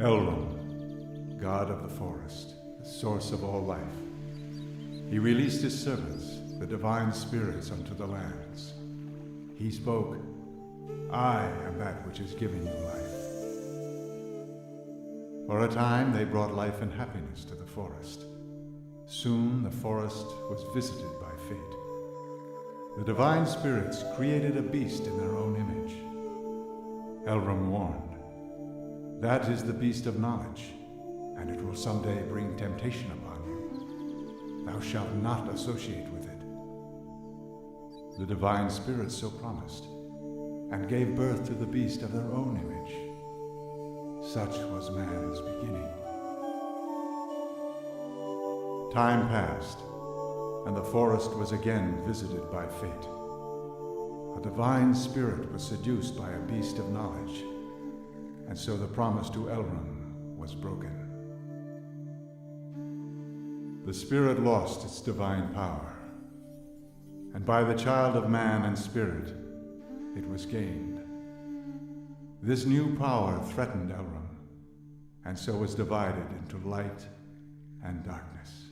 Elrond, god of the forest, the source of all life. He released his servants, the divine spirits, unto the lands. He spoke, "I am that which is giving you life." For a time they brought life and happiness to the forest. Soon the forest was visited by fate. The divine spirits created a beast in their own image. Elrond warned, "That is the beast of knowledge, and it will someday bring temptation upon you. Thou shalt not associate with it." The divine spirits so promised, and gave birth to the beast of their own image. Such was man's beginning. Time passed, and the forest was again visited by fate. A divine spirit was seduced by a beast of knowledge, and so the promise to Elrond was broken. The spirit lost its divine power, and by the child of man and spirit, it was gained. This new power threatened Elrond, and so was divided into light and darkness.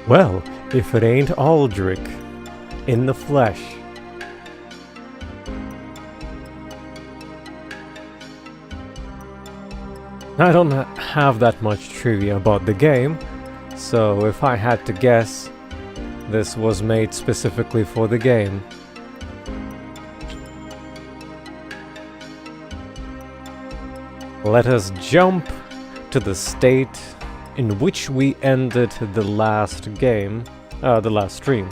Well, if it ain't Alduric in the flesh. I don't have that much trivia about the game, so if I had to guess, this was made specifically for the game. Let us jump to the state in which we ended the last game, the last stream.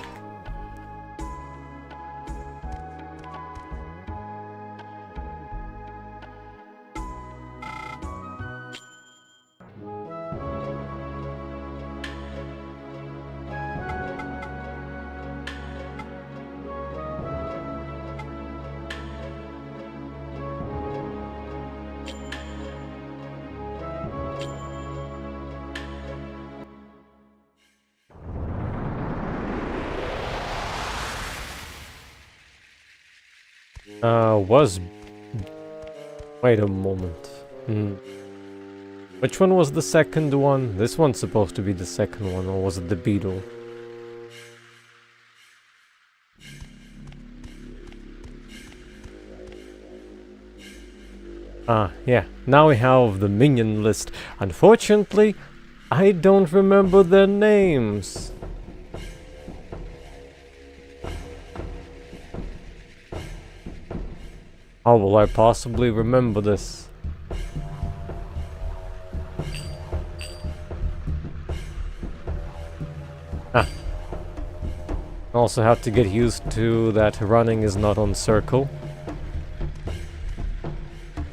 Wait a moment. Which one was the second one? This one's supposed to be the second one, or was it the beetle? Yeah. Now we have the minion list. Unfortunately, I don't remember their names. How will I possibly remember this? Also have to get used to that running is not on circle.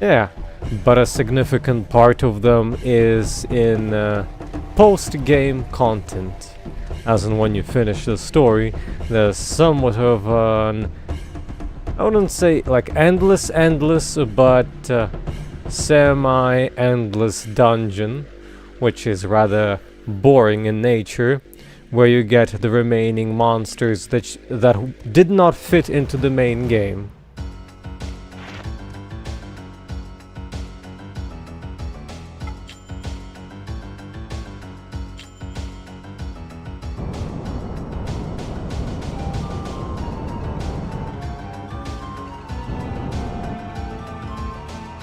Yeah, but a significant part of them is in post-game content. As in when you finish the story, there's somewhat of an... I wouldn't say like endless, but semi-endless dungeon, which is rather boring in nature, where you get the remaining monsters that did not fit into the main game.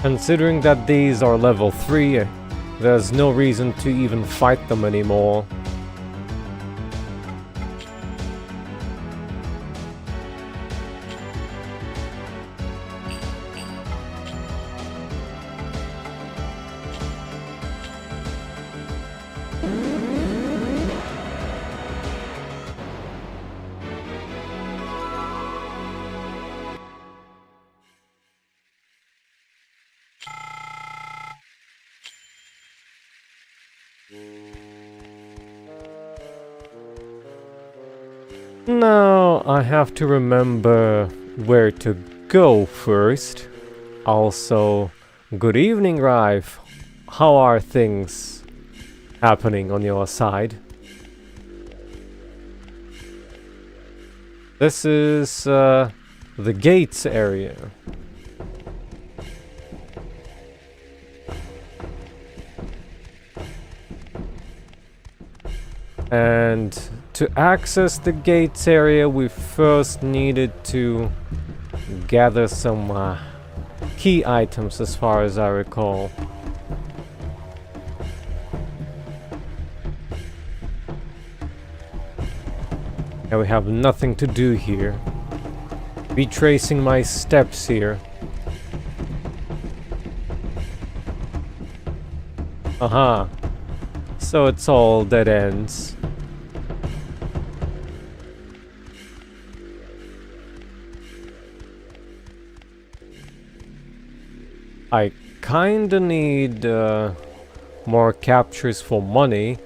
Considering that these are level 3, there's no reason to even fight them anymore. Now I have to remember where to go first. Also, good evening, Rive. How are things happening on your side? This is the gates area. And to access the gates area, we first needed to gather some key items, as far as I recall. And we have nothing to do here. Retracing my steps here. Aha. So it's all dead ends. I kinda need more captures for money.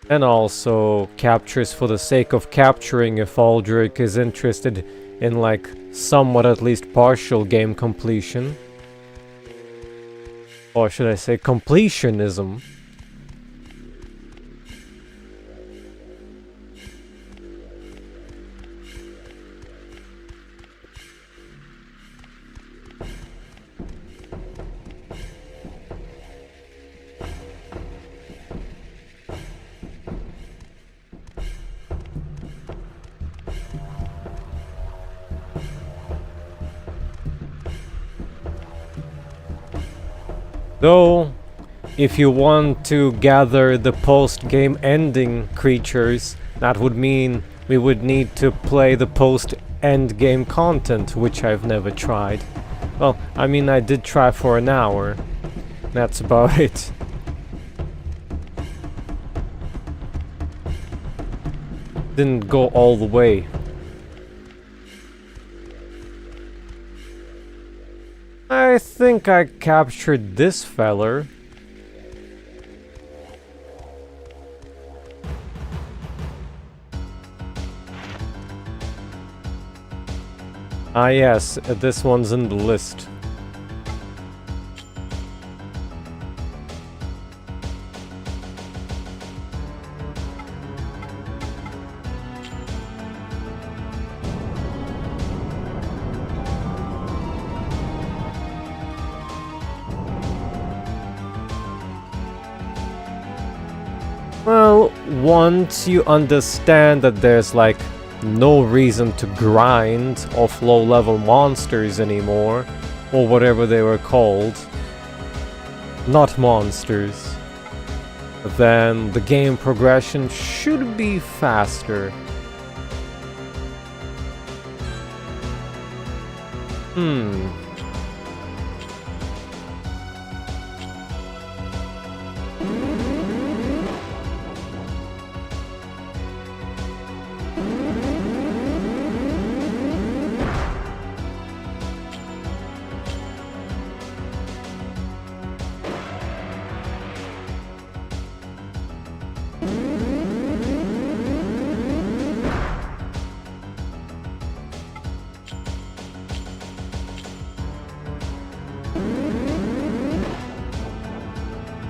And also captures for the sake of capturing if Alduric is interested in like somewhat at least partial game completion. Or should I say completionism. Though, if you want to gather the post-game ending creatures, that would mean we would need to play the post-end game content, which I've never tried. Well, I mean, I did try for an hour. That's about it. Didn't go all the way. I think I captured this feller. Ah yes, this one's in the list. Well, once you understand that there's like no reason to grind off low-level monsters anymore, or whatever they were called, not monsters, then the game progression should be faster.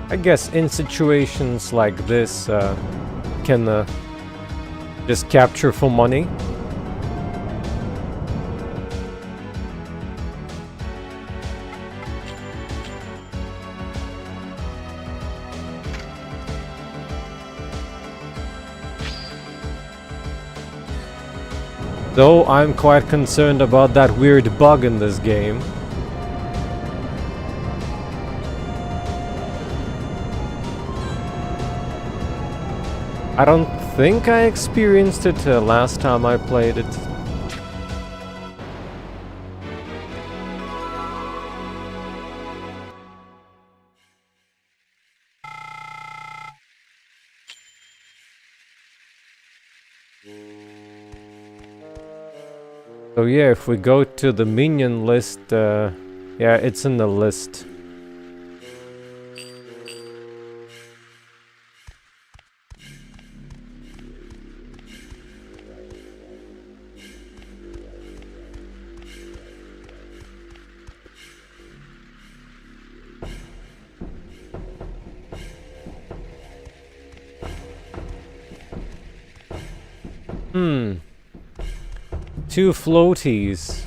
I guess in situations like this, can just capture for money. Though I'm quite concerned about that weird bug in this game. I don't think I experienced it last time I played it. So yeah, if we go to the minion list, yeah, it's in the list. Two floaties.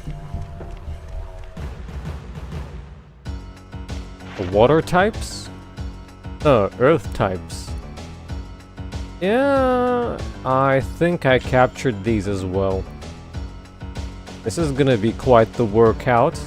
The water types? Earth types. Yeah, I think I captured these as well. This is gonna be quite the workout.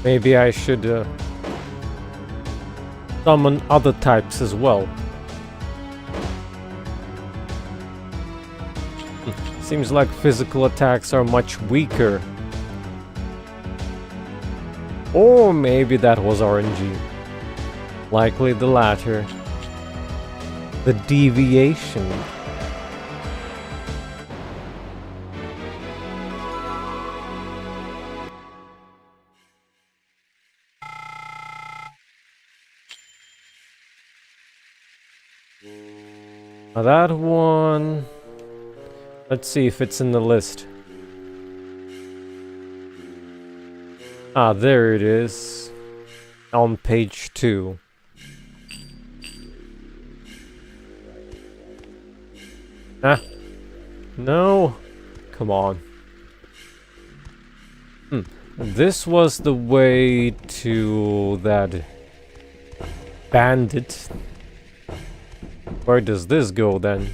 Maybe I should summon other types as well. Seems like physical attacks are much weaker. Or maybe that was RNG. Likely the latter. The deviation. Now that one... Let's see if it's in the list. Ah, there it is. On page 2. Ah. No. Come on. This was the way to that bandit. Where does this go then?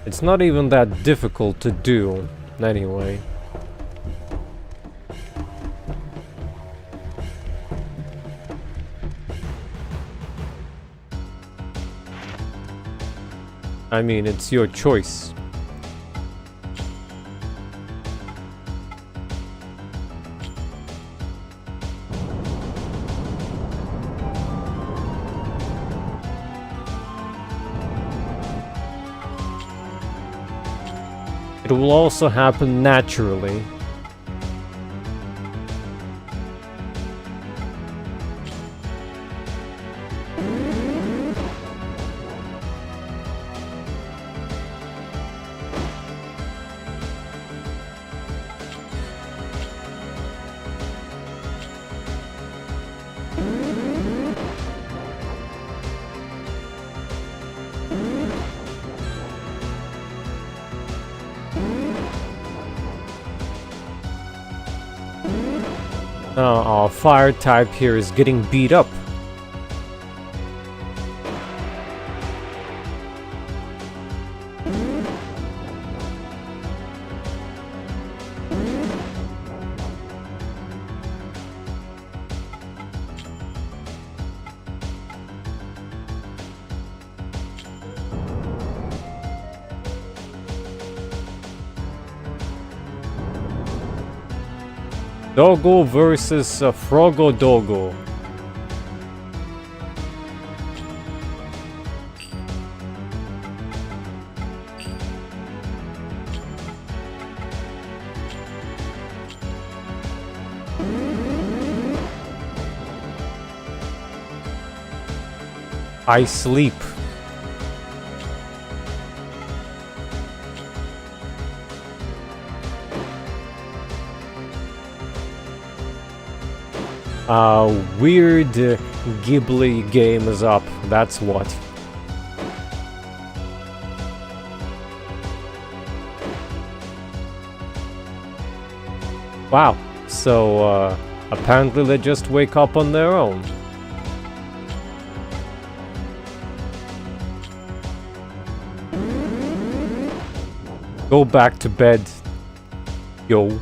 It's not even that difficult to do, anyway. I mean, it's your choice. It will also happen naturally. Our fire type here is getting beat up. Dogo versus Frogo Dogo. I sleep. Weird Ghibli game is up, that's what. Wow, so apparently they just wake up on their own. Go back to bed, yo.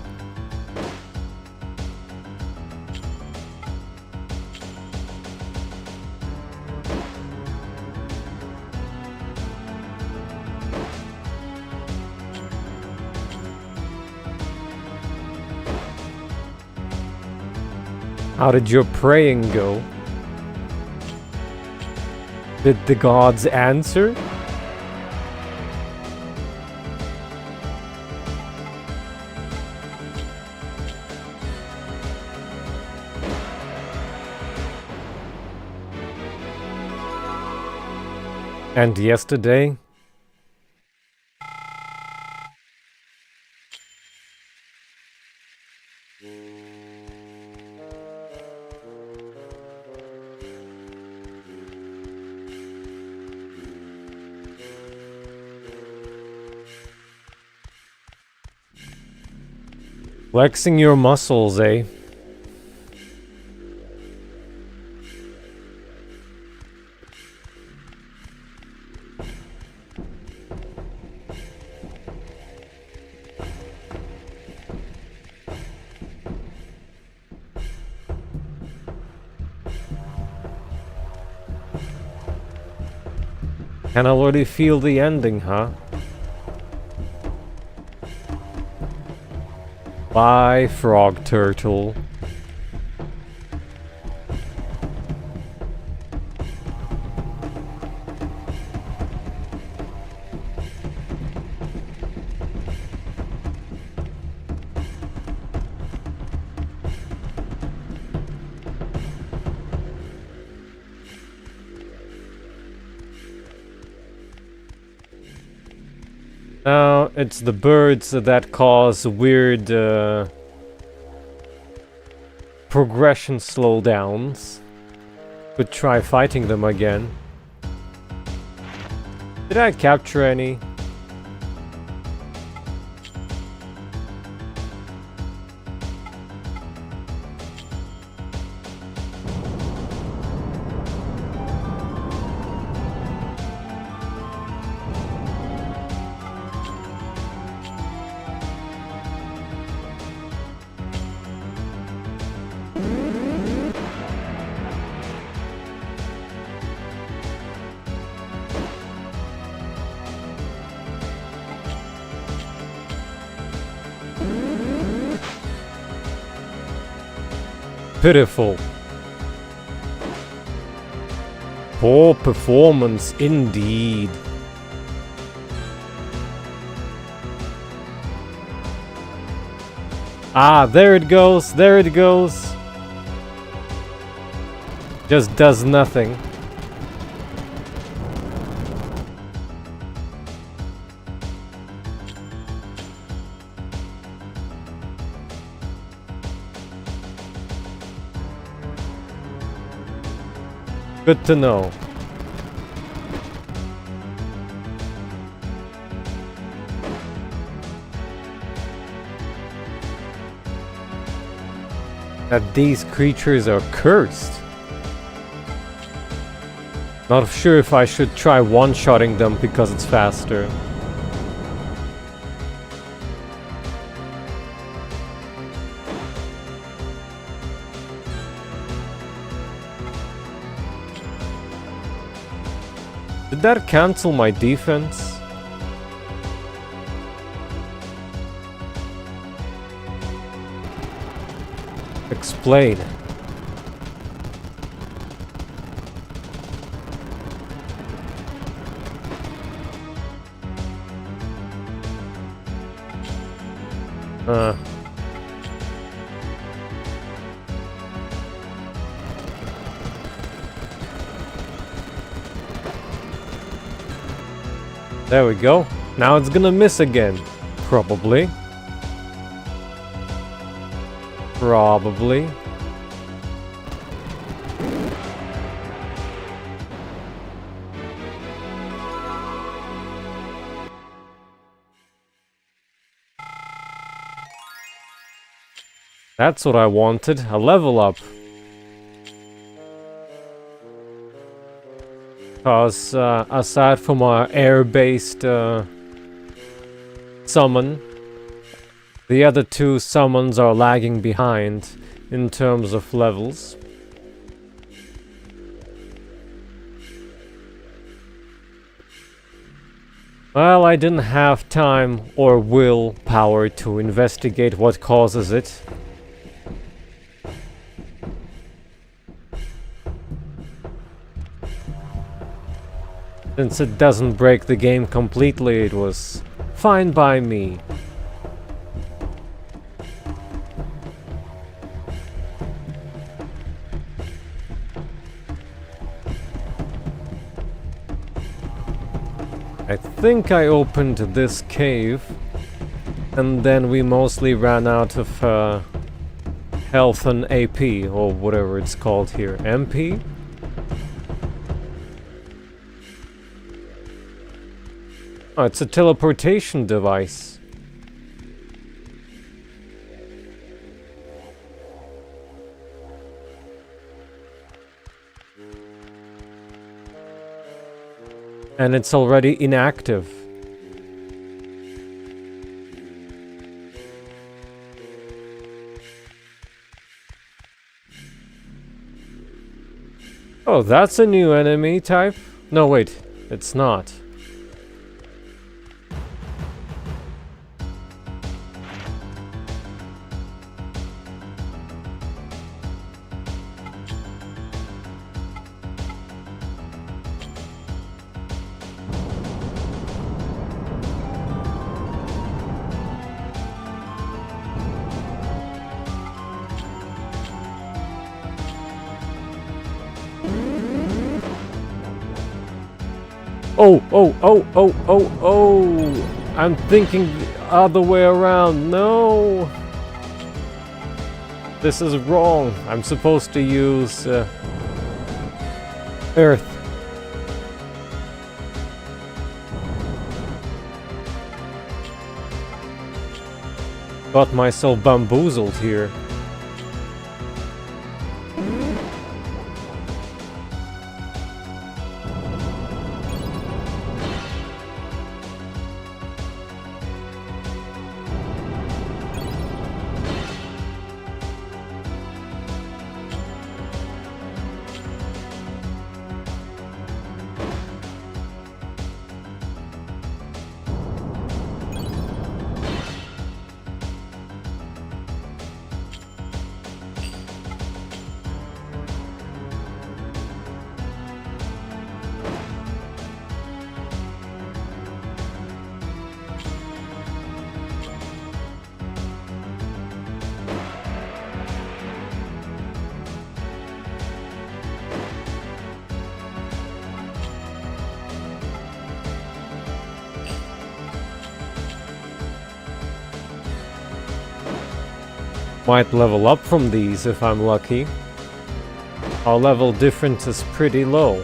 How did your praying go? Did the gods answer? And yesterday? Flexing your muscles, eh? Can already feel the ending, huh? Bye, frog turtle. Now, it's the birds that cause weird progression slowdowns. Could try fighting them again. Did I capture any? Pitiful. Poor performance indeed. Ah, there it goes, there it goes. Just does nothing. Good to know. That these creatures are cursed. Not sure if I should try one-shotting them because it's faster. Did that cancel my defense? Explain. There we go. Now it's gonna miss again. Probably. Probably. That's what I wanted, a level up. Because aside from our air-based summon, the other two summons are lagging behind in terms of levels. Well, I didn't have time or willpower to investigate what causes it. Since it doesn't break the game completely, it was fine by me. I think I opened this cave, and then we mostly ran out of health and AP, or whatever it's called here. MP? Oh, it's a teleportation device. And it's already inactive. Oh, that's a new enemy type? No, wait, it's not. Oh! I'm thinking the other way around. No! This is wrong. I'm supposed to use Earth. Got myself bamboozled here. Might level up from these if I'm lucky. Our level difference is pretty low,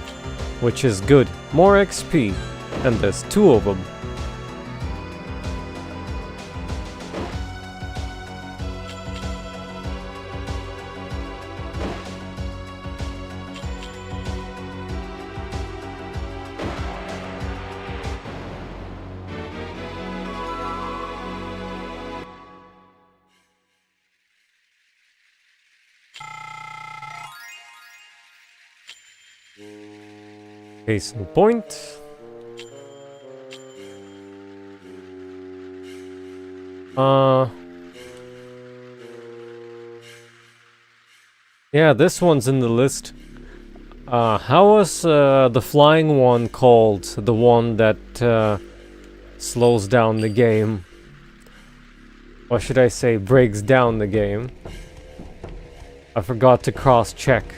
which is good. More XP, and there's 2 of them. Case in point. Yeah, this one's in the list. How was the flying one called? The one that slows down the game? Or should I say breaks down the game? I forgot to cross-check.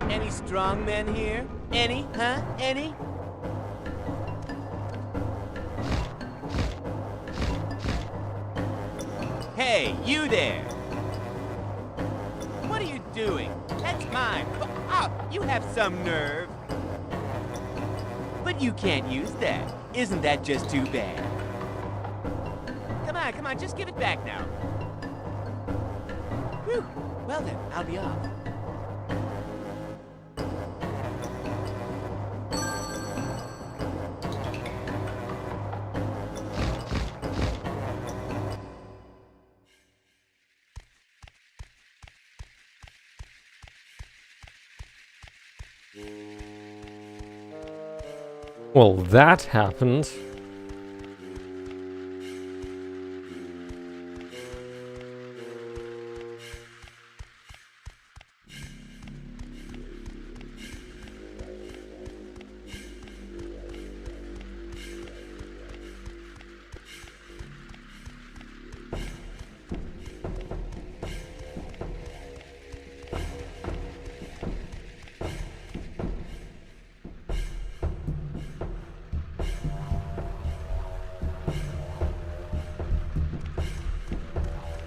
Any strong men here? Any, huh? Any? Hey, you there! What are you doing? That's mine. Oh, you have some nerve. But you can't use that. Isn't that just too bad? Come on, just give it back now. Whew. Well then, I'll be off. Well, that happened.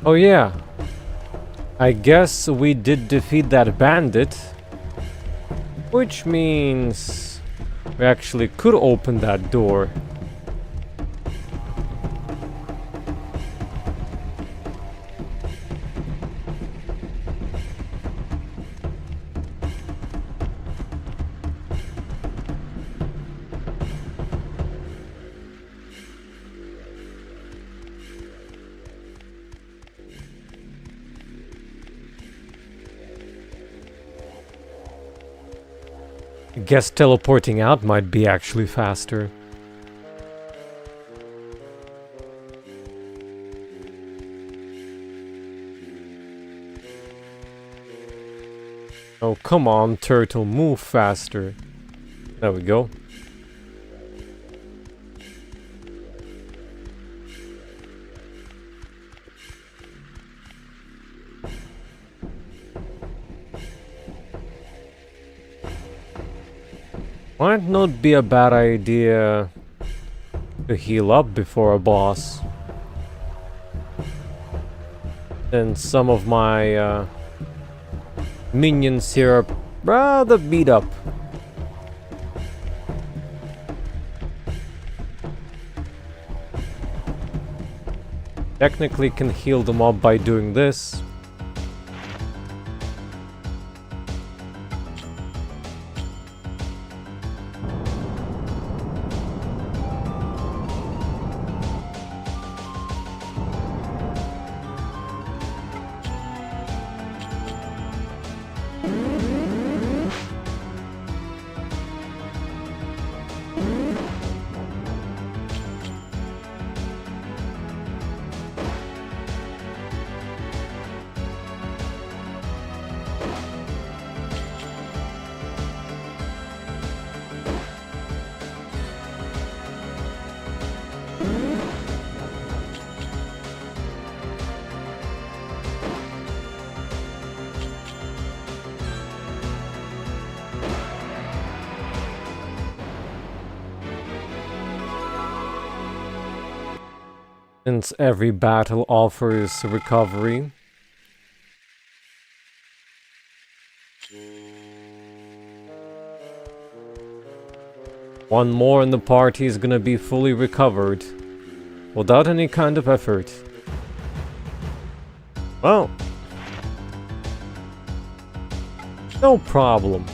Oh yeah, I guess we did defeat that bandit, which means we actually could open that door. I guess teleporting out might be actually faster. Oh, come on, turtle, move faster. There we go. Might not be a bad idea to heal up before a boss. And some of my minions here are rather beat up. Technically can heal them up by doing this. Since every battle offers recovery. One more in the party is gonna be fully recovered, without any kind of effort. Well, No problem.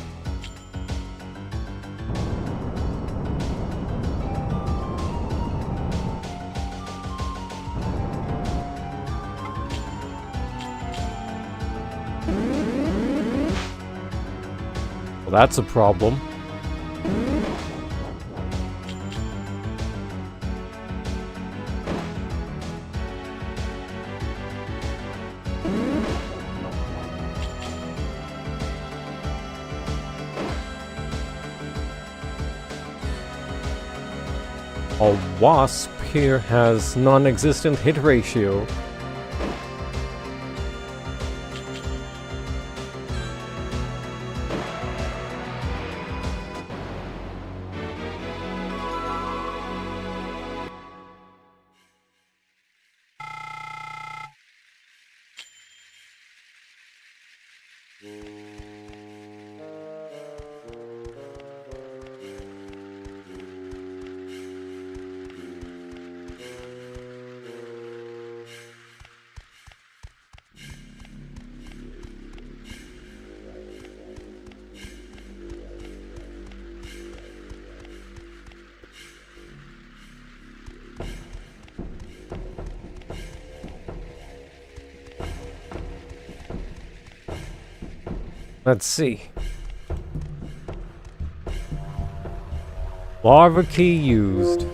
Well, that's a problem. A wasp here has non-existent hit ratio. Let's see. Larva key used.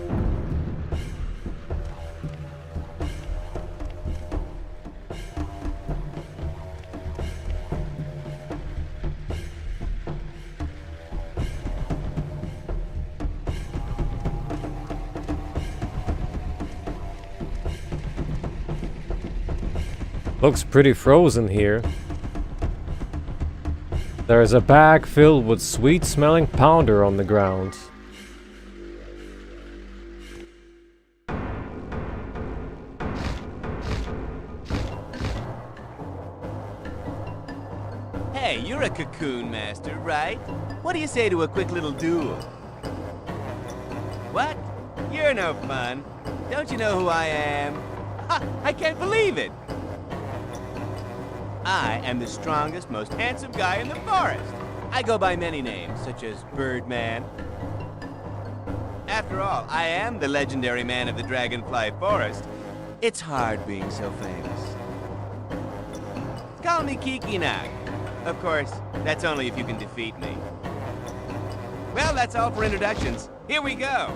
Looks pretty frozen here. There is a bag filled with sweet-smelling powder on the ground. Hey, you're a cocoon master, right? What do you say to a quick little duel? What? You're no fun. Don't you know who I am? Ha! I can't believe it! I am the strongest, most handsome guy in the forest. I go by many names, such as Birdman. After all, I am the legendary man of the Dragonfly Forest. It's hard being so famous. Call me Kikinak. Of course, that's only if you can defeat me. Well, that's all for introductions. Here we go.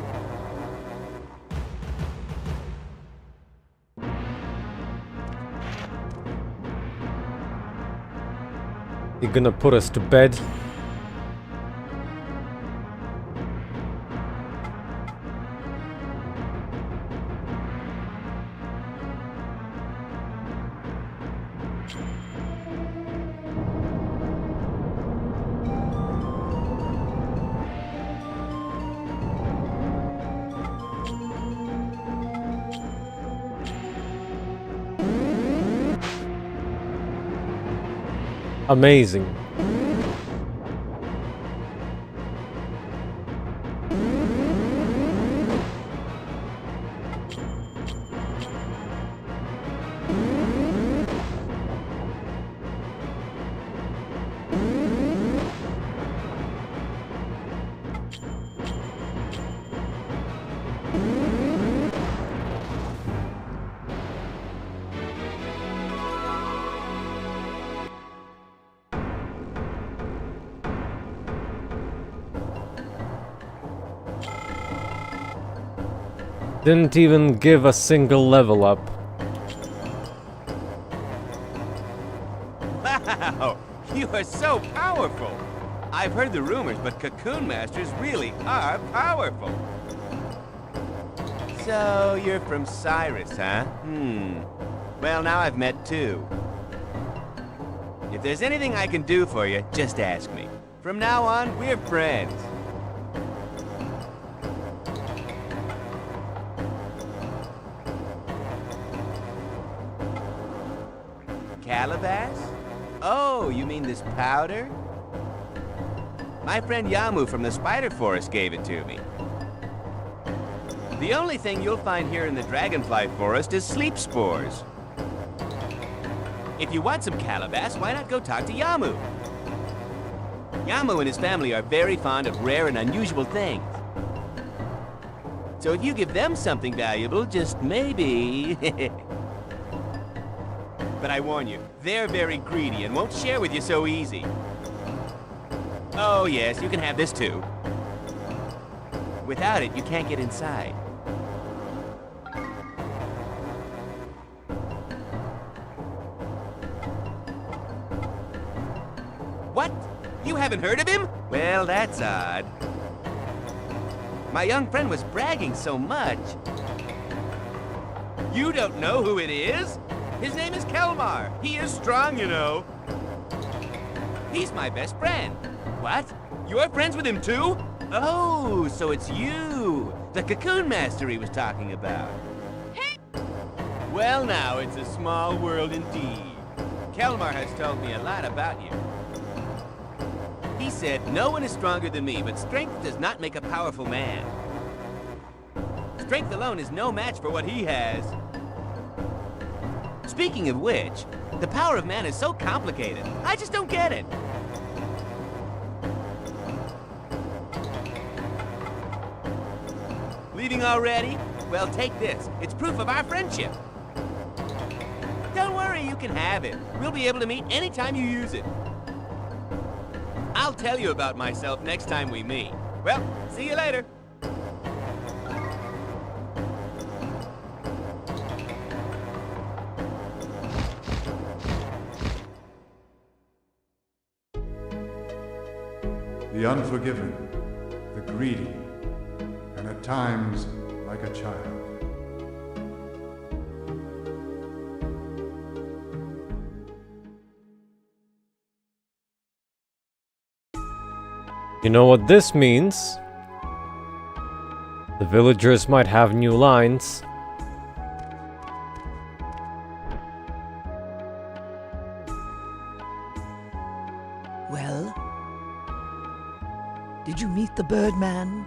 You gonna put us to bed? Amazing. Didn't even give a single level up. Wow! You are so powerful! I've heard the rumors, but Cocoon Masters really are powerful. So, you're from Cyrus, huh? Well, now I've met two. If there's anything I can do for you, just ask me. From now on, we're friends. Calabas? Oh, you mean this powder? My friend Yamu from the Spider Forest gave it to me. The only thing you'll find here in the Dragonfly Forest is sleep spores. If you want some Calabas, why not go talk to Yamu? Yamu and his family are very fond of rare and unusual things. So if you give them something valuable, just maybe... But I warn you, they're very greedy and won't share with you so easy. Oh yes, you can have this too. Without it, you can't get inside. What? You haven't heard of him? Well, that's odd. My young friend was bragging so much. You don't know who it is? His name is Kelmar. He is strong, you know. He's my best friend. What? You're friends with him too? Oh, so it's you, the Cocoon Master he was talking about. Well now, it's a small world indeed. Kelmar has told me a lot about you. He said, no one is stronger than me, but strength does not make a powerful man. Strength alone is no match for what he has. Speaking of which, the power of man is so complicated. I just don't get it. Leaving already? Well, take this. It's proof of our friendship. Don't worry, you can have it. We'll be able to meet anytime you use it. I'll tell you about myself next time we meet. Well, see you later. The unforgiving, the greedy, and at times like a child. You know what this means? The villagers might have new lines. Well? Did you meet the Birdman?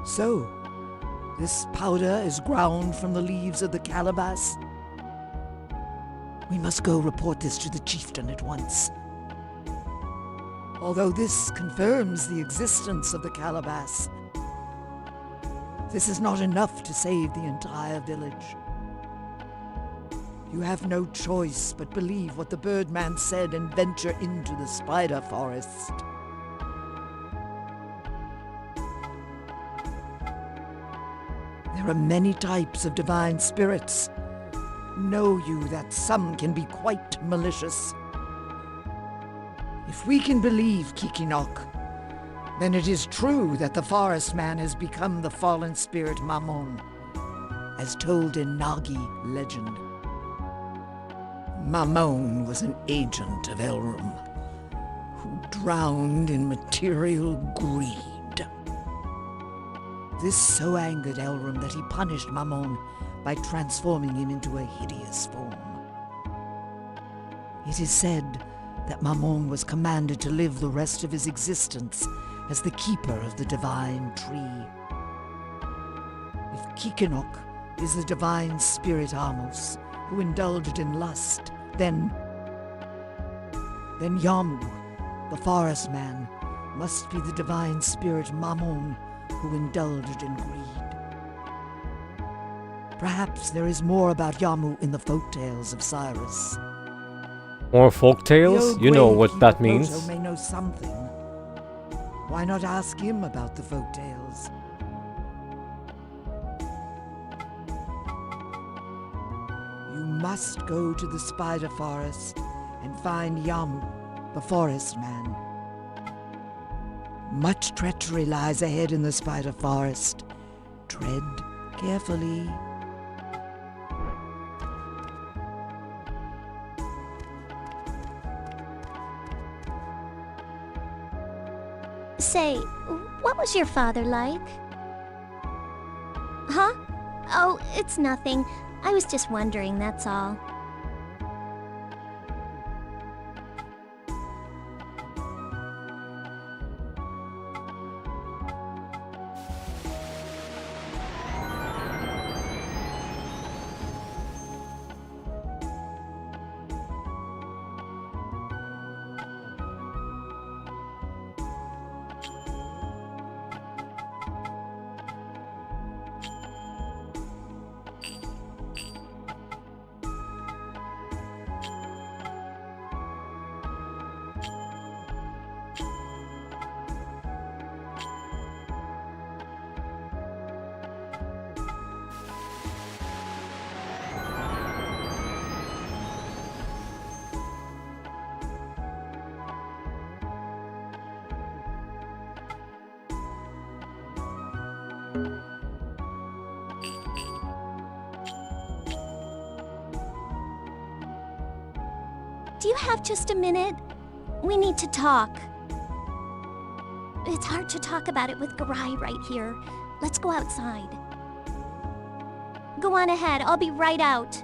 So, this powder is ground from the leaves of the Calabas? We must go report this to the chieftain at once. Although this confirms the existence of the Calabas, this is not enough to save the entire village. You have no choice but believe what the Birdman said and venture into the spider forest. There are many types of divine spirits. Know you that some can be quite malicious. If we can believe Kikinok, then it is true that the forest man has become the fallen spirit Mammon, as told in Nagi legend. Mammon was an agent of Elrum, who drowned in material greed. This so angered Elrum that he punished Mammon by transforming him into a hideous form. It is said that Mammon was commanded to live the rest of his existence as the keeper of the divine tree. If Kikinok is the divine spirit Amos, who indulged in lust, then Yamu, the forest man, must be the divine spirit Mammon, who indulged in greed. Perhaps there is more about Yamu in the folktales of Cyrus. More folktales? You know what that means. Proto may know something. Why not ask him about the folktales? You must go to the spider forest and find Yamu, the forest man. Much treachery lies ahead in the spider forest. Tread carefully. Say, what was your father like? Huh? Oh, it's nothing. I was just wondering, that's all. Do you have just a minute? We need to talk. It's hard to talk about it with Garai right here. Let's go outside. Go on ahead, I'll be right out.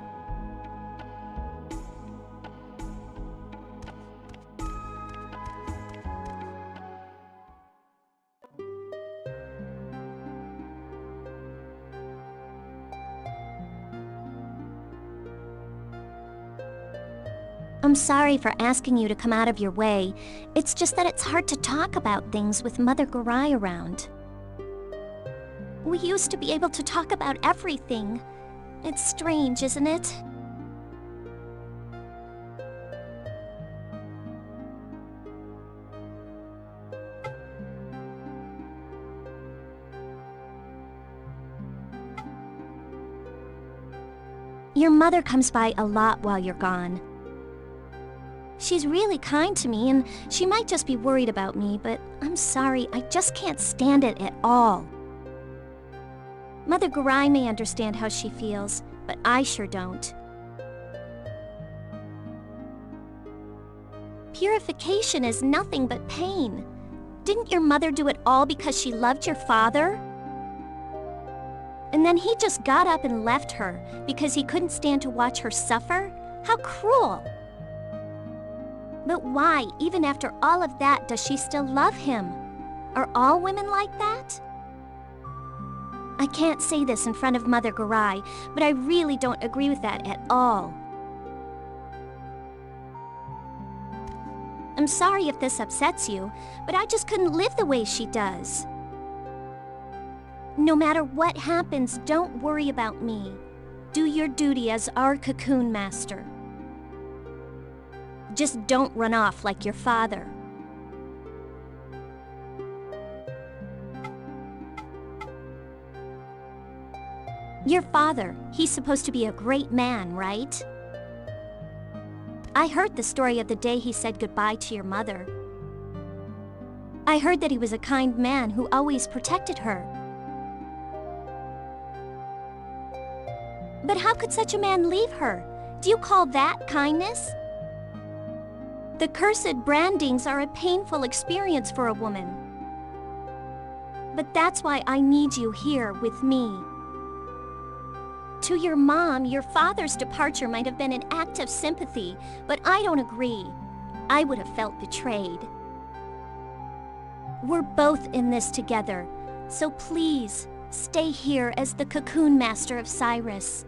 I'm sorry for asking you to come out of your way. It's just that it's hard to talk about things with Mother Garai around. We used to be able to talk about everything. It's strange, isn't it? Your mother comes by a lot while you're gone. She's really kind to me, and she might just be worried about me, but I'm sorry, I just can't stand it at all. Mother Garai may understand how she feels, but I sure don't. Purification is nothing but pain. Didn't your mother do it all because she loved your father? And then he just got up and left her because he couldn't stand to watch her suffer? How cruel! But why, even after all of that, does she still love him? Are all women like that? I can't say this in front of Mother Garai, but I really don't agree with that at all. I'm sorry if this upsets you, but I just couldn't live the way she does. No matter what happens, don't worry about me. Do your duty as our cocoon master. Just don't run off like your father. Your father, he's supposed to be a great man, right? I heard the story of the day he said goodbye to your mother. I heard that he was a kind man who always protected her. But how could such a man leave her? Do you call that kindness? The cursed brandings are a painful experience for a woman. But that's why I need you here with me. To your mom, your father's departure might have been an act of sympathy, but I don't agree. I would have felt betrayed. We're both in this together, so please, stay here as the cocoon master of Cyrus.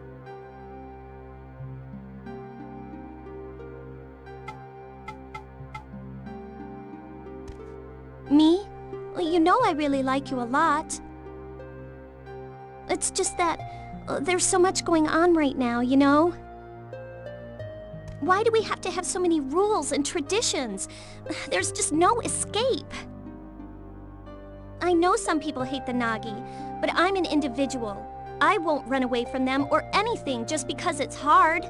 Me? Well, you know I really like you a lot. It's just that there's so much going on right now, you know? Why do we have to have so many rules and traditions? There's just no escape. I know some people hate the Nagi, but I'm an individual. I won't run away from them or anything just because it's hard.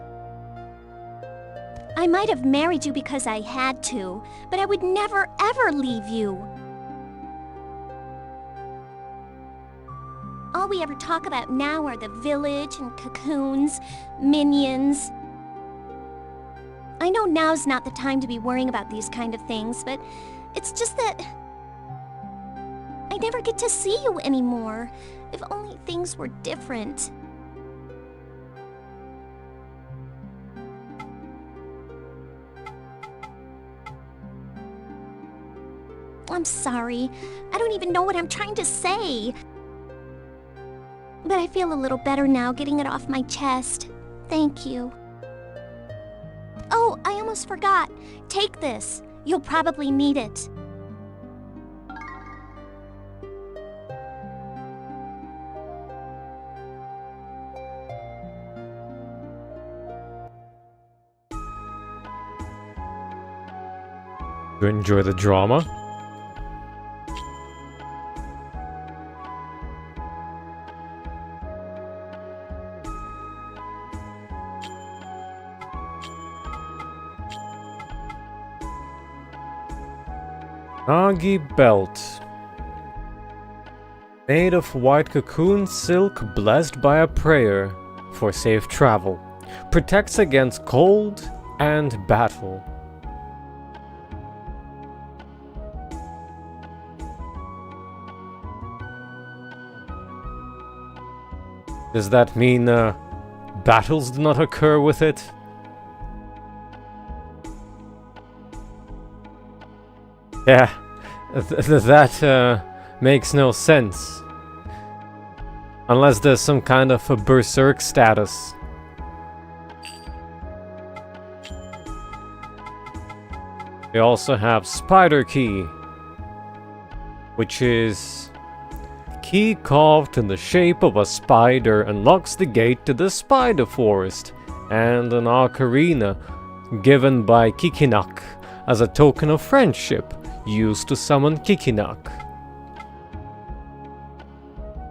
I might have married you because I had to, but I would never ever leave you. All we ever talk about now are the village and cocoons, minions. I know now's not the time to be worrying about these kind of things, but it's just that I never get to see you anymore. If only things were different. I'm sorry. I don't even know what I'm trying to say. But I feel a little better now getting it off my chest. Thank you. Oh, I almost forgot. Take this. You'll probably need it. You enjoy the drama? Nagi belt. Made of white cocoon silk blessed by a prayer for safe travel. Protects against cold, and battle. Does that mean battles do not occur with it? Yeah, that makes no sense. Unless there's some kind of a berserk status. We also have Spider Key, which is key carved in the shape of a spider unlocks the gate to the spider forest, and an ocarina given by Kikinak as a token of friendship used to summon Kikinak.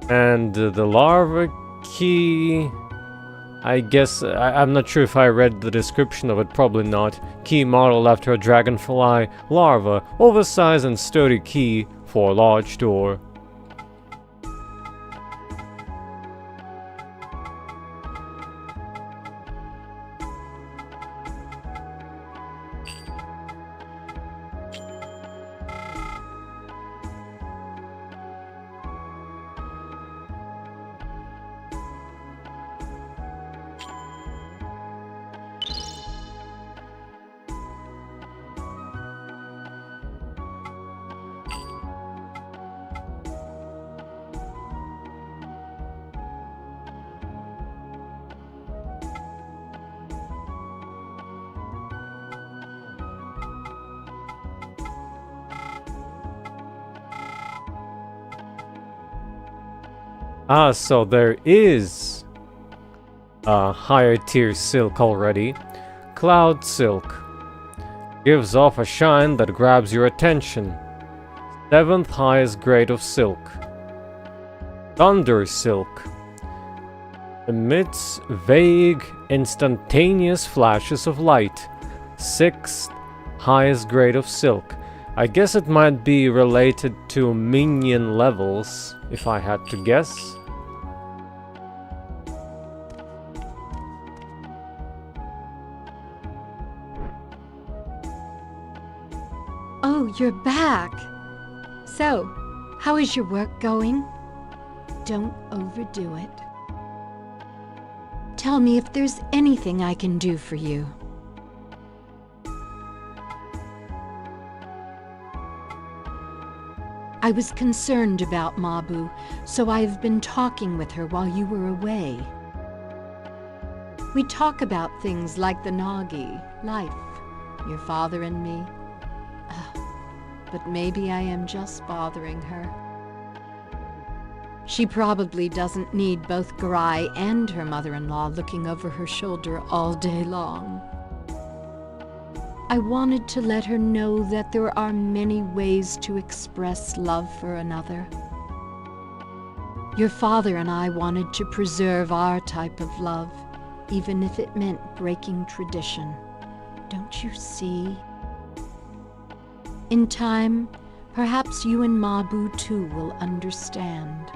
And the larva key, I guess, I'm not sure if I read the description of it, probably not. Key modeled after a dragonfly larva, oversized and sturdy key for a large door. So there is a higher tier silk already. Cloud Silk. Gives off a shine that grabs your attention. 7th highest grade of silk. Thunder Silk. Emits vague, instantaneous flashes of light. 6th highest grade of silk. I guess it might be related to minion levels, if I had to guess. Oh, you're back! So, how is your work going? Don't overdo it. Tell me if there's anything I can do for you. I was concerned about Mabu, so I've been talking with her while you were away. We talk about things like the Nagi, life, your father and me. But maybe I am just bothering her. She probably doesn't need both Garai and her mother-in-law looking over her shoulder all day long. I wanted to let her know that there are many ways to express love for another. Your father and I wanted to preserve our type of love, even if it meant breaking tradition. Don't you see? In time, perhaps you and Mabu too will understand.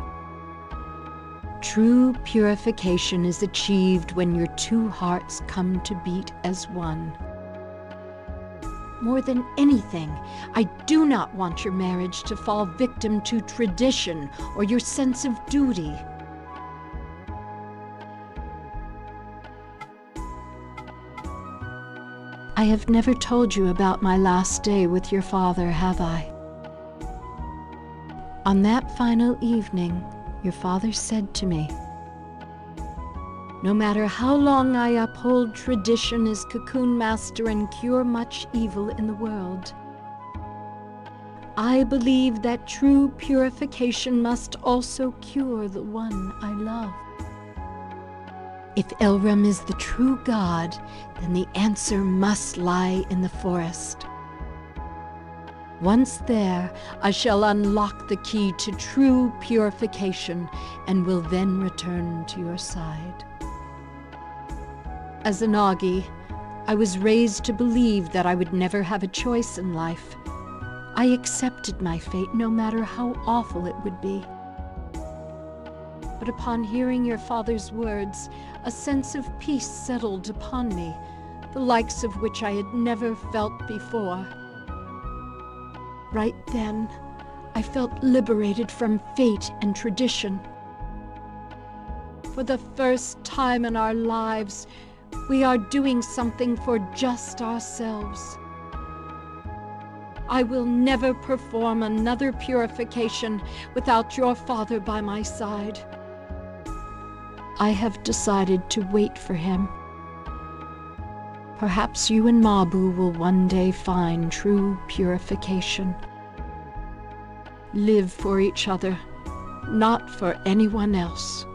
True purification is achieved when your two hearts come to beat as one. More than anything, I do not want your marriage to fall victim to tradition or your sense of duty. I have never told you about my last day with your father, have I? On that final evening, your father said to me, "No matter how long I uphold tradition as Cocoon Master and cure much evil in the world, I believe that true purification must also cure the one I love. If Elram is the true God, then the answer must lie in the forest. Once there, I shall unlock the key to true purification and will then return to your side." As a Nagi, I was raised to believe that I would never have a choice in life. I accepted my fate no matter how awful it would be. But upon hearing your father's words, a sense of peace settled upon me, the likes of which I had never felt before. Right then, I felt liberated from fate and tradition. For the first time in our lives, we are doing something for just ourselves. I will never perform another purification without your father by my side. I have decided to wait for him. Perhaps you and Mabu will one day find true purification. Live for each other, not for anyone else.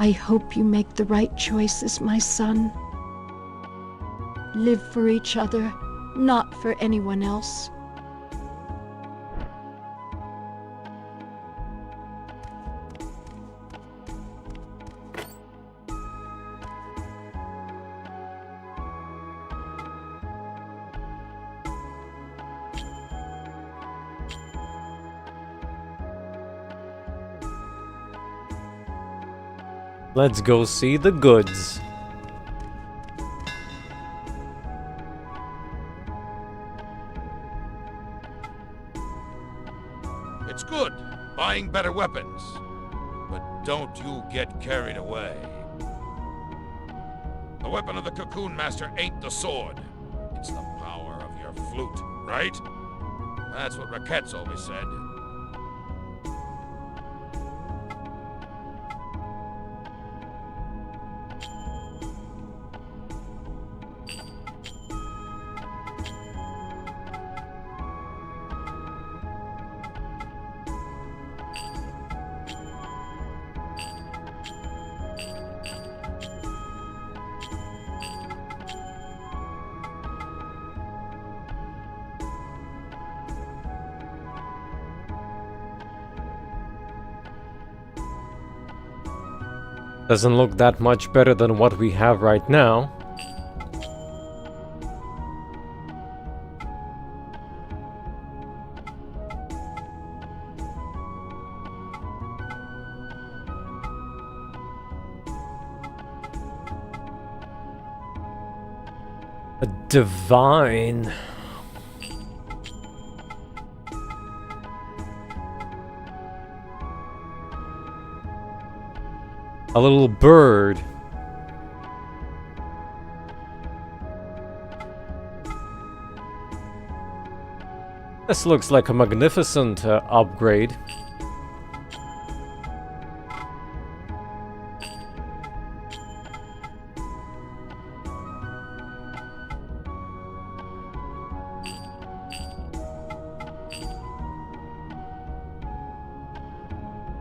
I hope you make the right choices, my son. Live for each other, not for anyone else. Let's go see the goods. It's good, buying better weapons. But don't you get carried away. The weapon of the Cocoon Master ain't the sword. It's the power of your flute, right? That's what Raquette's always said. Doesn't look that much better than what we have right now. A divine. A little bird. This looks like a magnificent upgrade.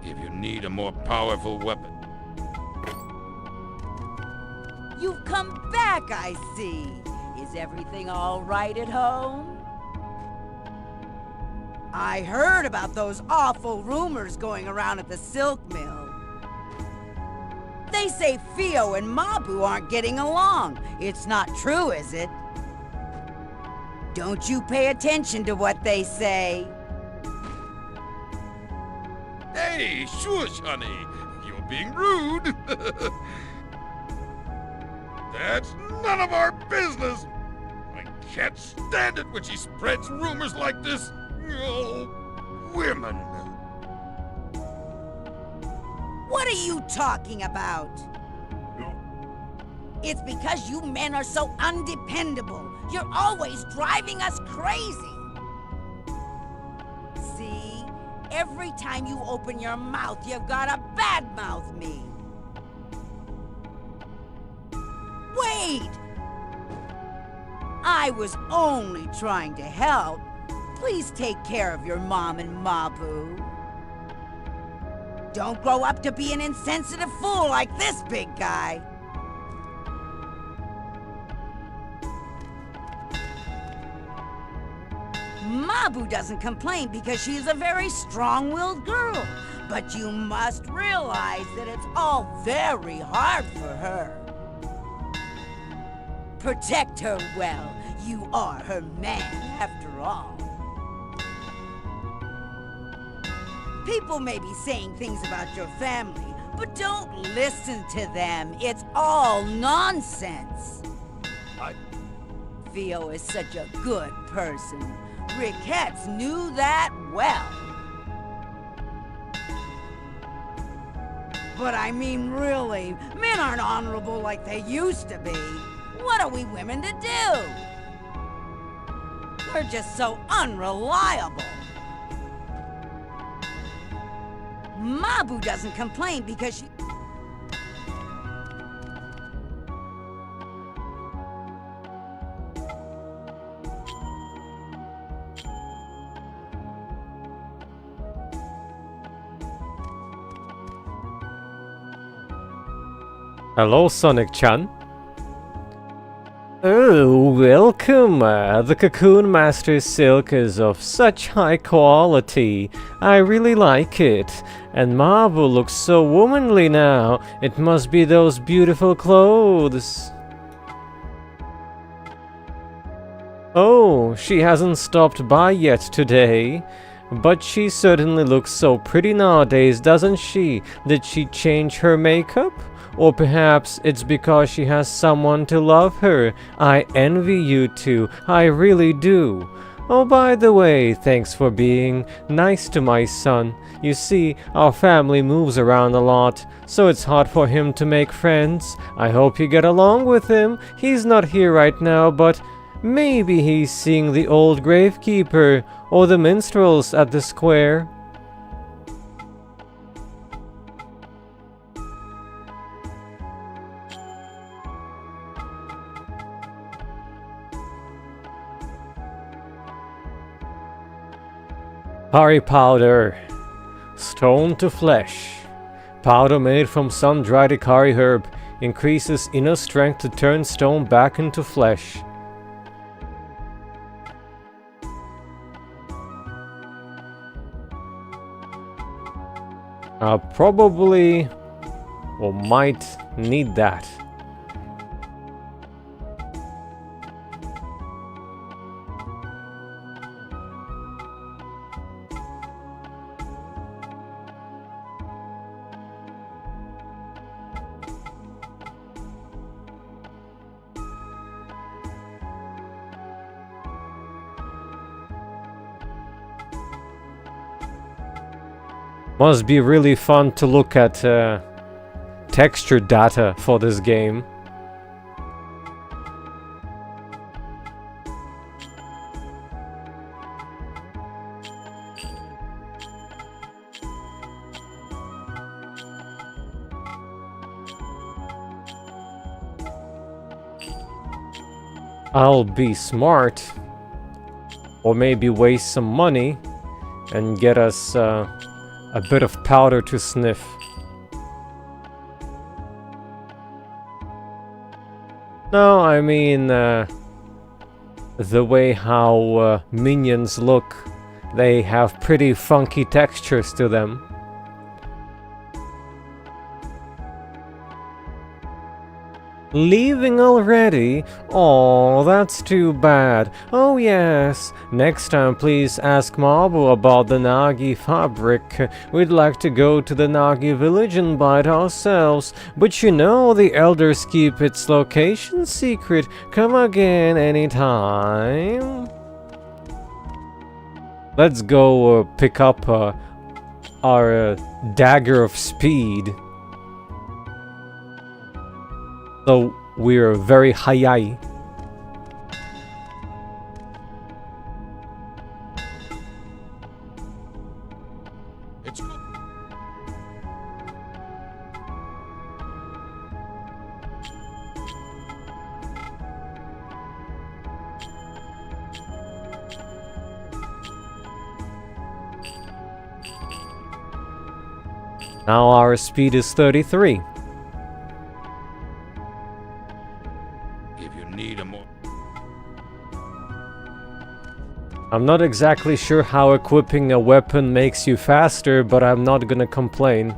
If you need a more powerful weapon, You've come back, I see. Is everything all right at home? I heard about those awful rumors going around at the silk mill. They say Fio and Mabu aren't getting along. It's not true, is it? Don't you pay attention to what they say. hey, shush, honey. You're being rude. That's none of our business. I can't stand it when she spreads rumors like this. Oh, women. What are you talking about? It's because you men are so undependable. You're always driving us crazy. See? Every time you open your mouth, you've got to badmouth me. Wait! I was only trying to help. Please take care of your mom and Mabu. Don't grow up to be an insensitive fool like this big guy. Mabu doesn't complain because she's a very strong-willed girl. But you must realize that it's all very hard for her. Protect her well. You are her man, after all. People may be saying things about your family, but don't listen to them. It's all nonsense. Theo is such a good person. Ricketts knew that well. But I mean, really, men aren't honorable like they used to be. What are we women to do? We're just so unreliable. Mabu doesn't complain because she... Hello, Sonic-chan. Oh, welcome. The Cocoon Master Silk is of such high quality. I really like it. And Mabu looks so womanly now. It must be those beautiful clothes. Oh, she hasn't stopped by yet today. But she certainly looks so pretty nowadays, doesn't she? Did she change her makeup? Or perhaps it's because she has someone to love her. I envy you two, I really do. Oh, by the way, thanks for being nice to my son. You see, our family moves around a lot, so it's hard for him to make friends. I hope you get along with him. He's not here right now, but maybe he's seeing the old gravekeeper or the minstrels at the square. Curry powder. Stone to flesh. Powder made from sun-dried Ikari herb increases inner strength to turn stone back into flesh. Probably or might need that. Must be really fun to look at texture data for this game. I'll be smart, or maybe waste some money and get us a bit of powder to sniff. No, I mean the way how minions look. They have pretty funky textures to them. Leaving already? Oh, that's too bad. Oh yes, next time please ask Mabu about the Nagi fabric. We'd like to go to the Nagi village and buy it ourselves. But you know the elders keep its location secret. Come again anytime. Let's go pick up our dagger of speed. So we're very high. It's good. Now our speed is 33. Need a more. I'm not exactly sure how equipping a weapon makes you faster, but I'm not gonna complain.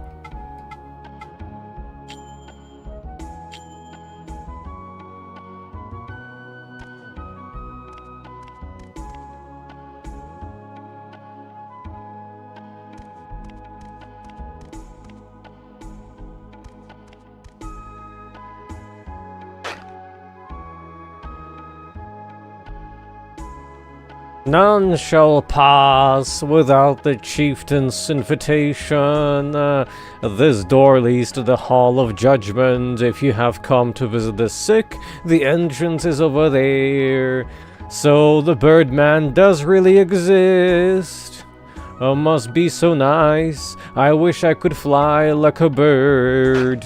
None shall pass without the chieftain's invitation. This door leads to the Hall of Judgment. If you have come to visit the sick, the entrance is over there. So the Birdman does really exist. Must be so nice. I wish I could fly like a bird.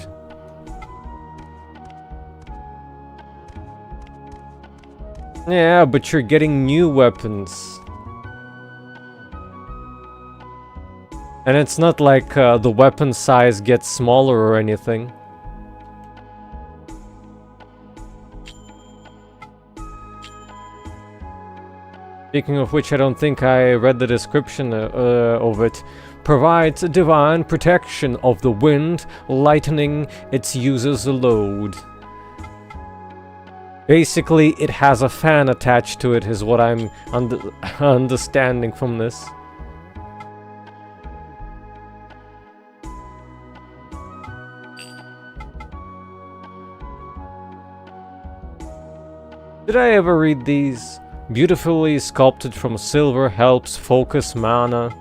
Yeah, but you're getting new weapons. And it's not like the weapon size gets smaller or anything. Speaking of which, I don't think I read the description of it. Provides divine protection of the wind, lightening its user's load. Basically, it has a fan attached to it, is what I'm understanding from this. Did I ever read these? Beautifully sculpted from silver, helps focus mana.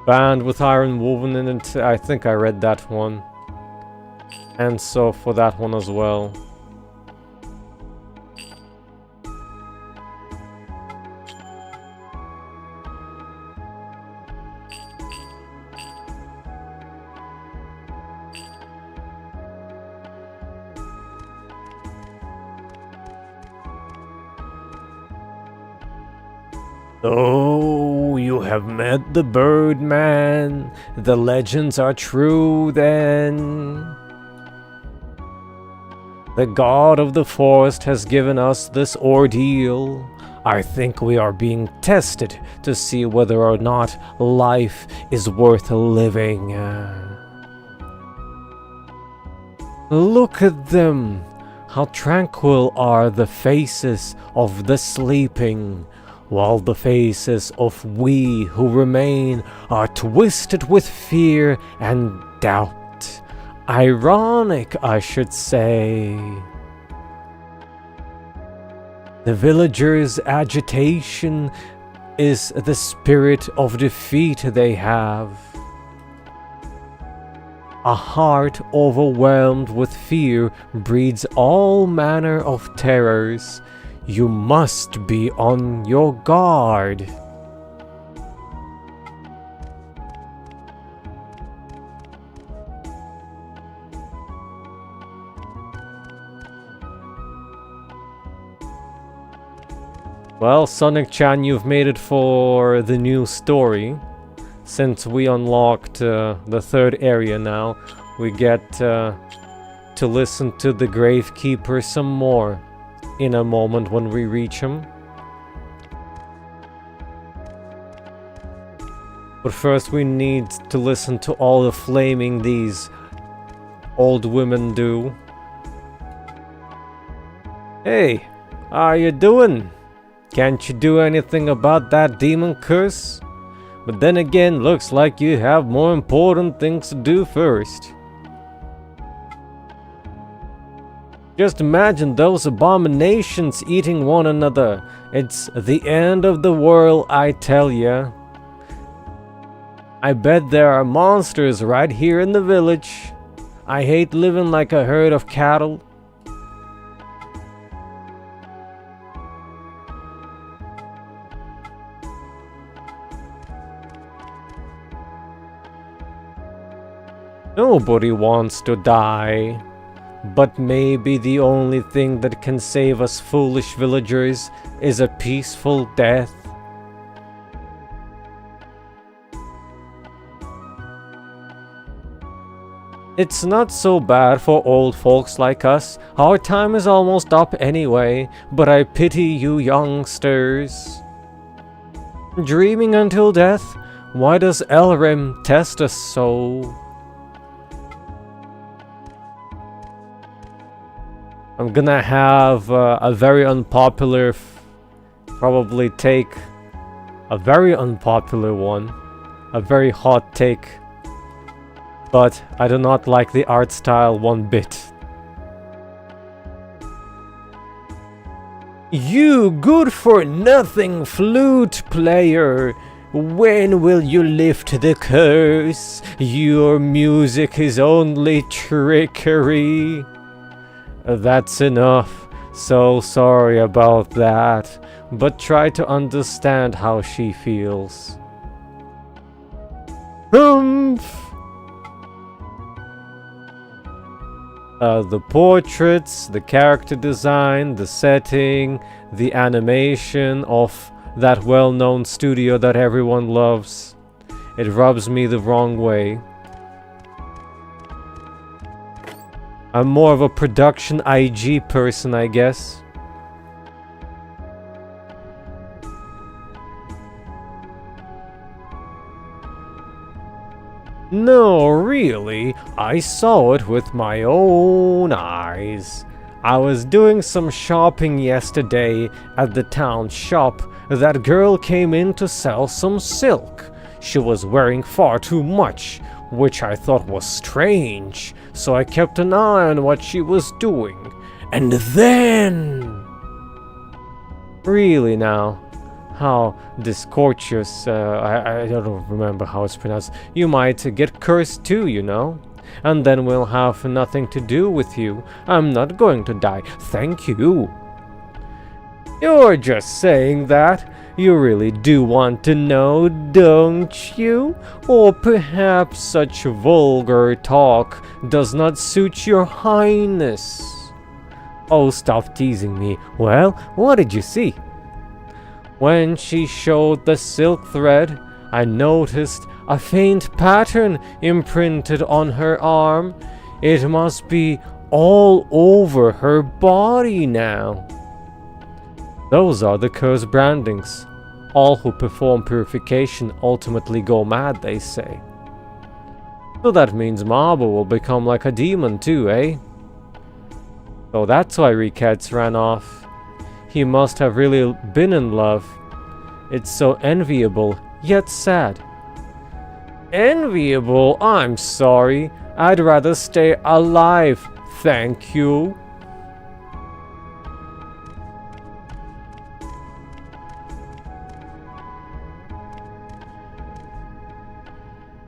Band with iron woven in it, I think I read that one. And so for that one as well. Oh, you have met the Birdman. The legends are true then. The god of the forest has given us this ordeal. I think we are being tested to see whether or not life is worth living. Look at them. How tranquil are the faces of the sleeping, while the faces of we who remain are twisted with fear and doubt. Ironic, I should say. The villagers' agitation is the spirit of defeat they have. A heart overwhelmed with fear breeds all manner of terrors. You must be on your guard. Well, Sonic-chan, you've made it for the new story. Since we unlocked the third area now, we get to listen to the Gravekeeper some more in a moment when we reach him. But first we need to listen to all the flaming these old women do. Hey, how you doing? Can't you do anything about that demon curse? But then again, looks like you have more important things to do first. Just imagine those abominations eating one another. It's the end of the world, I tell ya. I bet there are monsters right here in the village. I hate living like a herd of cattle. Nobody wants to die, but maybe the only thing that can save us foolish villagers is a peaceful death. It's not so bad for old folks like us. Our time is almost up anyway, but I pity you youngsters. Dreaming until death? Why does Elrim test us so? I'm gonna have a very unpopular, probably take a very unpopular one, a very hot take, but I do not like the art style one bit. You good-for-nothing flute player! When will you lift the curse? Your music is only trickery. That's enough. So sorry about that. But try to understand how she feels. Humph! The portraits, the character design, the setting, the animation of that well-known studio that everyone loves. It rubs me the wrong way. I'm more of a production IG person, I guess. No, really, I saw it with my own eyes. I was doing some shopping yesterday at the town shop. That girl came in to sell some silk. She was wearing far too much, which I thought was strange, so I kept an eye on what she was doing. And then... Really now? How discourteous, I don't remember how it's pronounced. You might get cursed too, you know? And then we'll have nothing to do with you. I'm not going to die, thank you. You're just saying that. You really do want to know, don't you? Or perhaps such vulgar talk does not suit your highness. Oh, stop teasing me. Well, what did you see? When she showed the silk thread, I noticed a faint pattern imprinted on her arm. It must be all over her body now. Those are the curse brandings. All who perform purification ultimately go mad, they say. So that means Mabo will become like a demon too, eh? So that's why Rickettes ran off. He must have really been in love. It's so enviable, yet sad. Enviable? I'm sorry. I'd rather stay alive, thank you.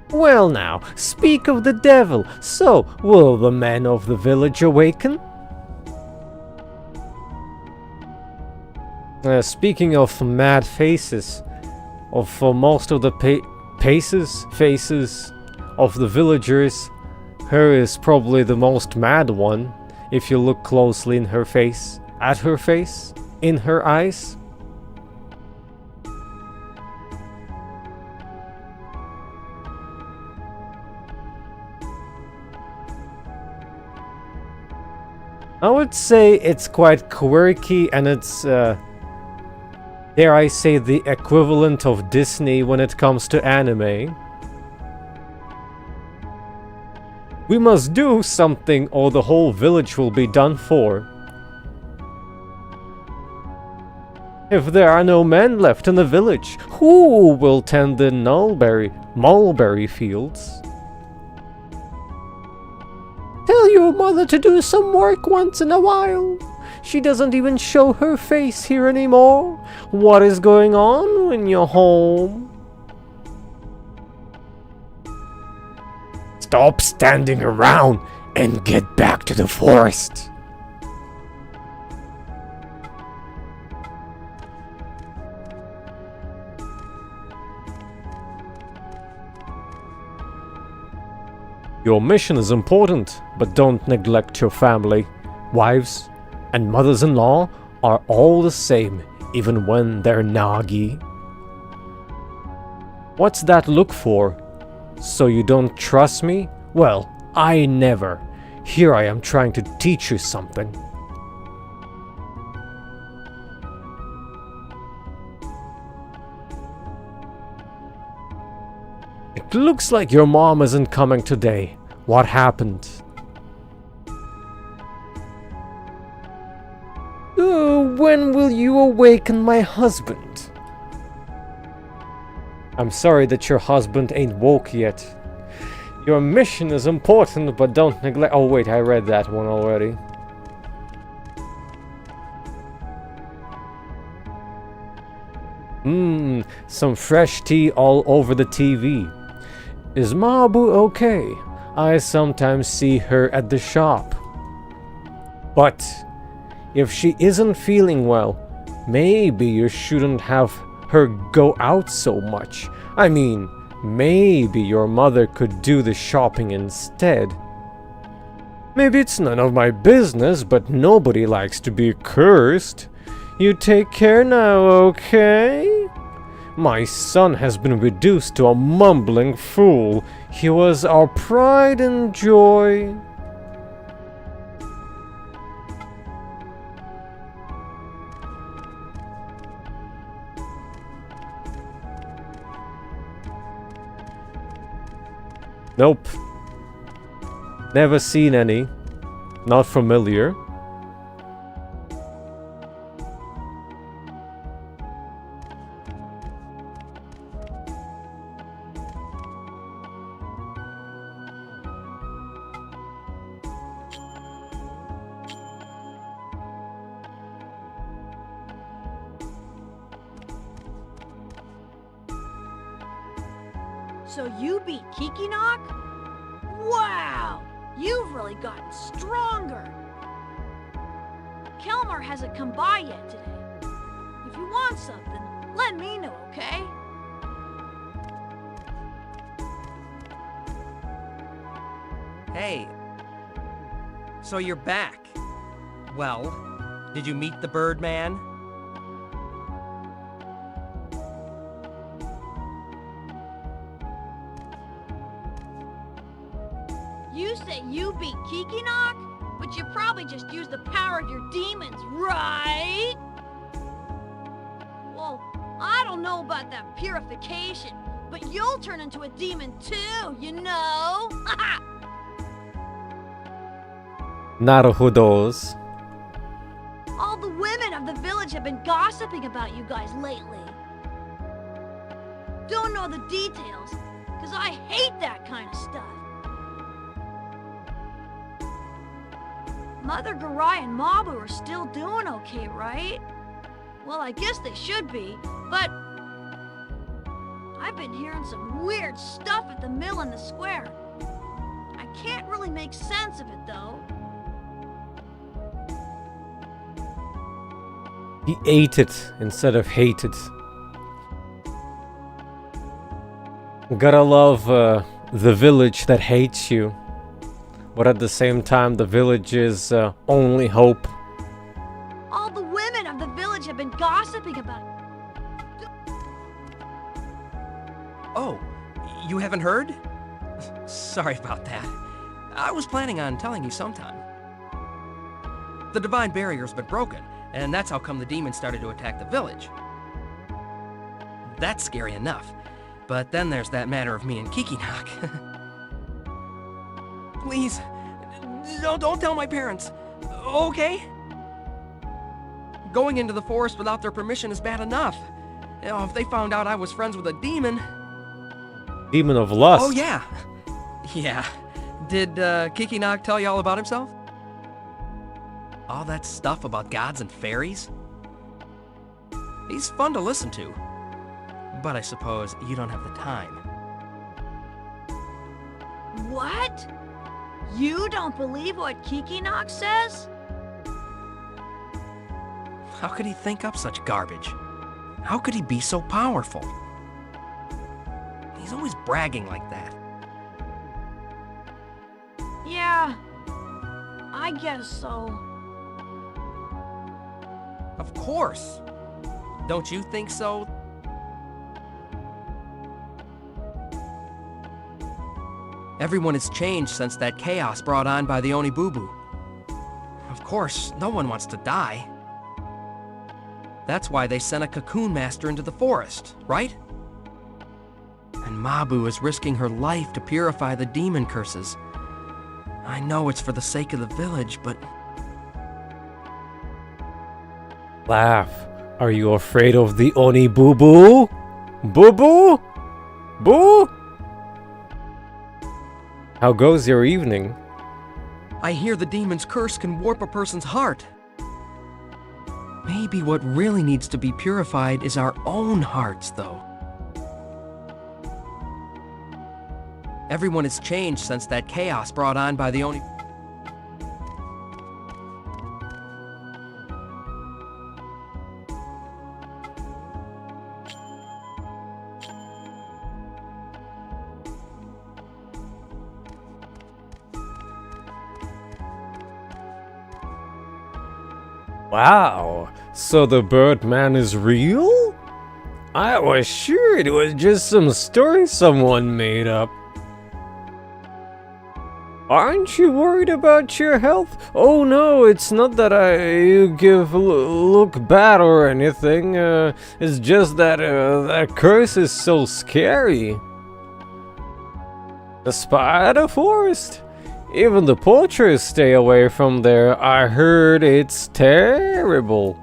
Well now, speak of the devil. So, will the men of the village awaken? Speaking of mad faces, for most of the faces of the villagers, her is probably the most mad one, if you look closely in her face, at her face, in her eyes. I would say it's quite quirky and it's, dare I say, the equivalent of Disney when it comes to anime. We must do something or the whole village will be done for. If there are no men left in the village, who will tend the mulberry fields? Tell your mother to do some work once in a while. She doesn't even show her face here anymore. What is going on when you're home? Stop standing around and get back to the forest. Your mission is important, but don't neglect your family. Wives and mothers-in-law are all the same, even when they're Nagi. What's that look for? So you don't trust me? Well, I never. Here I am trying to teach you something. It looks like your mom isn't coming today. What happened? When will you awaken my husband? I'm sorry that your husband ain't woke yet. Your mission is important, but don't neglect... Oh wait, I read that one already. Some fresh tea all over the TV. Is Mabu okay? I sometimes see her at the shop. But if she isn't feeling well, maybe you shouldn't have her go out so much. I mean, maybe your mother could do the shopping instead. Maybe it's none of my business, but nobody likes to be cursed. You take care now, okay? My son has been reduced to a mumbling fool. He was our pride and joy. Nope. Never seen any. Not familiar. So you beat Kikinok? Wow! You've really gotten stronger! Kelmar hasn't come by yet today. If you want something, let me know, okay? Hey. So you're back. Well, did you meet the Birdman? You say you beat Kikinok? But you probably just used the power of your demons, right? Well, I don't know about that purification, but you'll turn into a demon too, you know? Naruhodos. All the women of the village have been gossiping about you guys lately. Don't know the details, because I hate that kind of stuff. Mother Garai and Mabu are still doing okay, right? Well, I guess they should be, but I've been hearing some weird stuff at the mill in the square. I can't really make sense of it, though. He ate it instead of hated. Gotta love the village that hates you. But at the same time, the village's only hope. All the women of the village have been gossiping about it. Oh, you haven't heard? Sorry about that. I was planning on telling you sometime. The divine barrier's been broken, and that's how come the demons started to attack the village. That's scary enough. But then there's that matter of me and Kikinok. Please, don't tell my parents, okay? Going into the forest without their permission is bad enough. You know, if they found out I was friends with a demon... Demon of lust. Oh, yeah. Yeah. Did Kikinok tell you all about himself? All that stuff about gods and fairies? He's fun to listen to. But I suppose you don't have the time. What? You don't believe what Kikinok says? How could he think up such garbage? How could he be so powerful? He's always bragging like that. Yeah, I guess so. Of course. Don't you think so? Everyone has changed since that chaos brought on by the Onibubu. Of course, no one wants to die. That's why they sent a cocoon master into the forest, right? And Mabu is risking her life to purify the demon curses. I know it's for the sake of the village, but... Laugh. Are you afraid of the Onibubu? Boo-boo? Boo? How goes your evening? I hear the demon's curse can warp a person's heart. Maybe what really needs to be purified is our own hearts, though. Everyone has changed since that chaos brought on by the Oni... Wow, so the Birdman is real? I was sure it was just some story someone made up. Aren't you worried about your health? Oh no, it's not that you look bad or anything. It's just that that curse is so scary. The spider forest? Even the poachers stay away from there. I heard it's terrible.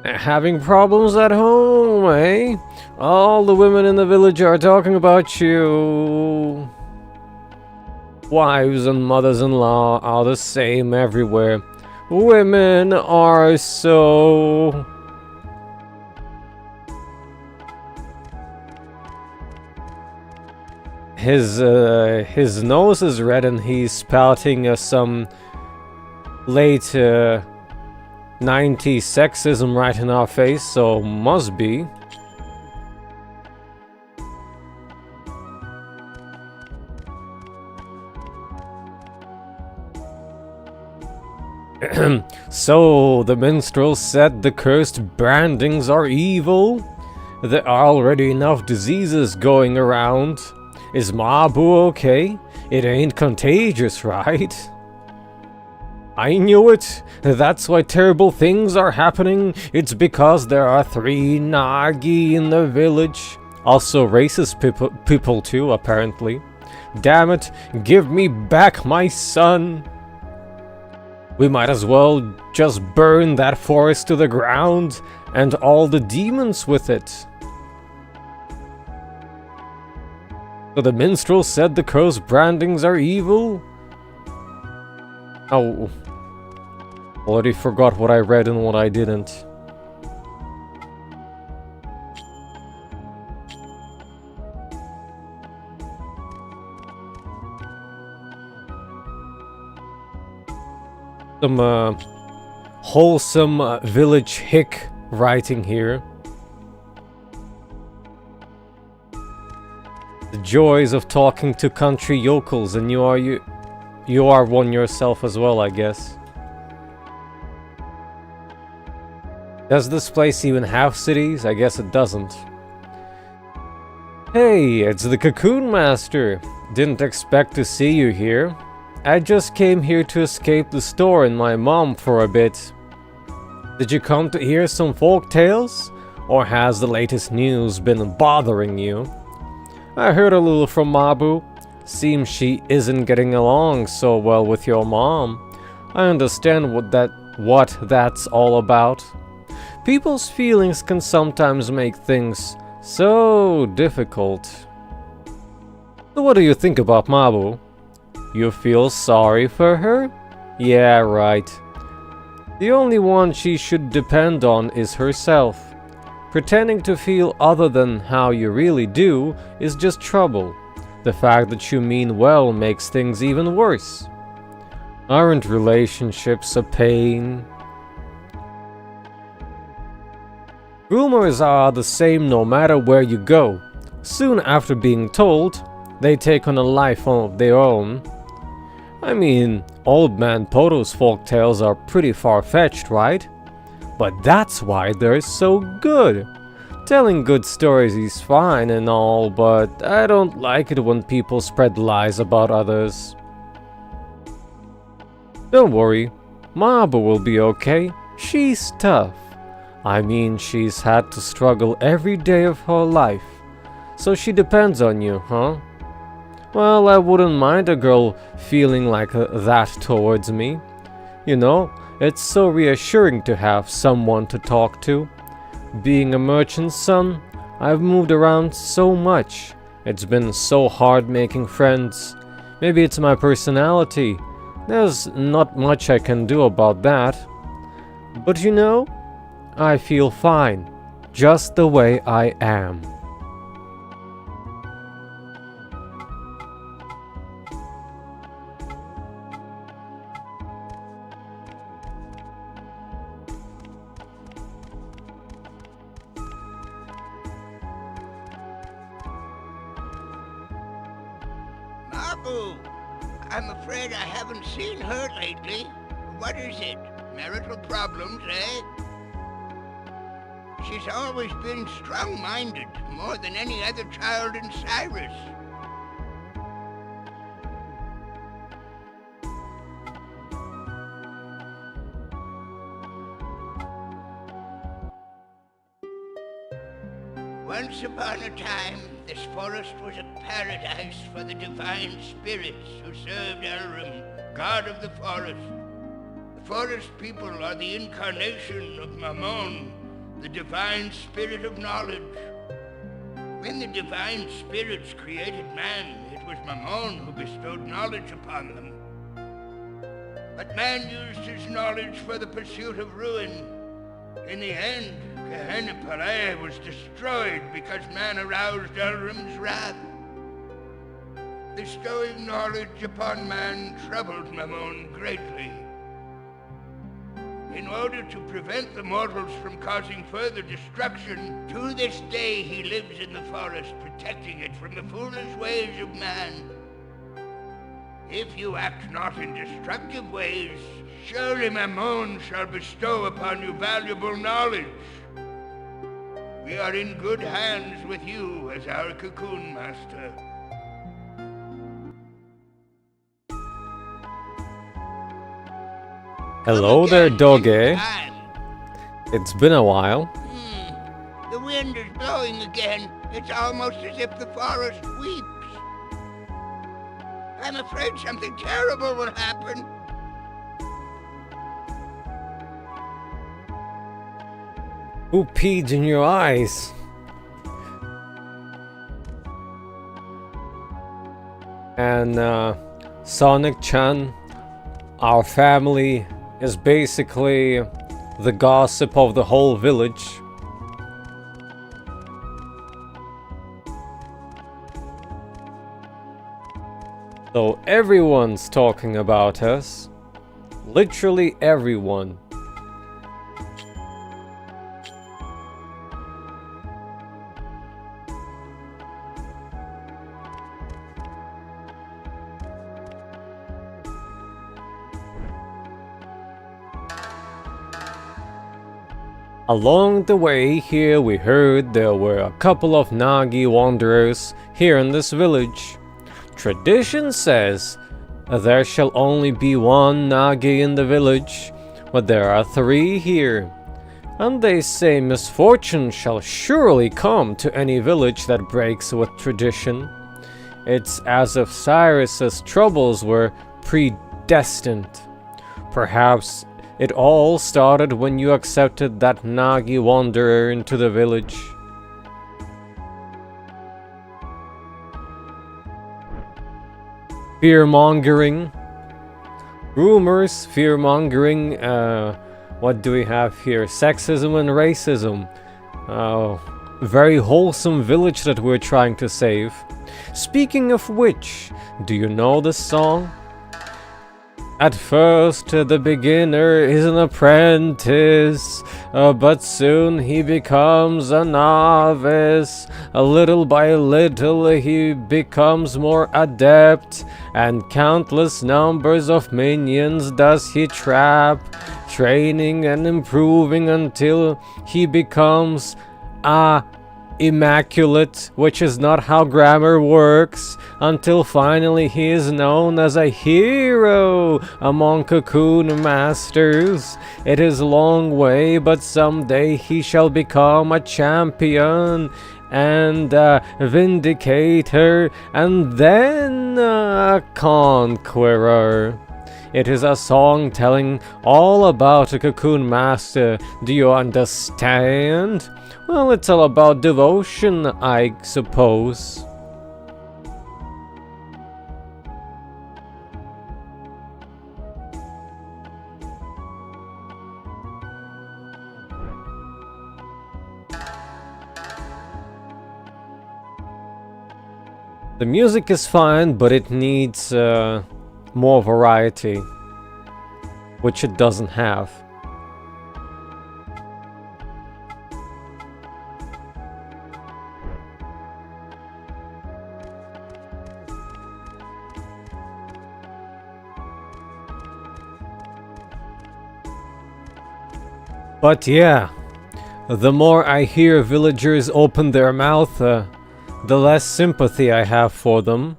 Having problems at home, eh? All the women in the village are talking about you. Wives and mothers-in-law are the same everywhere. Women are so... His nose is red and he's spouting some late 90s sexism right in our face, so must be. So, the minstrel said the cursed brandings are evil? There are already enough diseases going around. Is Mabu okay? It ain't contagious, right? I knew it! That's why terrible things are happening. It's because there are 3 Nagi in the village. Also racist people too, apparently. Damn it, give me back my son! We might as well just burn that forest to the ground, and all the demons with it. So the minstrel said the cursed brandings are evil? Oh. Already forgot what I read and what I didn't. Some wholesome village hick writing here. The joys of talking to country yokels, and you are one yourself as well, I guess. Does this place even have cities? I guess it doesn't. Hey, it's the Cocoon Master. Didn't expect to see you here. I just came here to escape the store and my mom for a bit. Did you come to hear some folk tales? Or has the latest news been bothering you? I heard a little from Mabu. Seems she isn't getting along so well with your mom. I understand what that's all about. People's feelings can sometimes make things so difficult. So what do you think about Mabu? You feel sorry for her? Yeah, right. The only one she should depend on is herself. Pretending to feel other than how you really do is just trouble. The fact that you mean well makes things even worse. Aren't relationships a pain? Rumors are the same no matter where you go. Soon after being told, they take on a life of their own. I mean, Old Man Poto's folktales are pretty far-fetched, right? But that's why they're so good. Telling good stories is fine and all, but I don't like it when people spread lies about others. Don't worry, Mabu will be okay. She's tough. I mean, she's had to struggle every day of her life. So she depends on you, huh? Well, I wouldn't mind a girl feeling like that towards me. You know, it's so reassuring to have someone to talk to. Being a merchant's son, I've moved around so much. It's been so hard making friends. Maybe it's my personality. There's not much I can do about that. But you know, I feel fine, just the way I am. Mabu, I'm afraid I haven't seen her lately. What is it? Marital problems, eh? She's always been strong-minded, more than any other child in Cyrus. Once upon a time, this forest was a paradise for the divine spirits who served Elrim, god of the forest. The forest people are the incarnation of Mammon, the divine spirit of knowledge. When the divine spirits created man, it was Mammon who bestowed knowledge upon them. But man used his knowledge for the pursuit of ruin. In the end, Gehenna was destroyed because man aroused Elrim's wrath. Bestowing knowledge upon man troubled Mammon greatly. In order to prevent the mortals from causing further destruction, to this day he lives in the forest, protecting it from the foolish ways of man. If you act not in destructive ways, surely Mammon shall bestow upon you valuable knowledge. We are in good hands with you as our cocoon master. Hello there, Doge. It's been a while. The wind is blowing again. It's almost as if the forest weeps. I'm afraid something terrible will happen. Who peed in your eyes? And Sonic-chan, our family is basically the gossip of the whole village. So everyone's talking about us. Literally everyone. Along the way here we heard there were a couple of Nagi wanderers here in this village. Tradition says there shall only be one Nagi in the village, but there are 3 here. And they say misfortune shall surely come to any village that breaks with tradition. It's as if Cyrus's troubles were predestined. Perhaps it all started when you accepted that Nagi wanderer into the village. Fear-mongering. Rumors, fear-mongering, what do we have here? Sexism and racism. Very wholesome village that we're trying to save. Speaking of which, do you know this song? At first, the beginner is an apprentice, but soon he becomes a novice. Little by little he becomes more adept, and countless numbers of minions does he trap, training and improving until he becomes immaculate, which is not how grammar works, until finally he is known as a hero among cocoon masters. It is a long way, but someday he shall become a champion and a vindicator, and then a conqueror. It is a song telling all about a cocoon master. Do you understand? Well, it's all about devotion, I suppose. The music is fine, but it needs more variety, which it doesn't have. But yeah, the more I hear villagers open their mouth, the less sympathy I have for them.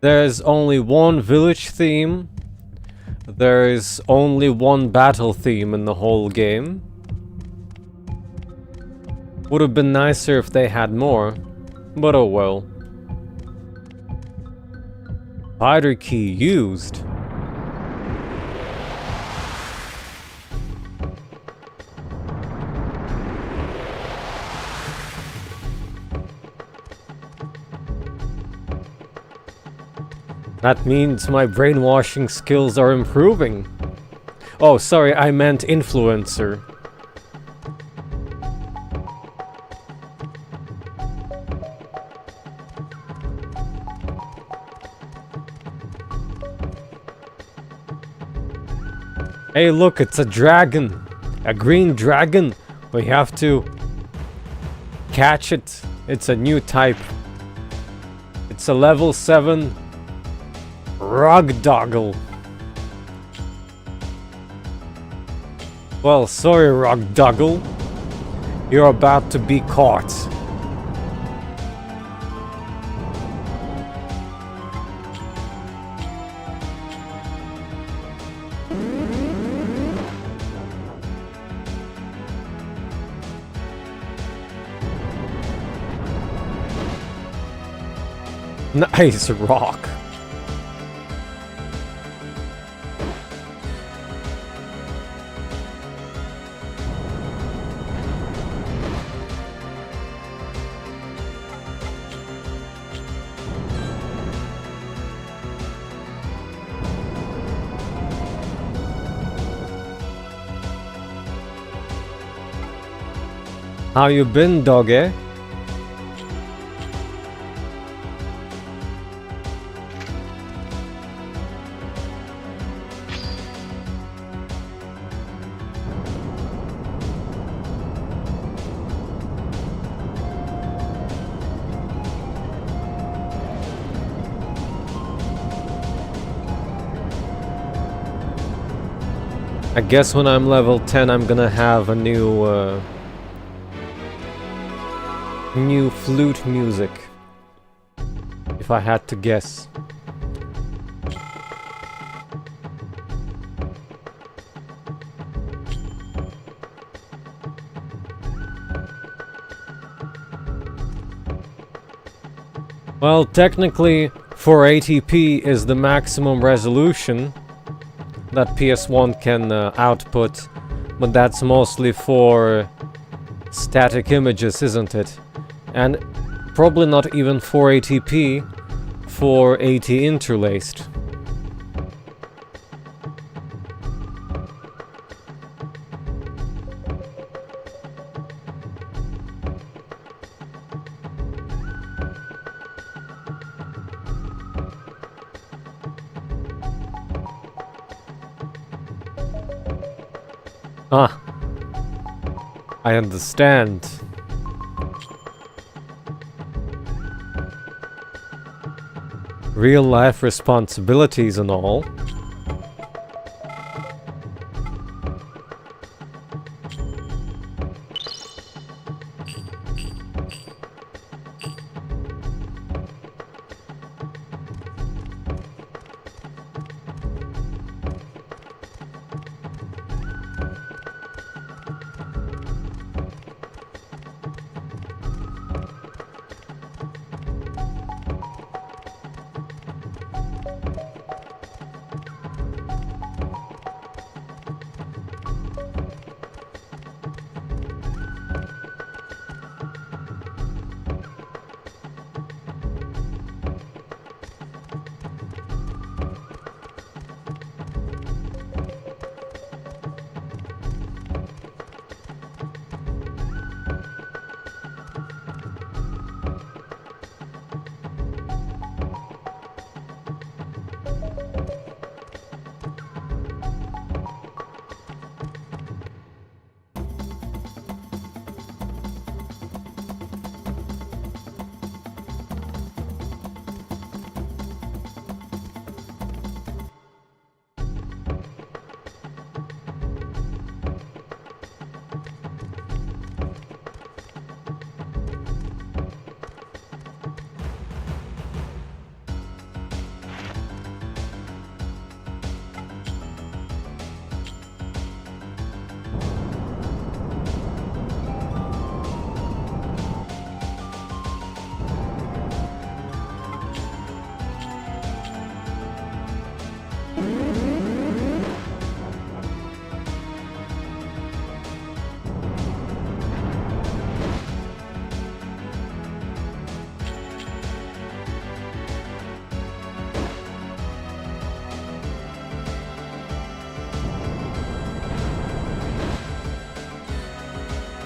There's only one village theme. There's only one battle theme in the whole game. Would have been nicer if they had more, but oh well. Spider key used. That means my brainwashing skills are improving. Oh, sorry, I meant influencer. Hey, look, it's a dragon. A green dragon. We have to catch it. It's a new type. It's a level 7 Rugdoggle. Well, sorry, Rugdoggle. You're about to be caught. Nice rock. How you been, Doge? I guess when I'm level 10 I'm gonna have a new flute music, if I had to guess. Well, technically 480p is the maximum resolution that PS1 can output, but that's mostly for static images, isn't it? And probably not even 480p, 480 interlaced. Ah, I understand. Real life responsibilities and all.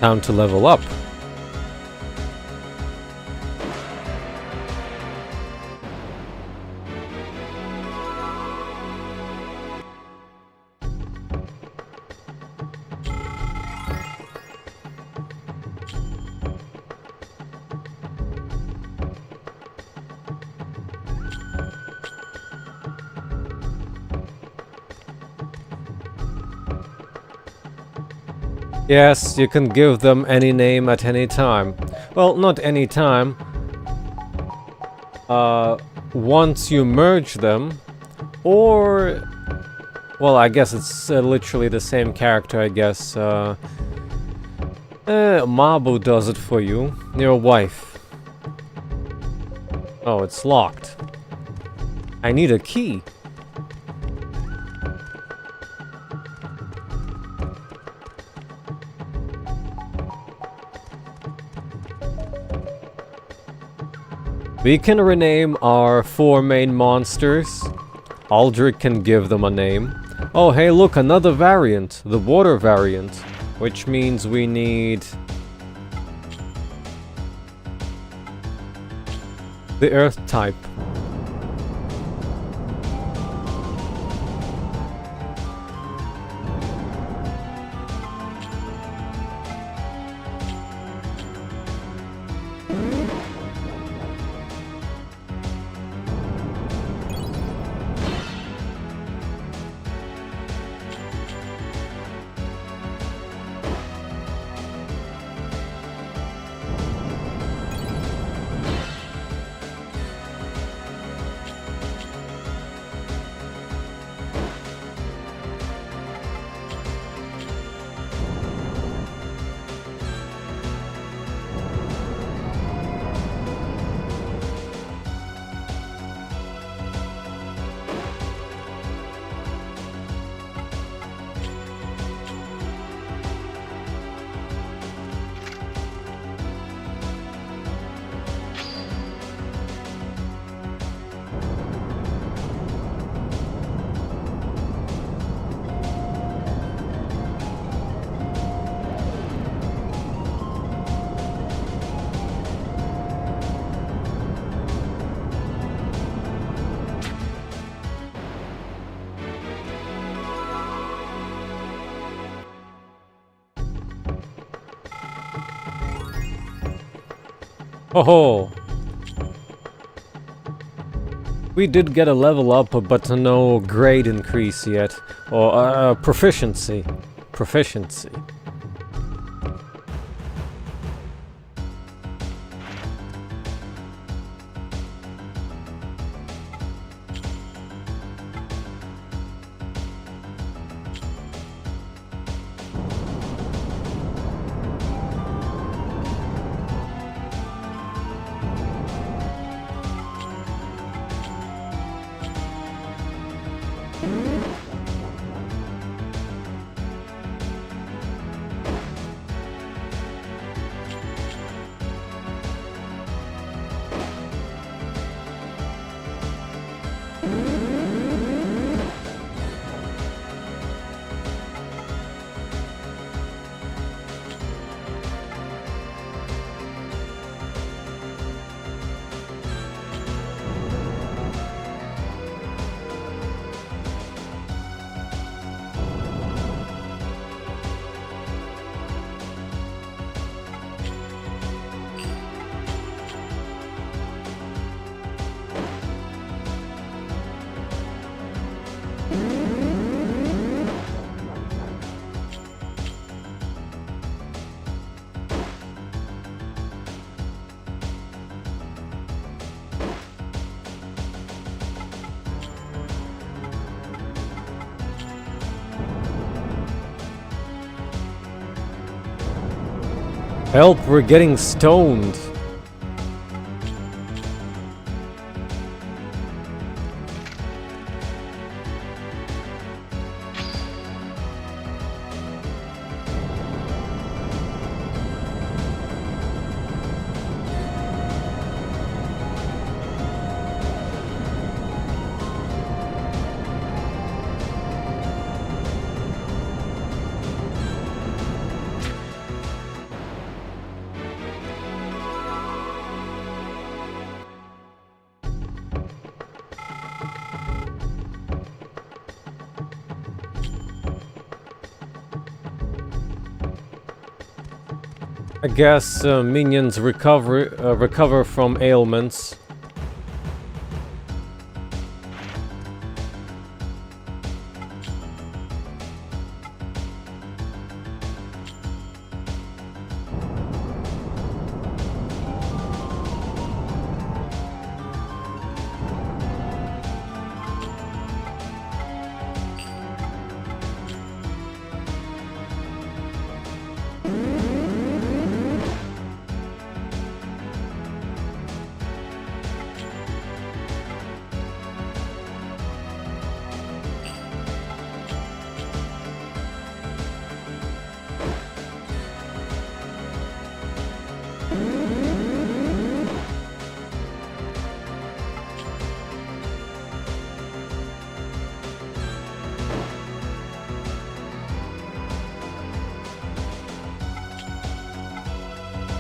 Time to level up. Yes, you can give them any name at any time. Well, not any time. Once you merge them, or... Well, I guess it's literally the same character, I guess. Mabu does it for you. Your wife. Oh, it's locked. I need a key. We can rename our 4 main monsters. Alduric can give them a name. Oh, hey, look, another variant. The water variant. Which means we need... the earth type. Oh, we did get a level up, but no grade increase yet. Or, proficiency. Proficiency. Help, we're getting stoned. I guess minions recover from ailments.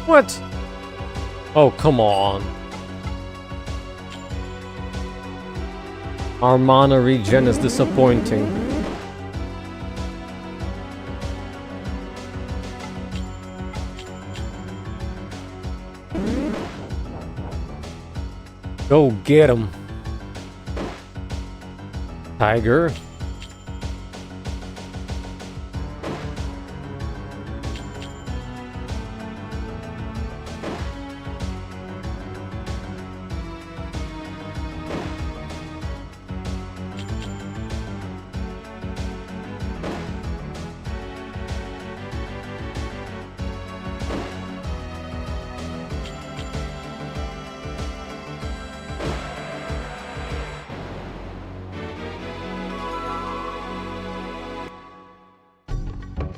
What? Oh, come on. Our mana regen is disappointing. Go get him. Tiger.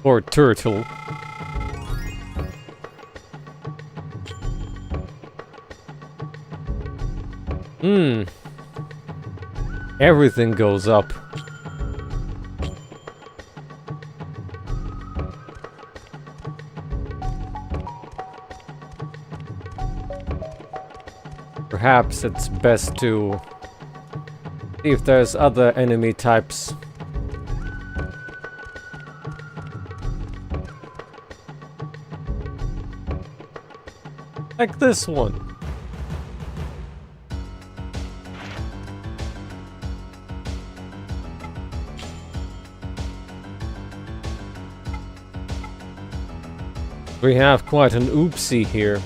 Or turtle. Everything goes up. Perhaps it's best to see if there's other enemy types. Like this one. We have quite an oopsie here.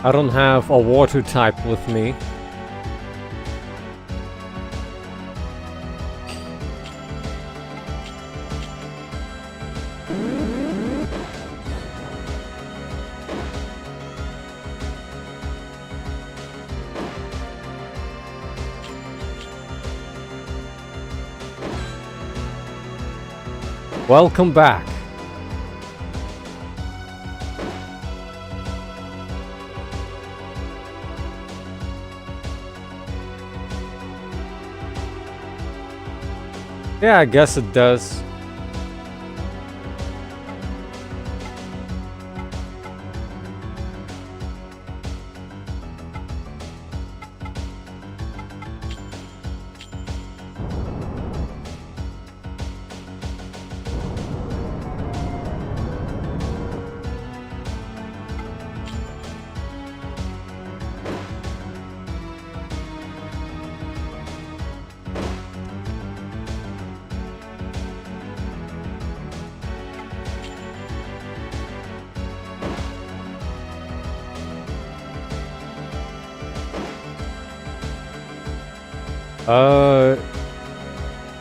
I don't have a water type with me. Welcome back. Yeah, I guess it does.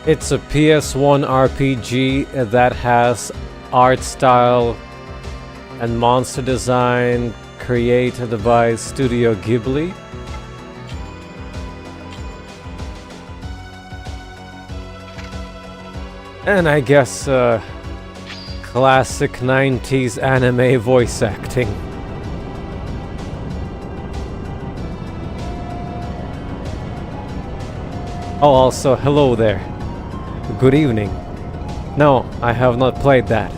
It's a PS1 RPG that has art style and monster design created by Studio Ghibli. And I guess classic 90s anime voice acting. Oh, also, hello there. Good evening. No, I have not played that.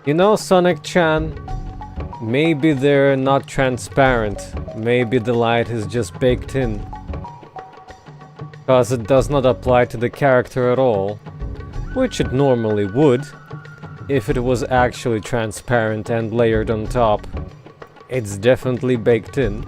You know, Sonic-chan, maybe they're not transparent. Maybe the light is just baked in. Because it does not apply to the character at all. Which it normally would, if it was actually transparent and layered on top. It's definitely baked in.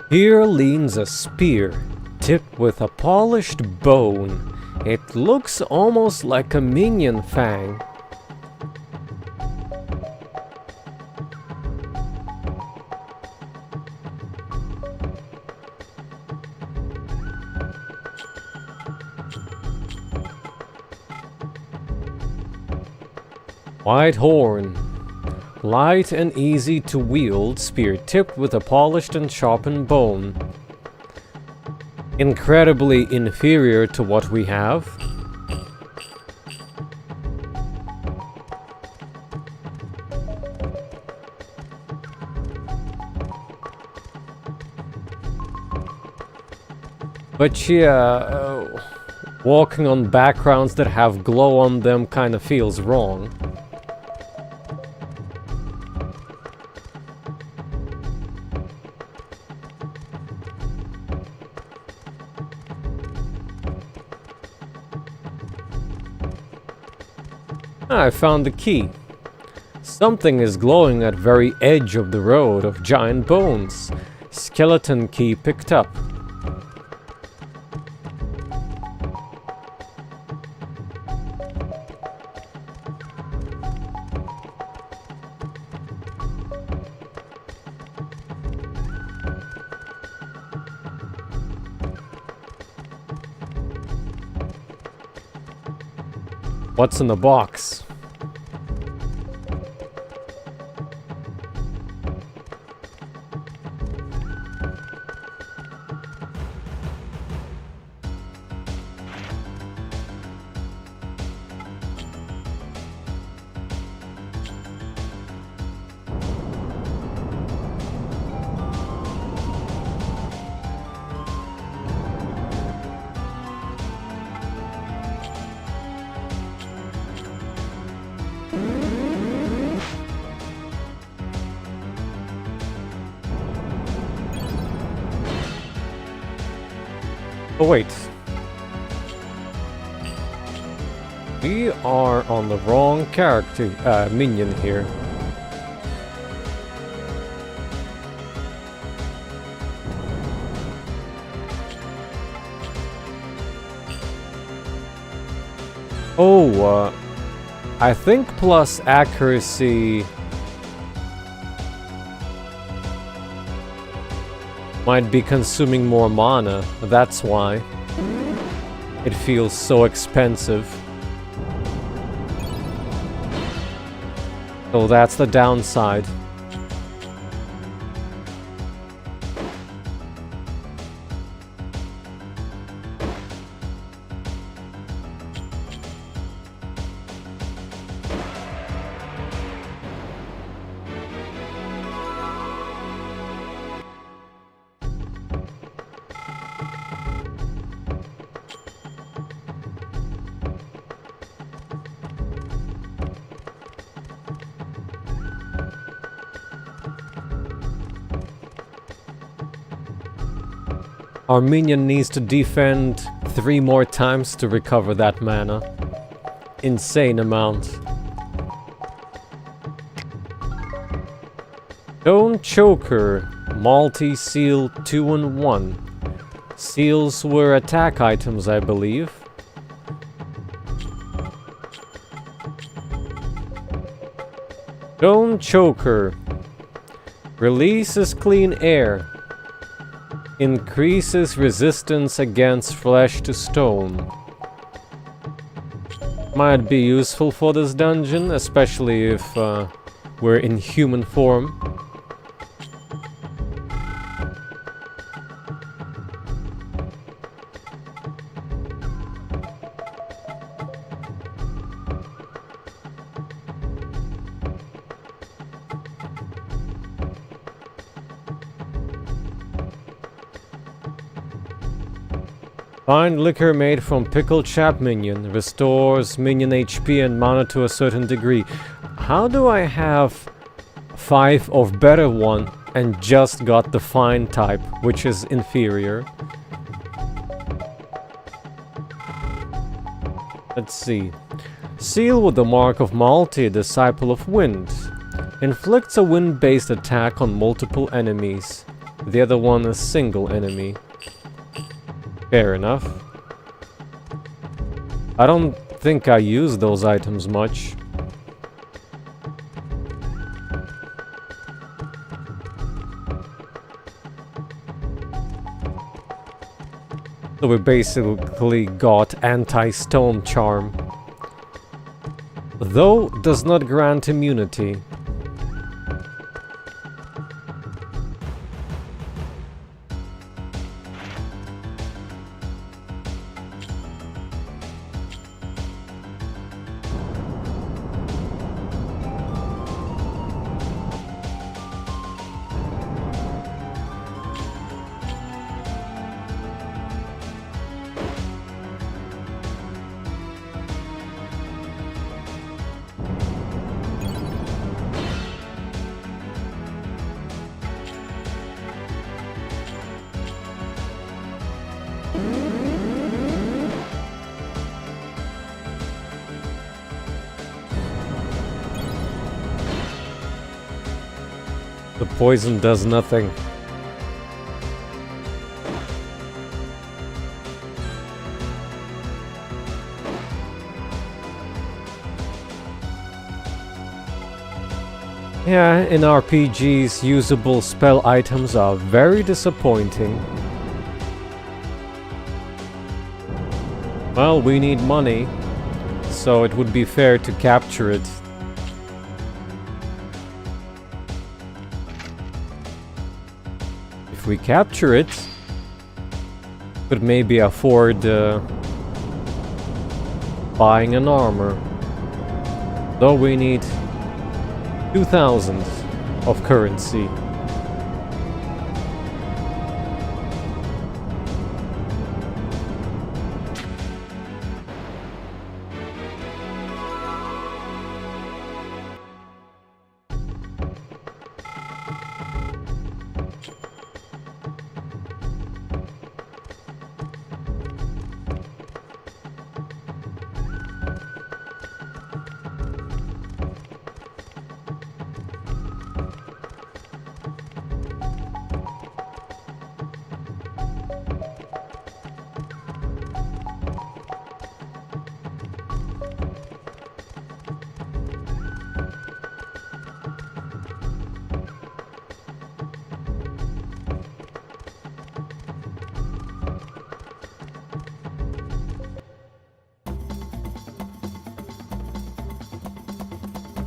Here leans a spear, tipped with a polished bone. It looks almost like a minion fang. White horn. Light and easy to wield spear tipped with a polished and sharpened bone. Incredibly inferior to what we have. But yeah, walking on backgrounds that have glow on them kind of feels wrong. I found the key. Something is glowing at very edge of the road of giant bones. Skeleton key picked up. What's in the box? Oh wait. We are on the wrong character, minion here. Oh, I think plus accuracy might be consuming more mana, that's why. It feels so expensive. So that's the downside. Our minion needs to defend 3 more times to recover that mana. Insane amount. Stone Choker, multi-seal 2-in-1. Seals were attack items, I believe. Stone choker. Releases clean air. Increases resistance against flesh to stone. Might be useful for this dungeon, especially if we're in human form. Find liquor made from pickled chap minion. Restores minion HP and mana to a certain degree. How do I have 5 of better one and just got the fine type, which is inferior? Let's see. Seal with the mark of Malti, disciple of wind. Inflicts a wind-based attack on multiple enemies. The other one is single enemy. Fair enough. I don't think I use those items much. So we basically got anti-stone charm. Though does not grant immunity. The poison does nothing. Yeah, in RPGs, usable spell items are very disappointing. Well, we need money, so it would be fair to capture it. If we capture it, could maybe afford buying an armor. Though we need 2,000 of currency.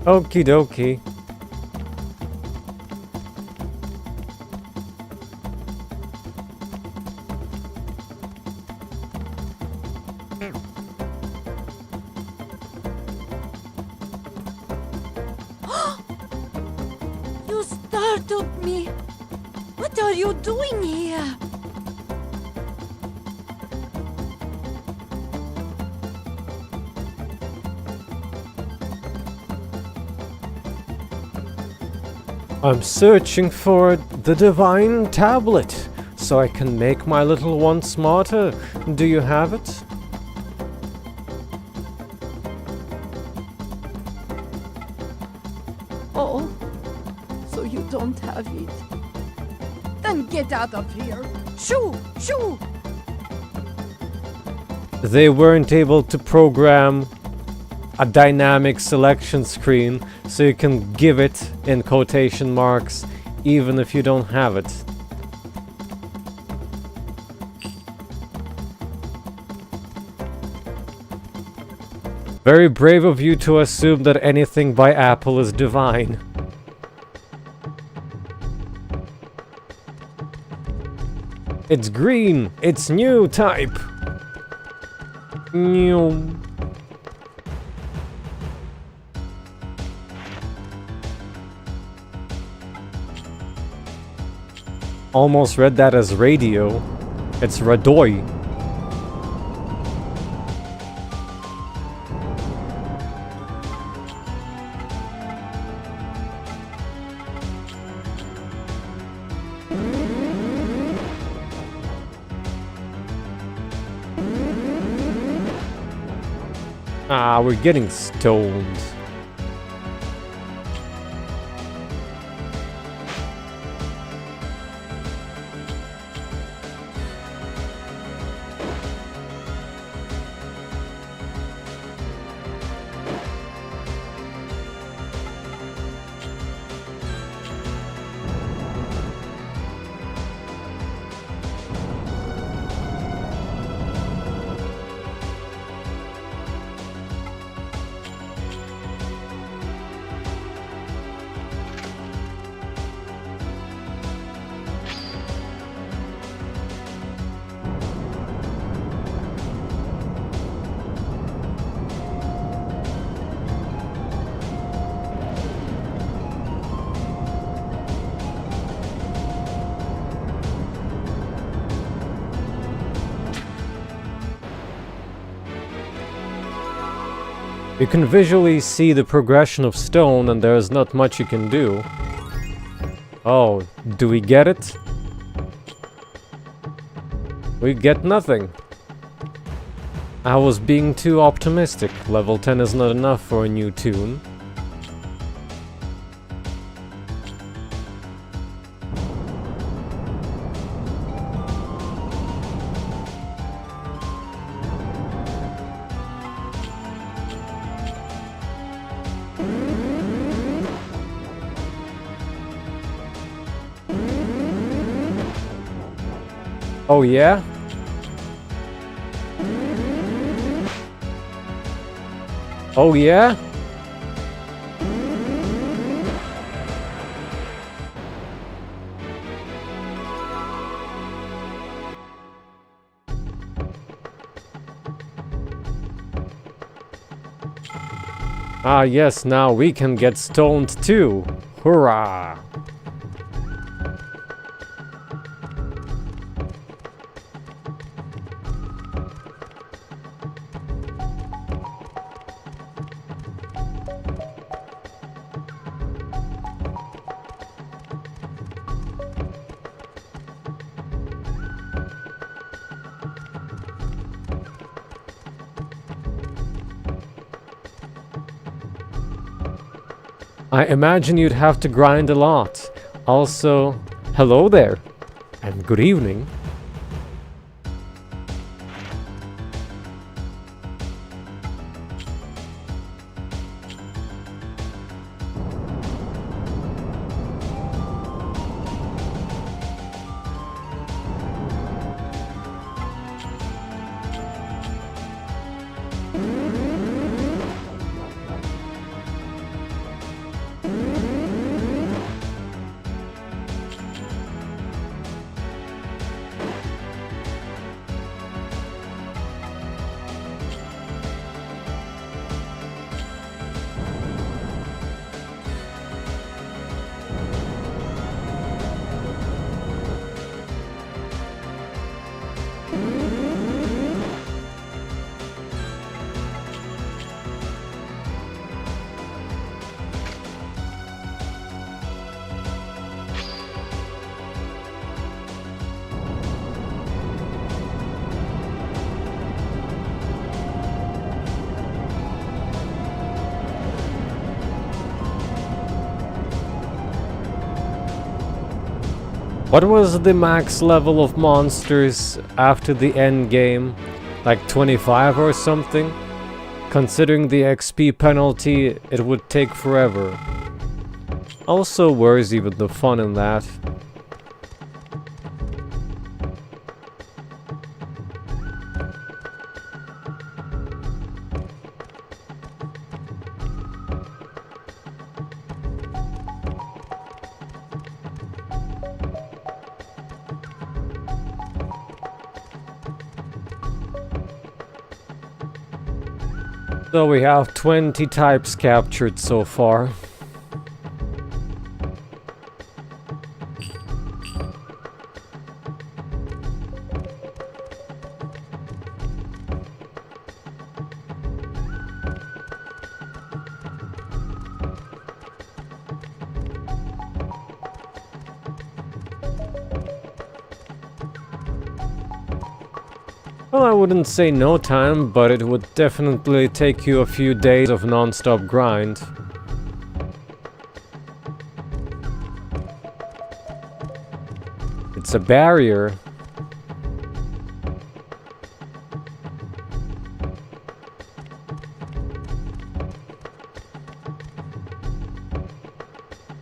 Okie dokie. You startled me. What are you doing here? I'm searching for the divine tablet, so I can make my little one smarter. Do you have it? Oh, so you don't have it? Then get out of here. Shoo! Shoo! They weren't able to program a dynamic selection screen so you can give it in quotation marks even if you don't have it. Very brave of you to assume that anything by Apple is divine. It's green! It's new type! New. Almost read that as radio. It's Radoy. Ah, we're getting stoned. You can visually see the progression of stone and there is not much you can do. Oh, do we get it? We get nothing. I was being too optimistic. Level 10 is not enough for a new tune. Oh yeah? Oh yeah? Ah yes, now we can get stoned too. Hurrah! I imagine you'd have to grind a lot. Also, hello there, and good evening. What was the max level of monsters after the end game? Like 25 or something? Considering the XP penalty, it would take forever. Also, where's even the fun in that? So we have 20 types captured so far. Well, I wouldn't say no time, but it would definitely take you a few days of non-stop grind. It's a barrier.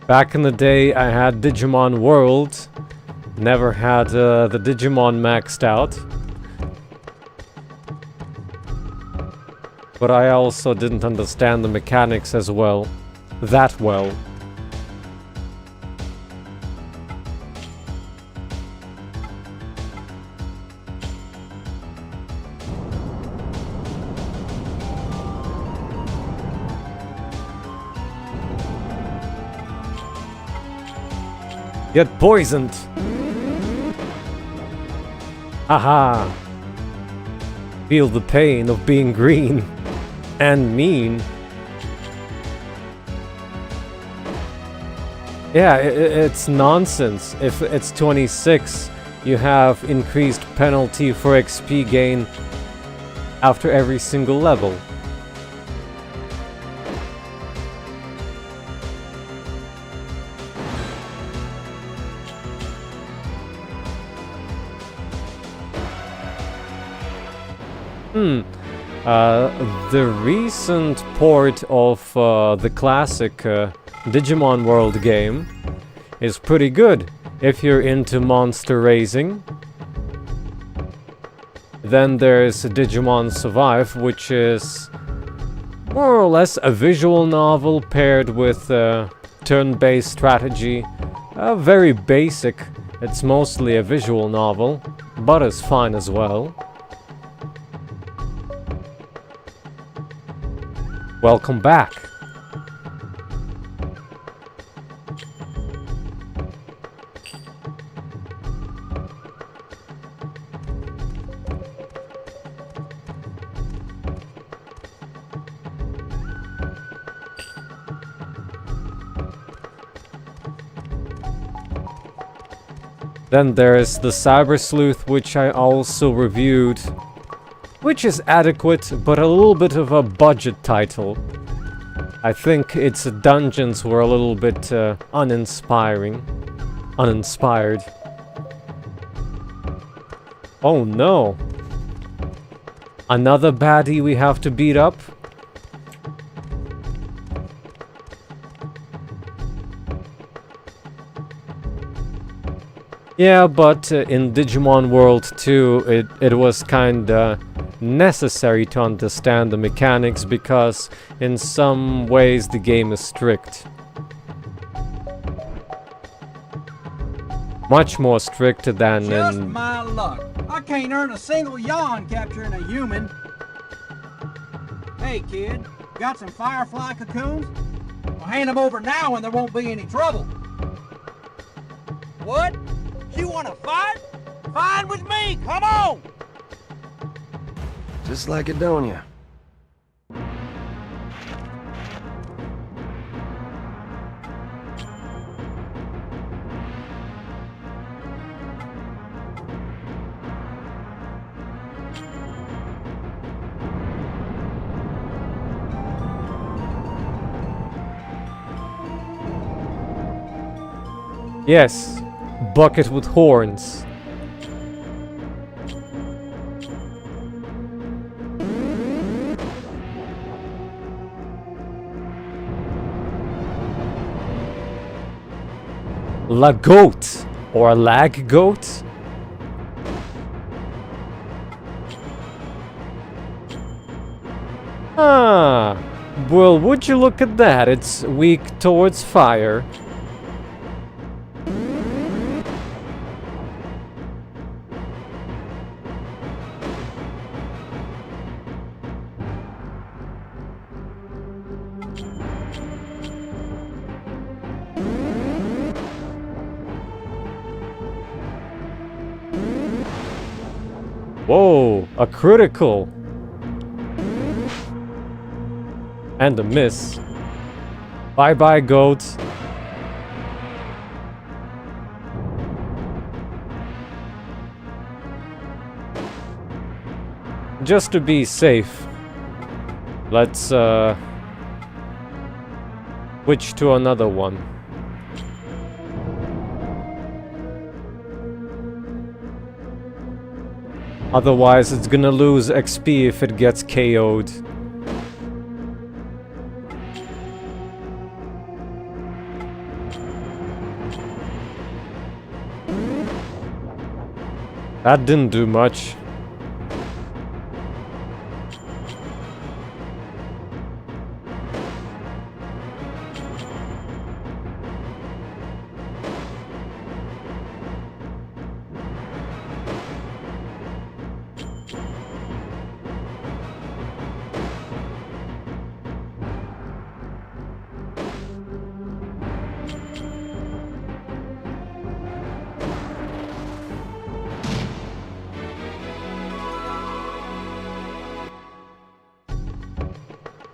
Back in the day, I had Digimon World. Never had the Digimon maxed out. But I also didn't understand the mechanics as well. That well. Get poisoned! Haha! Feel the pain of being green. And mean. Yeah, it's nonsense. If it's 26, you have increased penalty for XP gain after every single level. The recent port of the classic Digimon World game is pretty good if you're into monster raising. Then there's Digimon Survive, which is more or less a visual novel paired with turn-based strategy. Very basic, it's mostly a visual novel, but it's fine as well. Welcome back. Then there's the Cyber Sleuth, which I also reviewed. Which is adequate, but a little bit of a budget title. I think its dungeons were a little bit uninspired. Oh no! Another baddie we have to beat up? Yeah, but in Digimon World 2, it was kinda necessary to understand the mechanics because in some ways the game is strict. Much more strict than Just in... my luck. I can't earn a single yawn capturing a human. Hey kid, got some firefly cocoons? Well, hand them over now and there won't be any trouble. What? You wanna fight? Fine with me, come on! Just like Adonia. Yes, bucket with horns. La goat or lag goat? Ah, well, would you look at that? It's weak towards fire. Whoa, a critical. And a miss. Bye-bye, goat. Just to be safe, let's switch to another one. Otherwise, it's gonna lose XP if it gets KO'd. That didn't do much.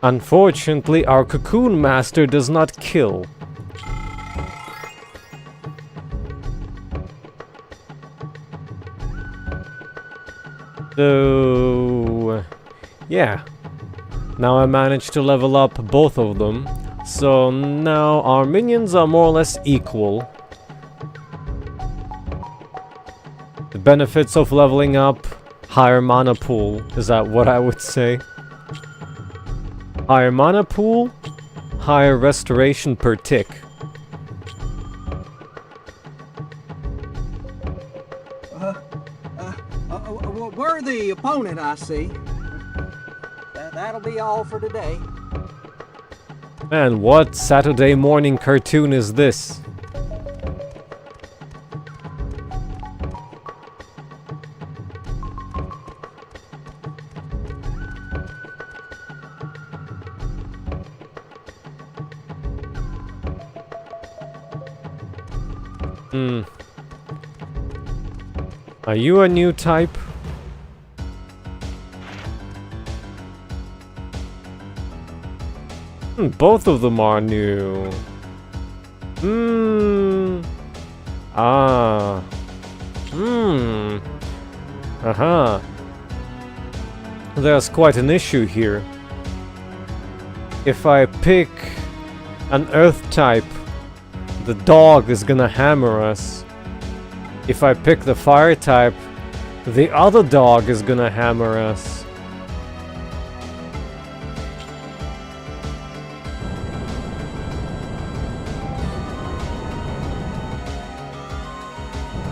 Unfortunately, our Cocoon Master does not kill. So... yeah. Now I managed to level up both of them. So now our minions are more or less equal. The benefits of leveling up, higher mana pool, is that what I would say? Higher mana pool, higher restoration per tick. We're the opponent, I see. That'll be all for today. And what Saturday morning cartoon is this? Are you a new type? Both of them are new. There's quite an issue here. If I pick an earth type, the dog is gonna hammer us. If I pick the fire type, the other dog is gonna hammer us.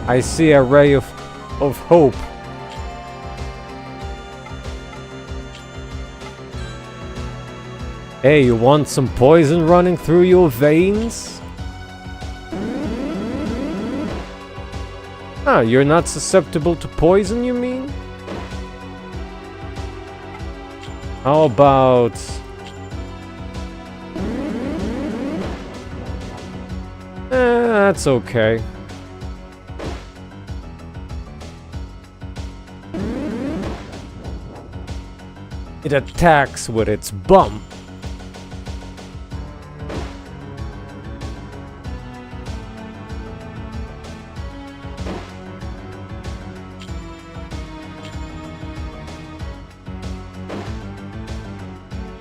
I see a ray of hope. Hey, you want some poison running through your veins? Ah, you're not susceptible to poison, you mean? How about... that's okay. It attacks with its bum.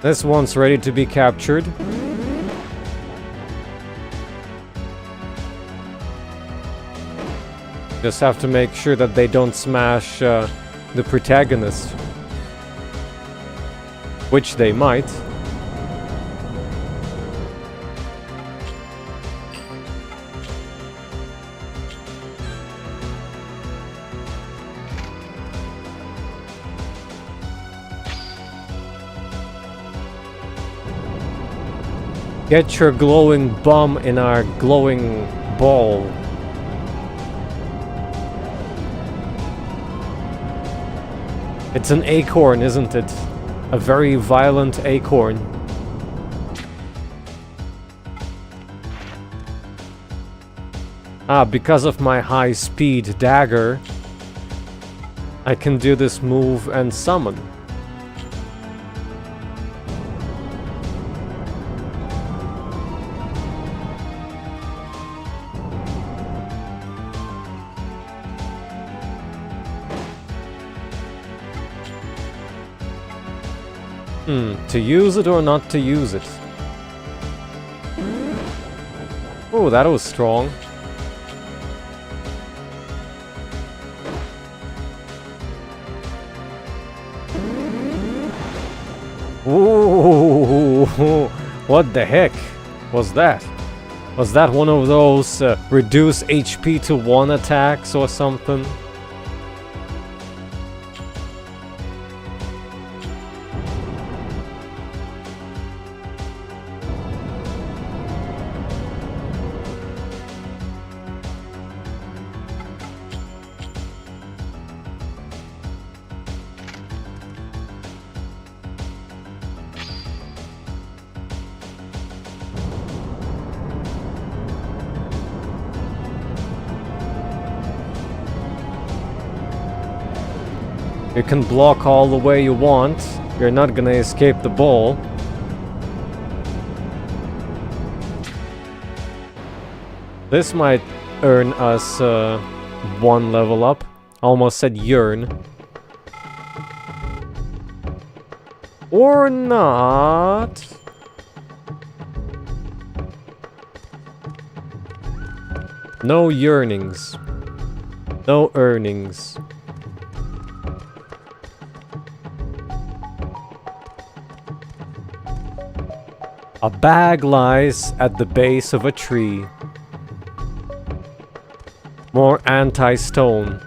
This one's ready to be captured. Just have to make sure that they don't smash the protagonist. Which they might. Get your glowing bum in our glowing ball. It's an acorn, isn't it? A very violent acorn. Ah, because of my high-speed dagger, I can do this move and summon. To use it or not to use it? Oh, that was strong. Ooh, what the heck was that? Was that one of those reduce HP to 1 attacks or something? You can block all the way you want. You're not gonna escape the ball. This might earn us 1 level up. Almost said yearn. Or not. No yearnings. No earnings. A bag lies at the base of a tree. More anti-stone.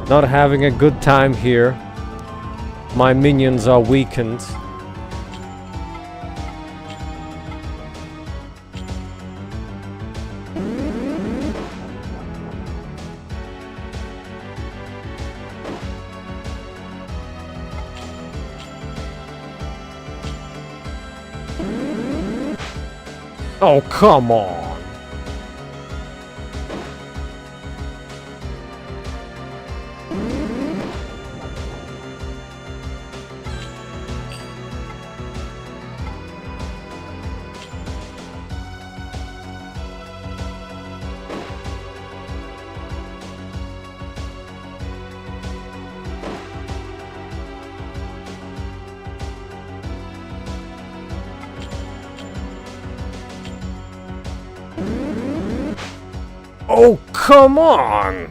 Not having a good time here. My minions are weakened. Oh, come on. Oh, come on!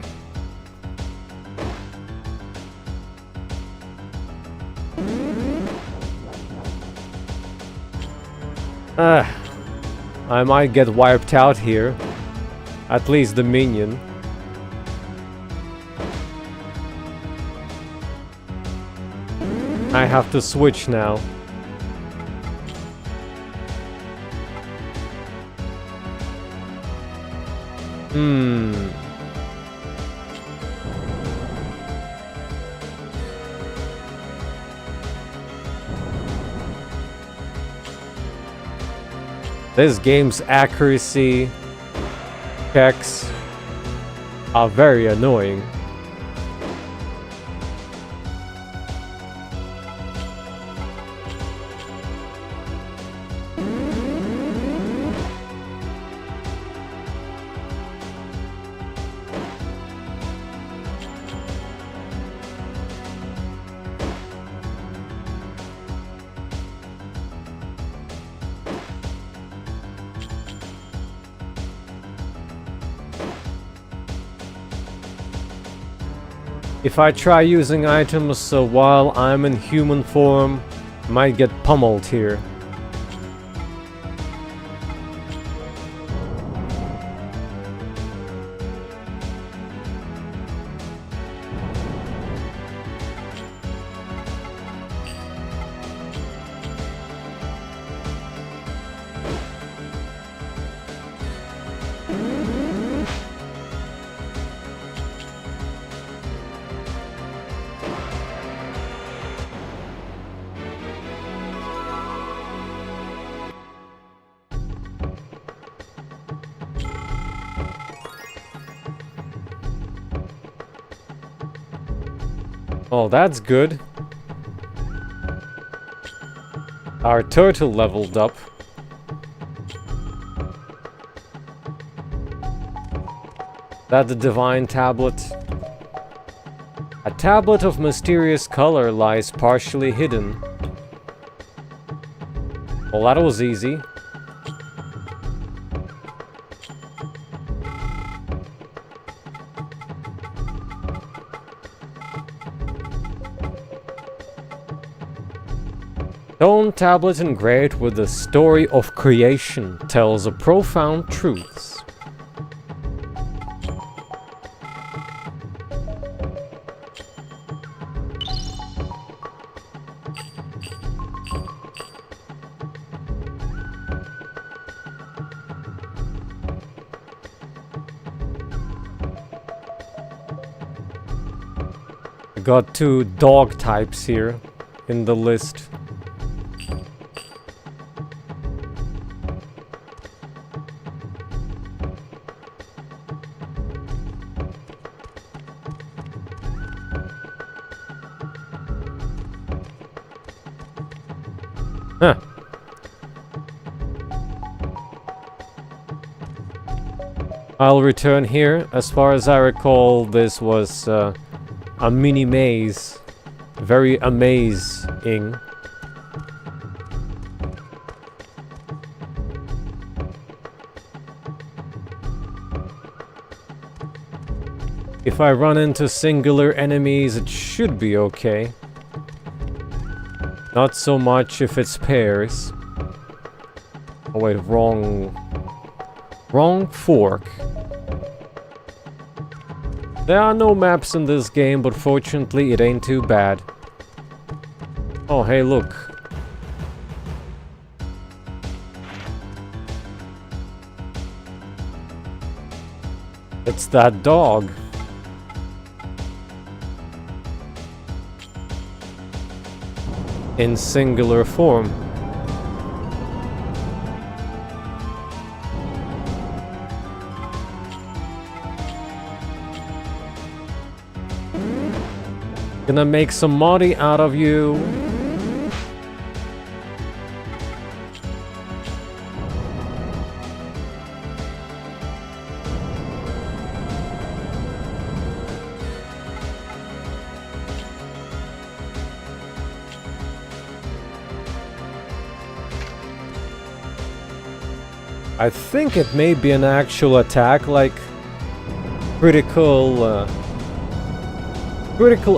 I might get wiped out here. At least the minion. I have to switch now. This game's accuracy checks are very annoying. If I try using items while I'm in human form, I might get pummeled here. Oh, that's good. Our turtle leveled up. That the divine tablet. A tablet of mysterious color lies partially hidden. Well, that was easy. Stone tablet engraved with the story of creation tells a profound truths. I got 2 dog types here in the list. Huh. I'll return here. As far as I recall, this was a mini maze. Very amazing. If I run into singular enemies, it should be okay. Not so much if it's pairs. Oh wait, wrong fork. There are no maps in this game, but fortunately it ain't too bad. Oh hey, look. It's that dog. In singular form. Gonna make some money out of you. I think it may be an actual attack, like critical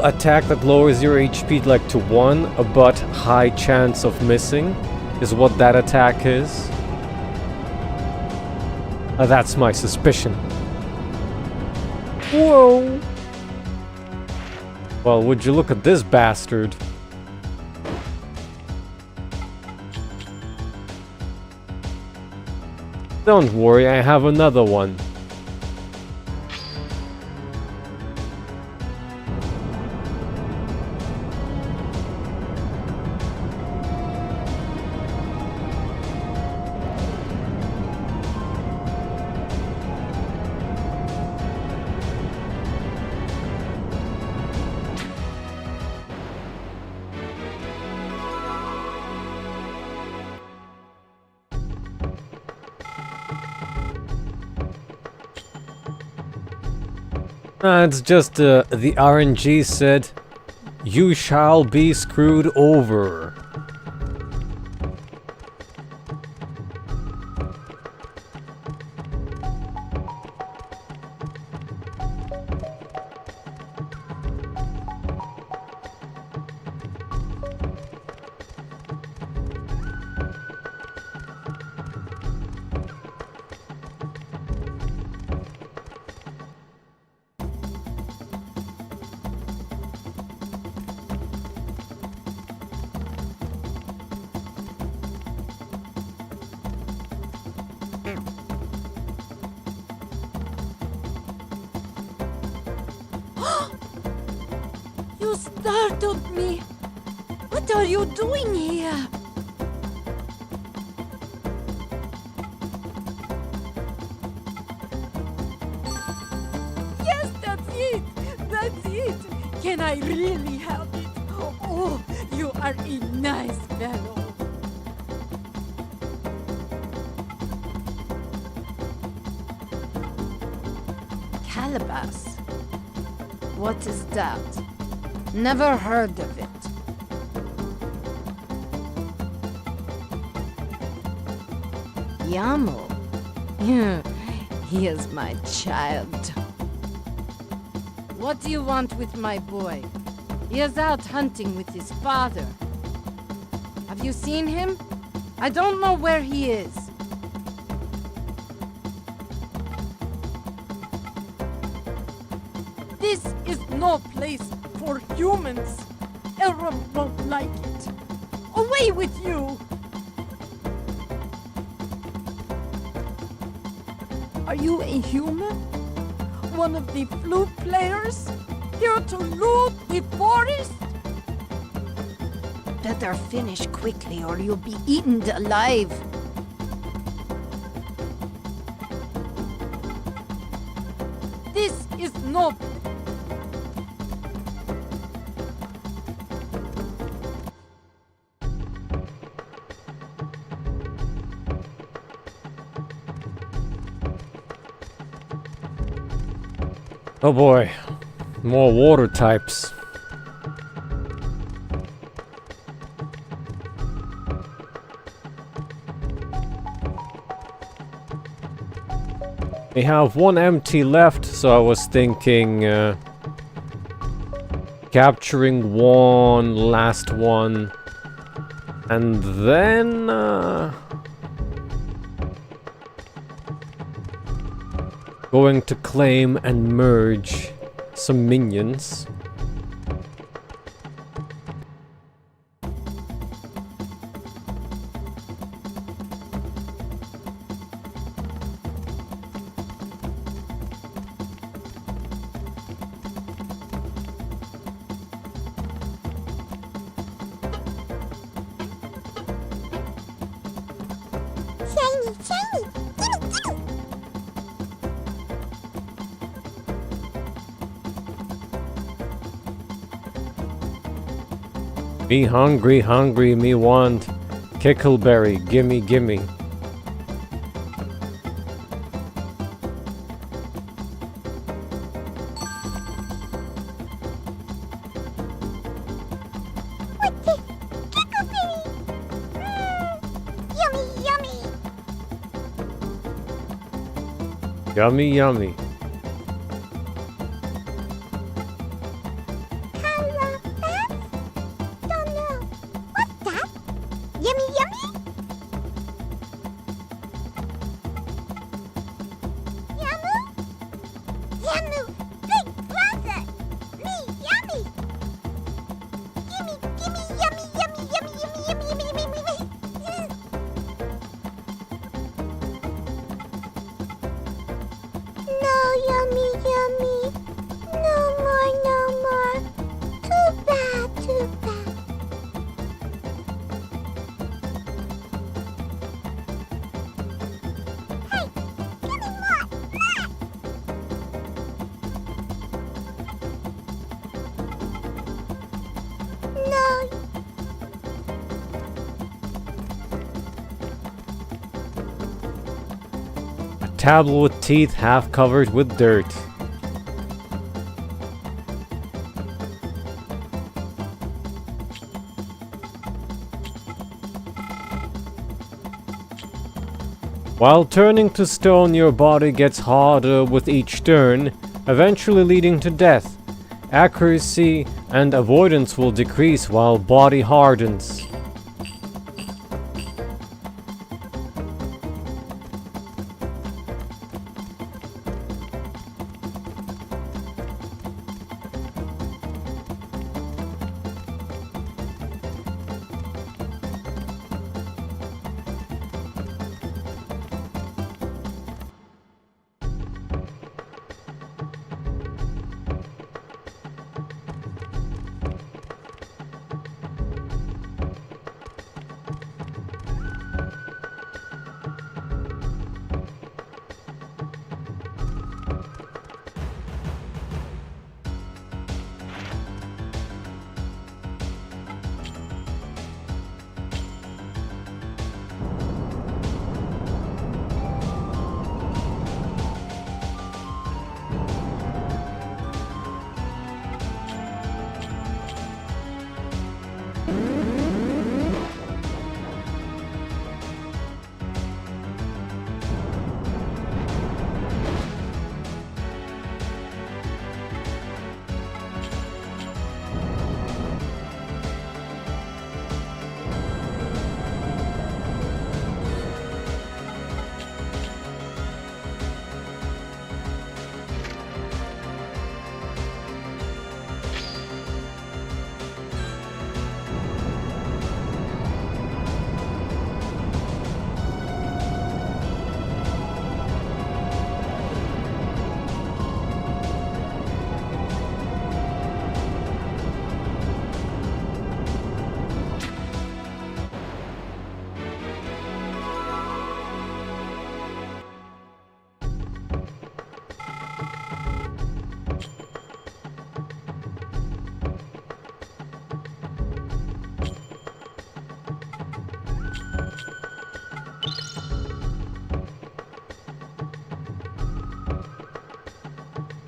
attack that lowers your HP like to 1, but high chance of missing is what that attack is. That's my suspicion. Whoa! Well, would you look at this bastard? Don't worry, I have another one. It's just the RNG said, "You shall be screwed over." startled me. What are you doing here? Yes, that's it. That's it. Can I really have it? Oh, you are a nice fellow. Calabas. What is that? Never heard of it. Yamo. He is my child. What do you want with my boy? He is out hunting with his father. Have you seen him? I don't know where he is. This is no place for humans. Elrum won't like it. Away with you! Are you a human? One of the flute players? Here to loot the forest? Better finish quickly or you'll be eaten alive. This is no... Oh boy, more water types. We have one empty left, so I was thinking capturing one last one and then going to claim and merge some minions. Me hungry, hungry, me want kickleberry, gimme, gimme. Yummy, yummy. Tablet with teeth half covered with dirt. While turning to stone, your body gets harder with each turn, eventually leading to death. Accuracy and avoidance will decrease while body hardens.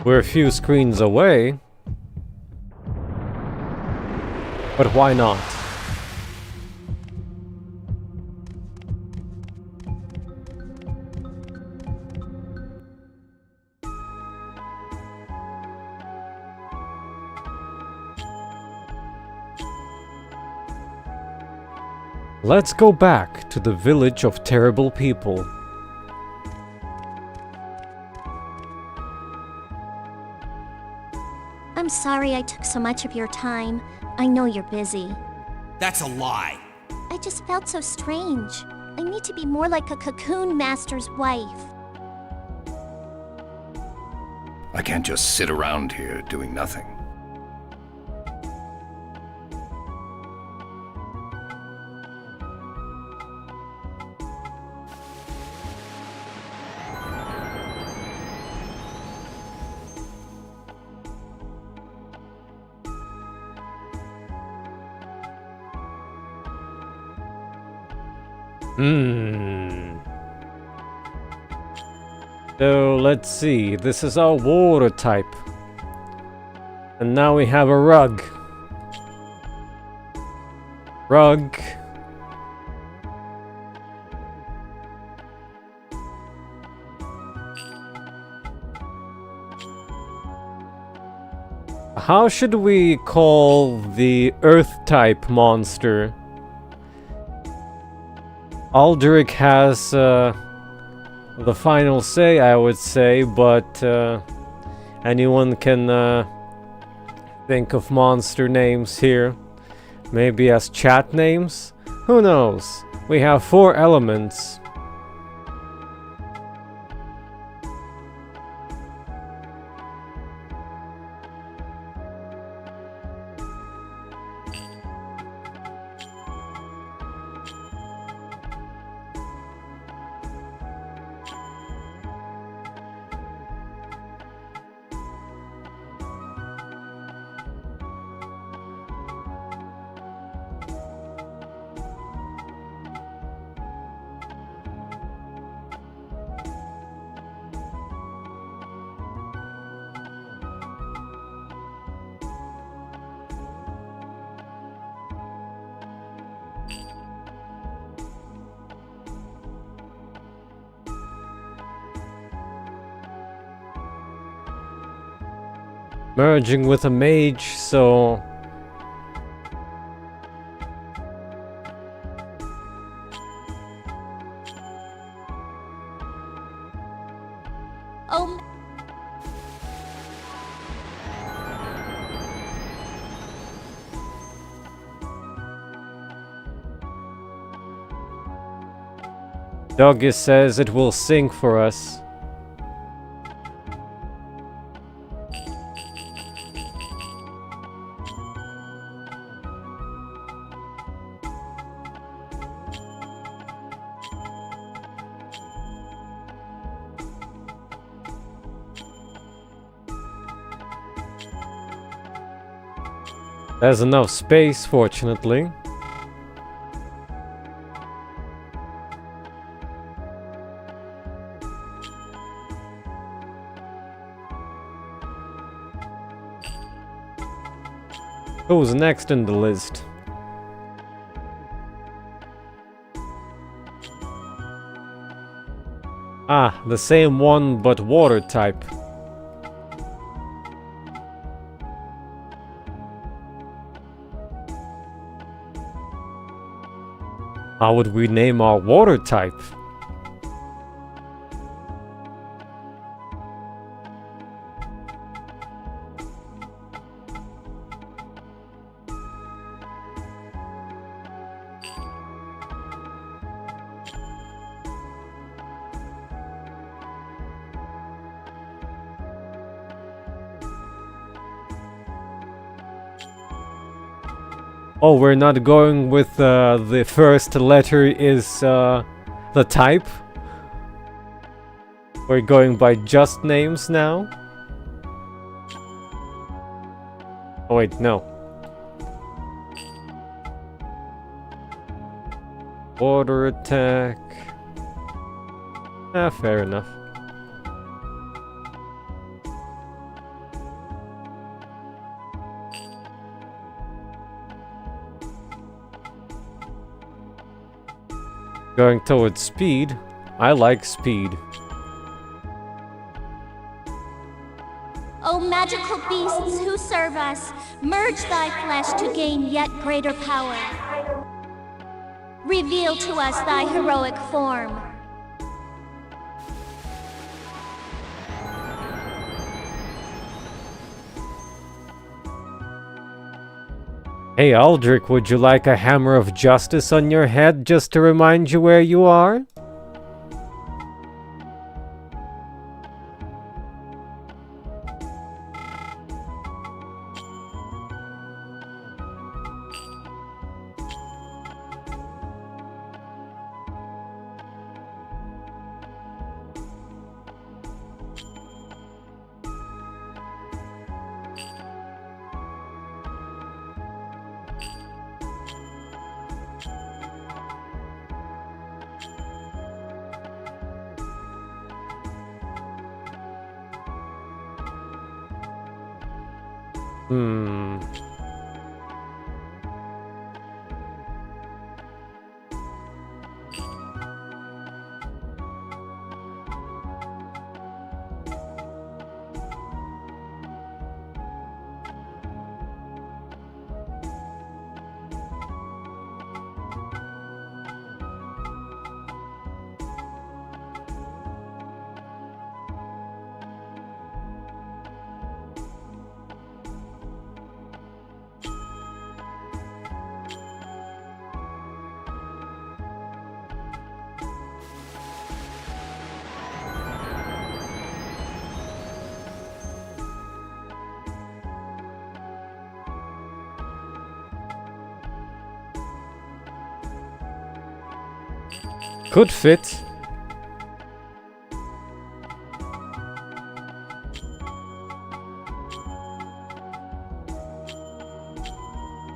We're a few screens away. But why not? Let's go back to the village of terrible people. I'm sorry I took so much of your time. I know you're busy. That's a lie. I just felt so strange. I need to be more like a cocoon master's wife. I can't just sit around here doing nothing. So let's see, this is our water type. And now we have a rug. Rug. How should we call the earth type monster? Alduric has the final say, I would say, but anyone can think of monster names here. Maybe as chat names? Who knows? We have 4 elements. Merging with a mage, so... Oh. Doge says it will sing for us. There's enough space, fortunately. Who's next in the list? Ah, the same one but water type. How would we name our water type? Oh, we're not going with the first letter is the type. We're going by just names now. Oh wait, no. Water attack. Ah, fair enough. Going towards speed. I like speed. O magical beasts who serve us, merge thy flesh to gain yet greater power. Reveal to us thy heroic form. Hey Alduric, would you like a hammer of justice on your head just to remind you where you are? Could fit.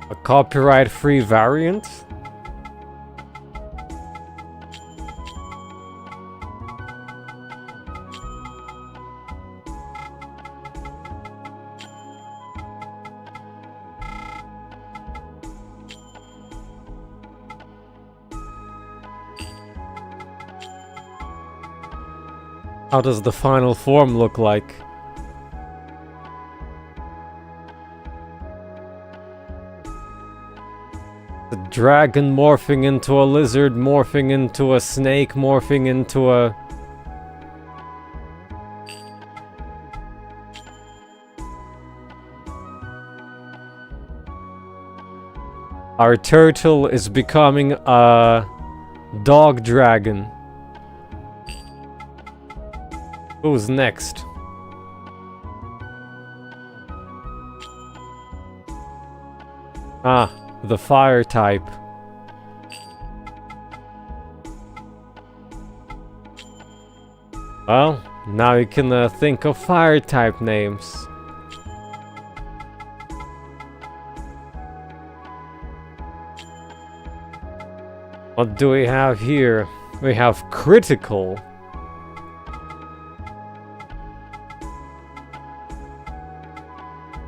A copyright-free variant? How does the final form look like? The dragon morphing into a lizard, morphing into a snake, morphing into a... Our turtle is becoming a dog dragon. Who's next? Ah, the fire type. Well, now you can think of fire type names. What do we have here? We have critical.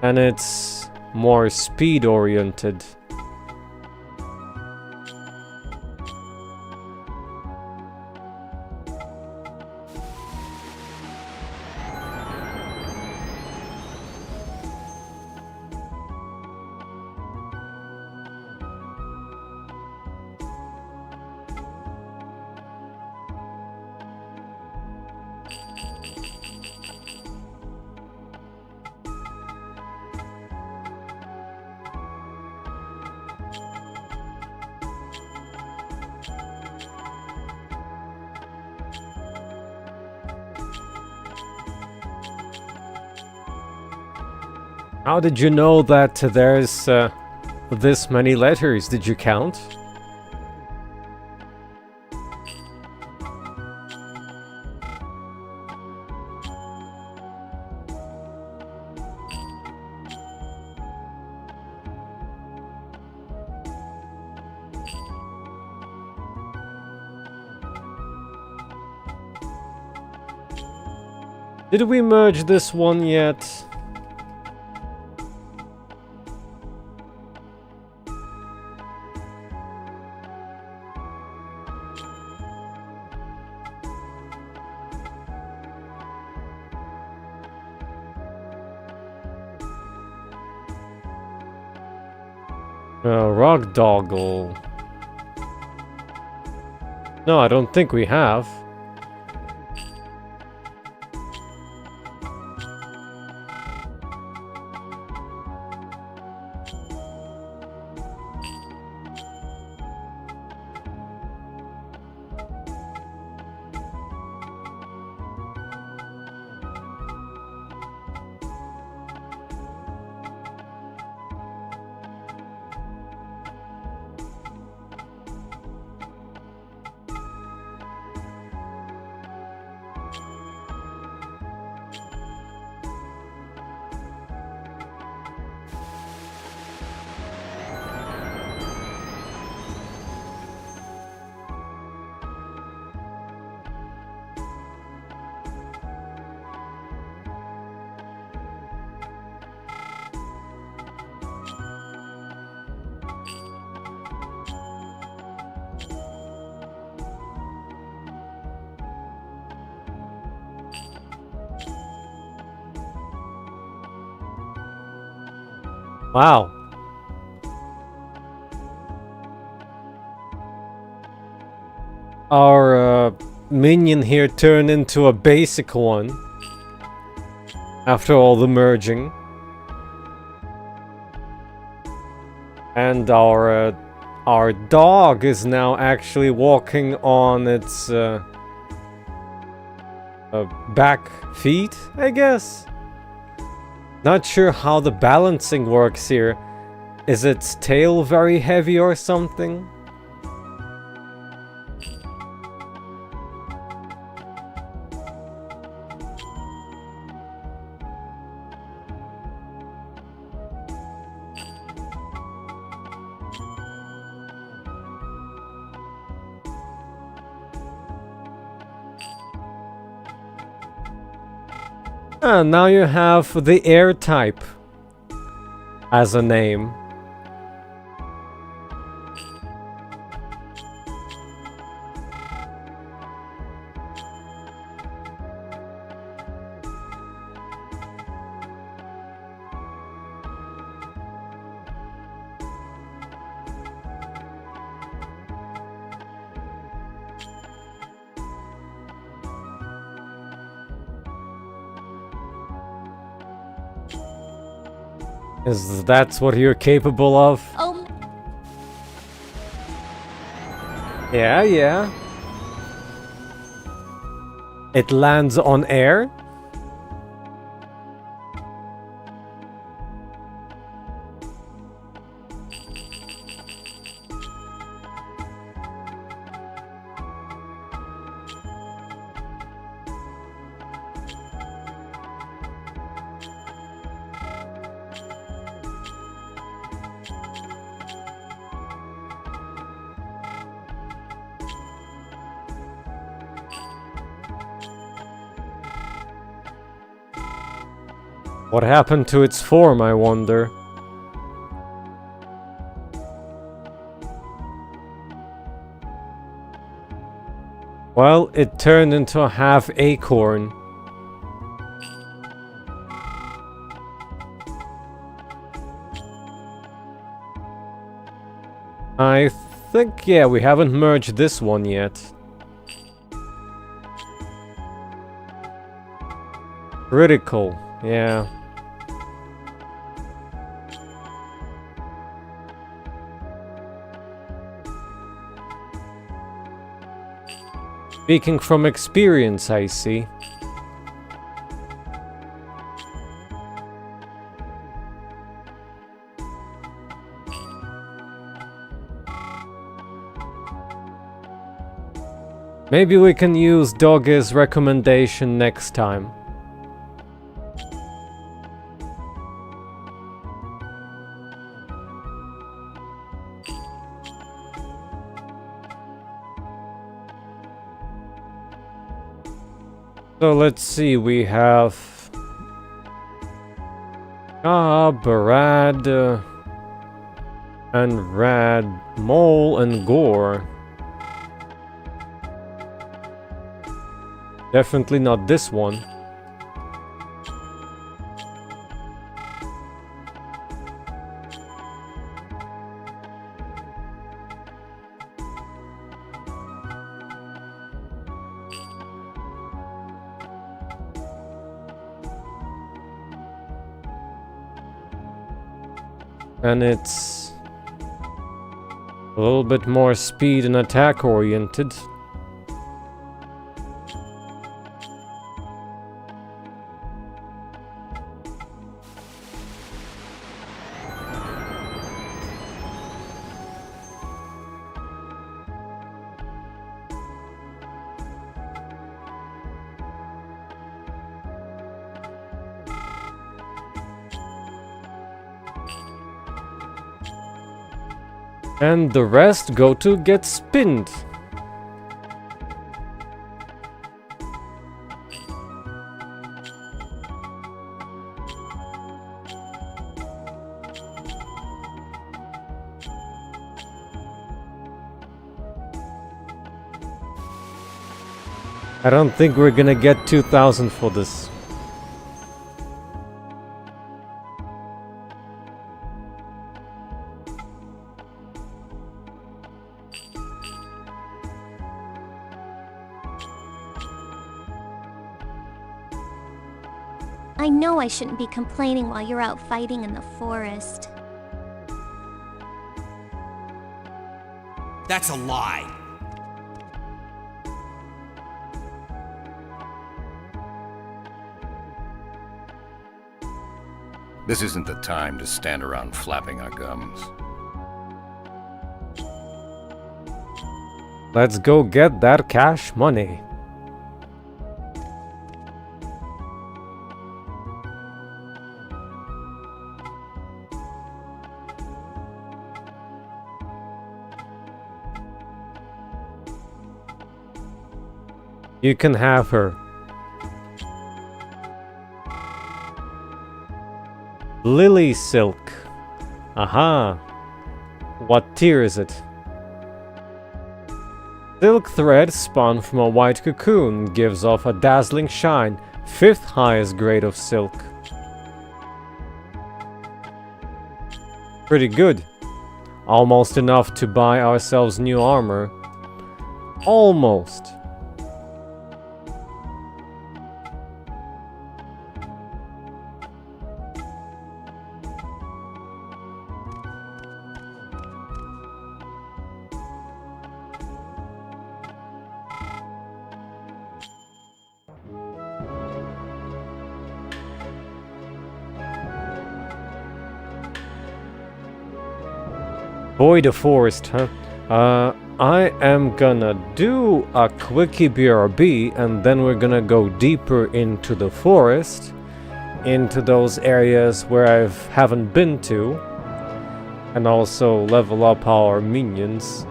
And it's more speed oriented. How did you know that there's this many letters? Did you count? Did we merge this one yet? Rock Doggle. No, I don't think we have. Wow. Our minion here turned into a basic one after all the merging. And our dog is now actually walking on its back feet, I guess. Not sure how the balancing works here. Is its tail very heavy or something? And now you have the air type as a name. Is that what you're capable of? Oh. Yeah. It lands on air? What happened to its form, I wonder? Well, it turned into a half acorn. I think, yeah, we haven't merged this one yet. Critical, yeah. Speaking from experience, I see. Maybe we can use Doge's recommendation next time. So let's see, we have Barad and Rad, Mole and Gore. Definitely not this one. And it's a little bit more speed and attack oriented. And the rest go to get spinned. I don't think we're gonna get 2,000 for this. I know I shouldn't be complaining while you're out fighting in the forest. That's a lie. This isn't the time to stand around flapping our gums. Let's go get that cash money. You can have her. Lily silk. Aha. What tier is it? Silk thread spun from a white cocoon gives off a dazzling shine, 5th highest grade of silk. Pretty good. Almost enough to buy ourselves new armor. Almost. Boy, the forest, huh? I am gonna do a quickie BRB and then we're gonna go deeper into the forest, into those areas where I haven't been to, and also level up our minions,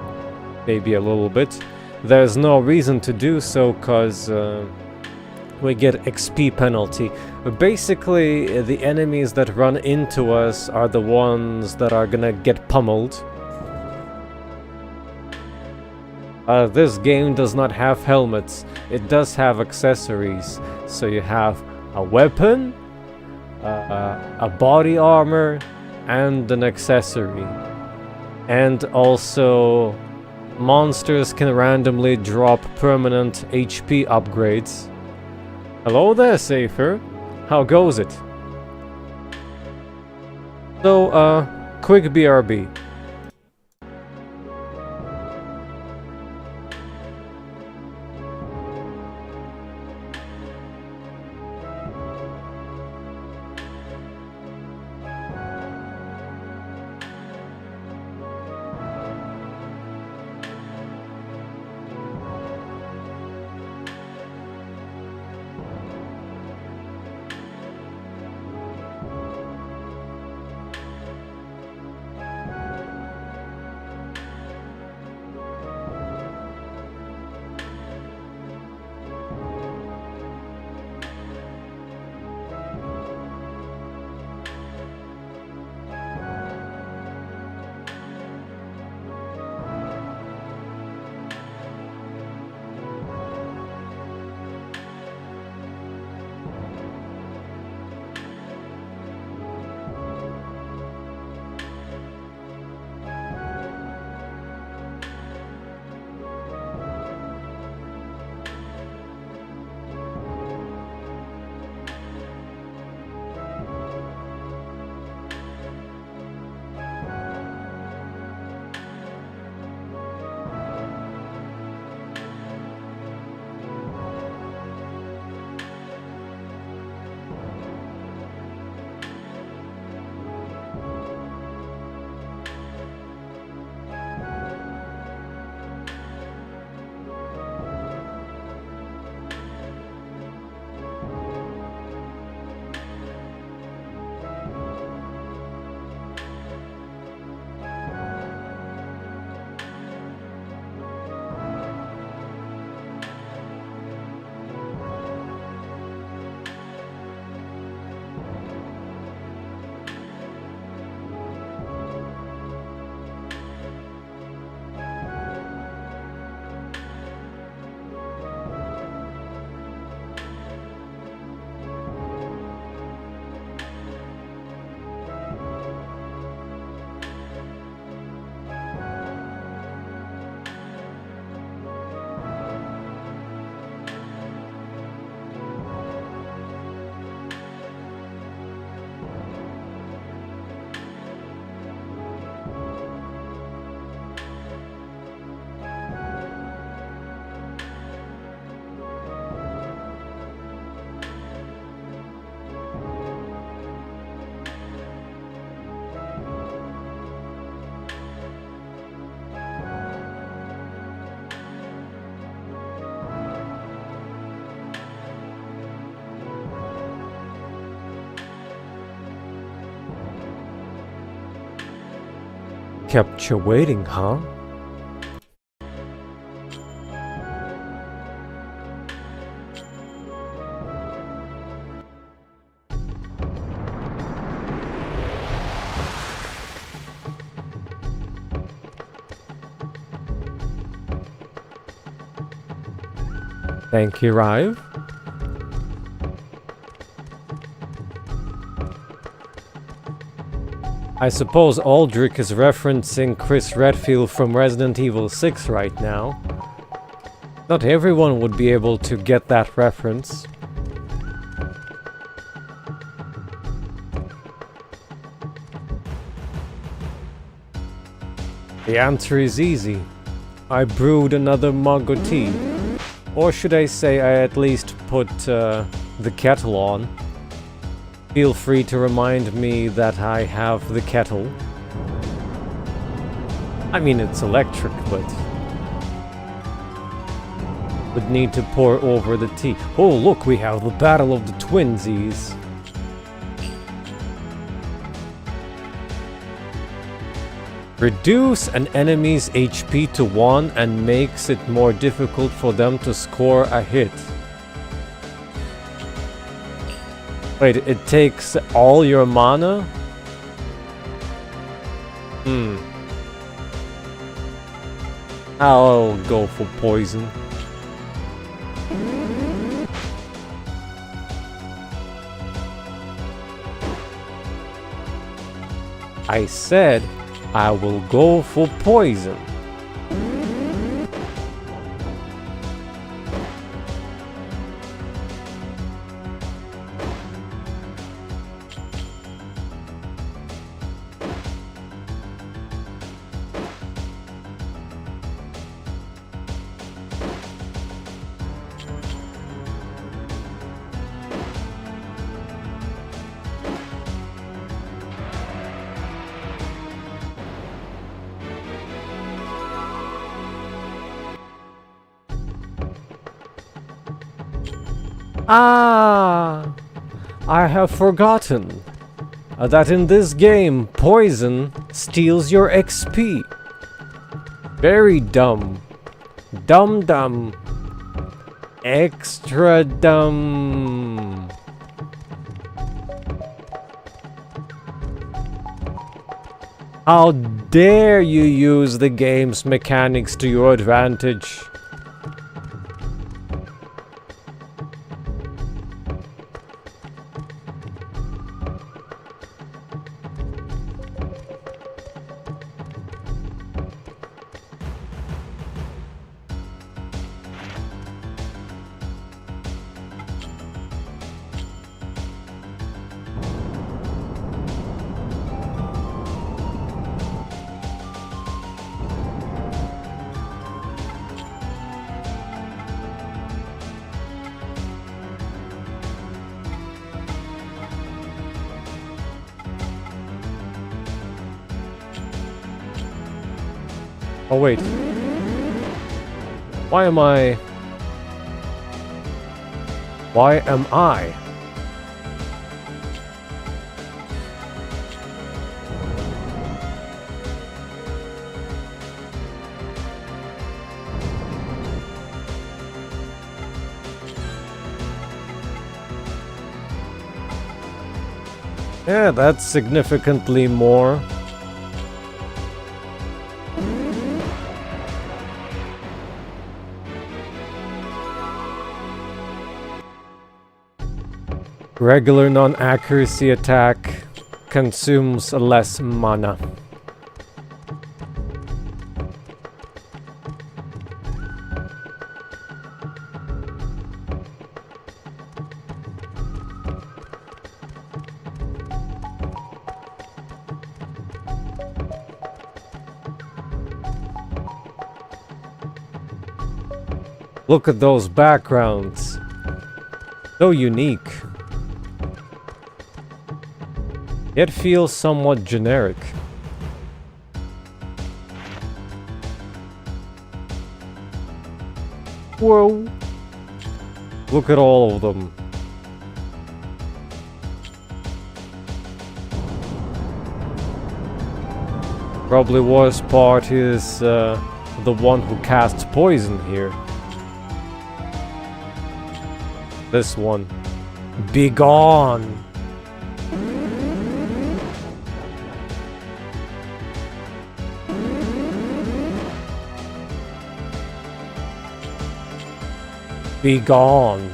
maybe a little bit. There's no reason to do so cause we get XP penalty. But basically, the enemies that run into us are the ones that are gonna get pummeled. This game does not have helmets. It does have accessories. So you have a weapon, a body armor, and an accessory. And also, monsters can randomly drop permanent HP upgrades. Hello there, Safer. How goes it? So, quick BRB. Kept you waiting, huh? Thank you, Rive. I suppose Alduric is referencing Chris Redfield from Resident Evil 6 right now. Not everyone would be able to get that reference. The answer is easy. I brewed another mug of tea. Or should I say I at least put the kettle on. Feel free to remind me that I have the kettle. I mean, it's electric, but would need to pour over the tea. Oh, look, we have the Battle of the Twinsies. Reduce an enemy's HP to 1 and makes it more difficult for them to score a hit. Wait, it takes all your mana? I'll go for poison. I said I will go for poison. Ah, I have forgotten that in this game, poison steals your XP. Very dumb. Dumb. Extra dumb. How dare you use the game's mechanics to your advantage? Oh wait. Why am I? Yeah, that's significantly more. Regular non-accuracy attack consumes less mana. Look at those backgrounds. So unique. Yet feels somewhat generic. Whoa! Look at all of them. Probably worst part is the one who casts poison here. This one. Be gone! Be gone!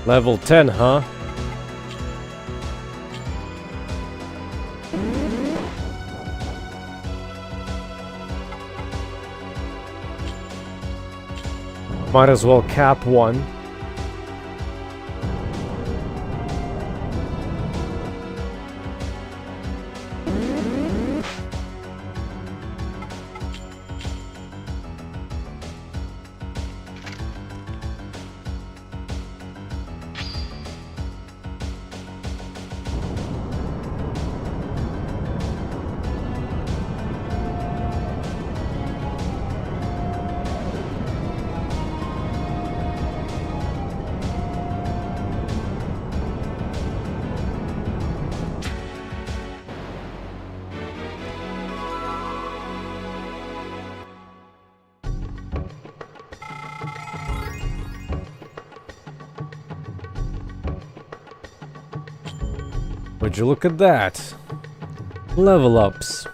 Level 10, huh? Might as well cap one. Would you look at that? Level ups.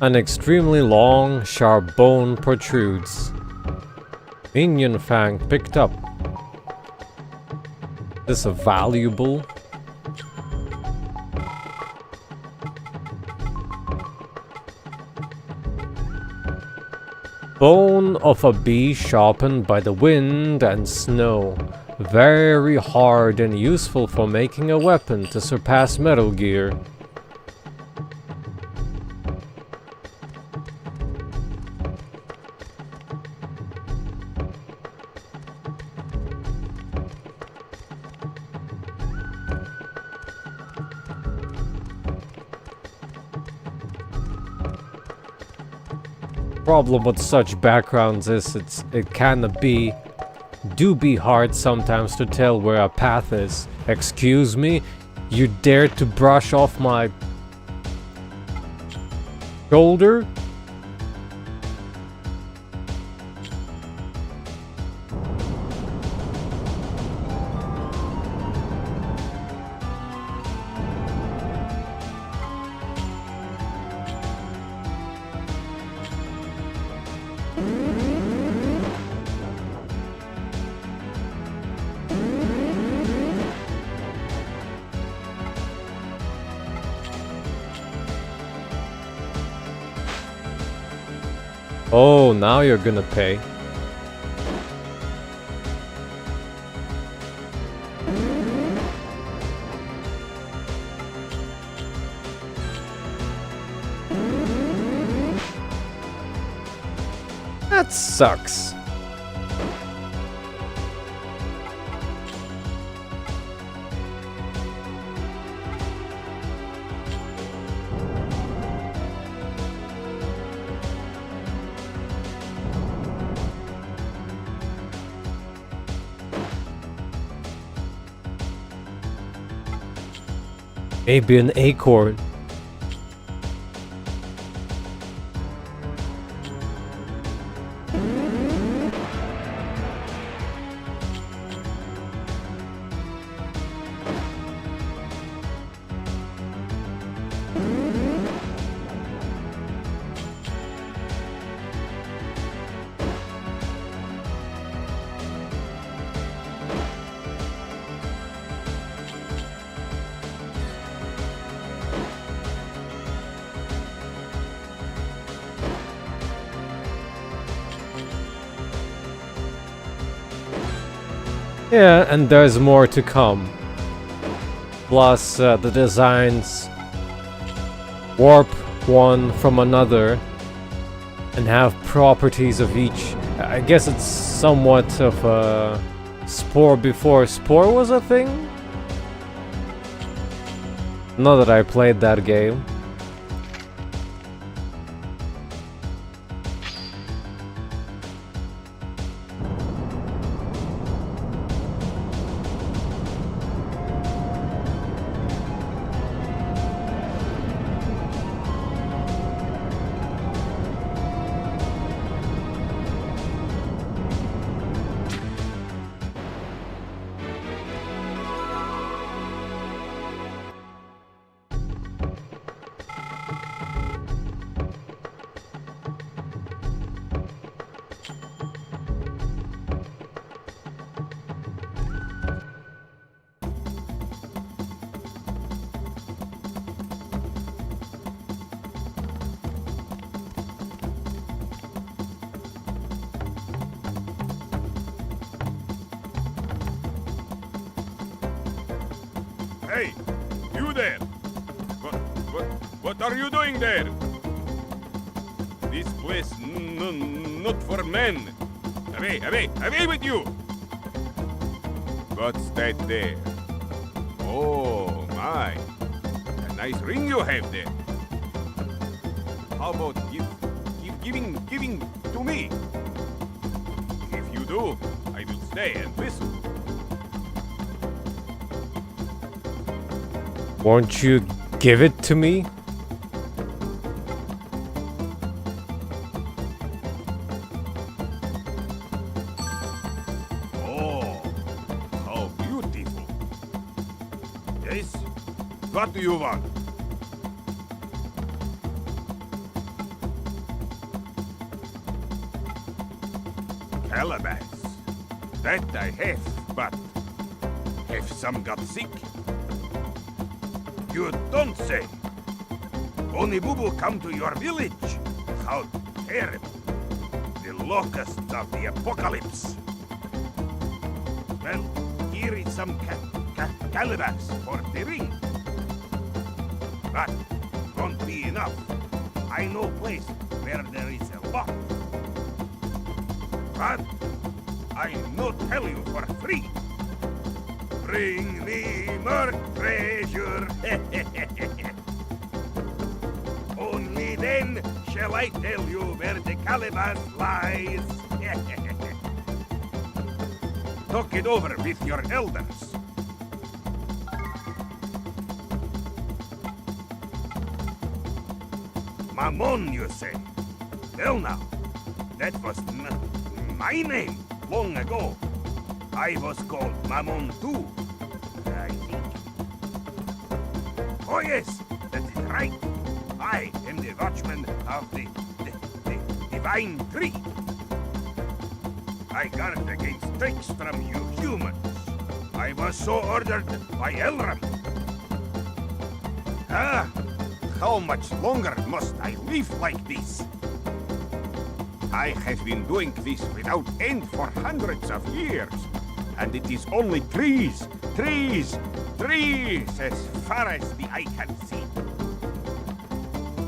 An extremely long, sharp bone protrudes. Minion fang picked up. This a valuable? Bone of a bee sharpened by the wind and snow. Very hard and useful for making a weapon to surpass Metal Gear. Problem with such backgrounds is it can be hard sometimes to tell where a path is. Excuse me? You dare to brush off my shoulder? Oh, now you're gonna pay. That sucks. Maybe an acorn. Yeah, and there's more to come. Plus, the designs warp one from another and have properties of each. I guess it's somewhat of a Spore before Spore was a thing? Not that I played that game. Hey, you there! What are you doing there? This place not for men. Away with you! What's that there? Oh my, a nice ring you have there. How about giving to me? If you do, I will stay and whistle. Won't you give it to me? Oh, how beautiful. Yes? What do you want? Calabas. That I have, but have some got sick? You don't say. Only Bubu come to your village. How terrible. The locusts of the apocalypse. Well, here is some Calabas for the ring. But won't be enough. I know place where there is a lot. But I no tell you for free. Bring me more treasure. Only then shall I tell you where the Calabas lies. Talk it over with your elders. Mammon, you say? Well now, that was my name long ago. I was called Mammon too, I think. Oh yes, that is right. I am the watchman of the divine tree. I guard against tricks from you humans. I was so ordered by Elram. Ah, how much longer must I live like this? I have been doing this without end for hundreds of years. And it is only trees, as far as the eye can see.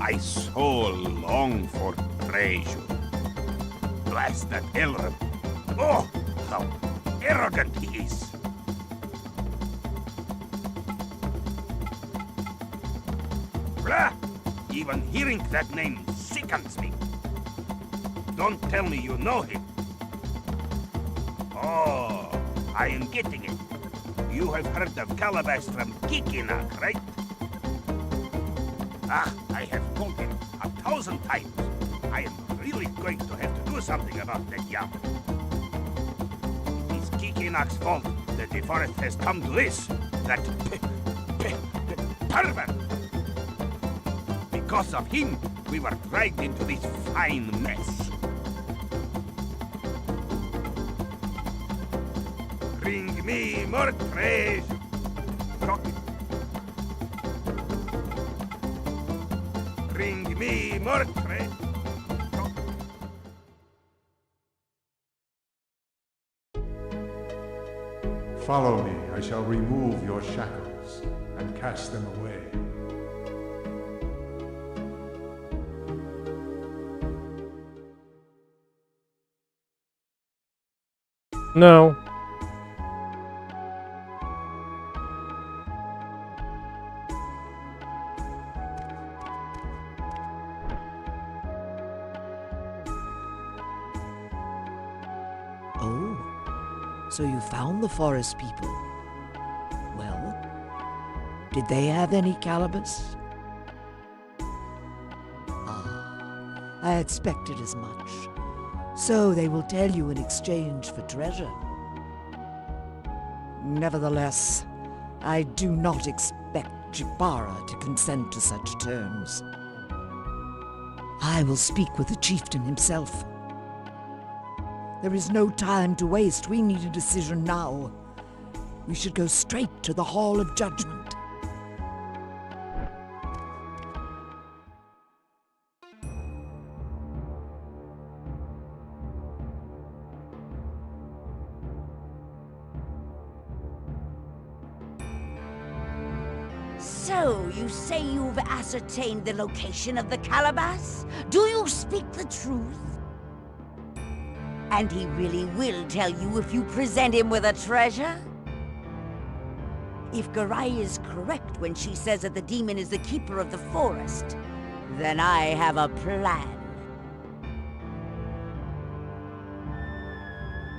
I so long for treasure. Blast that Elrum. Oh, how arrogant he is. Blah! Even hearing that name sickens me. Don't tell me you know him. Oh, I am getting it. You have heard of Calabas from Kikinak, right? Ah, I have told him 1,000 times. I am really going to have to do something about that Yamu. It's Kikinak's fault that the forest has come to this. That pervert! Because of him, we were dragged into this fine mess. Bring me more treasure. Bring me more treasure. Follow me, I shall remove your shackles and cast them away. No. Oh, so you found the forest people. Well, did they have any Calabas? Ah, I expected as much. So they will tell you in exchange for treasure. Nevertheless, I do not expect Jibara to consent to such terms. I will speak with the chieftain himself. There is no time to waste. We need a decision now. We should go straight to the Hall of Judgment. So, you say you've ascertained the location of the Calabas? Do you speak the truth? And he really will tell you if you present him with a treasure? If Garai is correct when she says that the demon is the keeper of the forest, then I have a plan.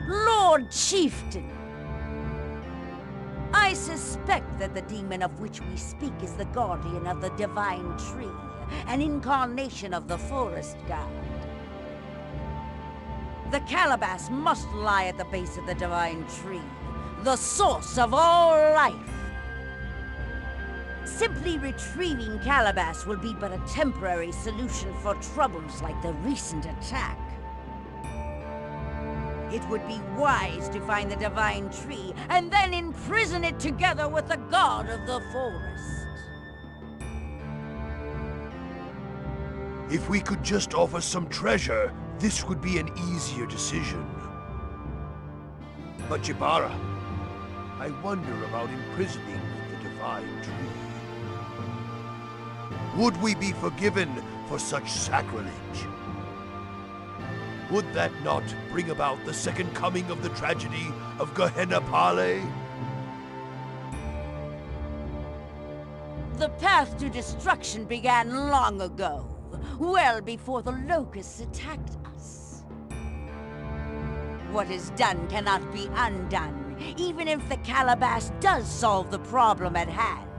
Lord Chieftain, I suspect that the demon of which we speak is the guardian of the divine tree, an incarnation of the forest god. The Calabas must lie at the base of the divine tree, the source of all life. Simply retrieving Calabas will be but a temporary solution for troubles like the recent attack. It would be wise to find the divine tree and then imprison it together with the god of the forest. If we could just offer some treasure, this would be an easier decision. But Jibara, I wonder about imprisoning the divine tree. Would we be forgiven for such sacrilege? Would that not bring about the second coming of the tragedy of Gehenna Pale? The path to destruction began long ago, well before the locusts attacked us. What is done cannot be undone, even if the Calabas does solve the problem at hand.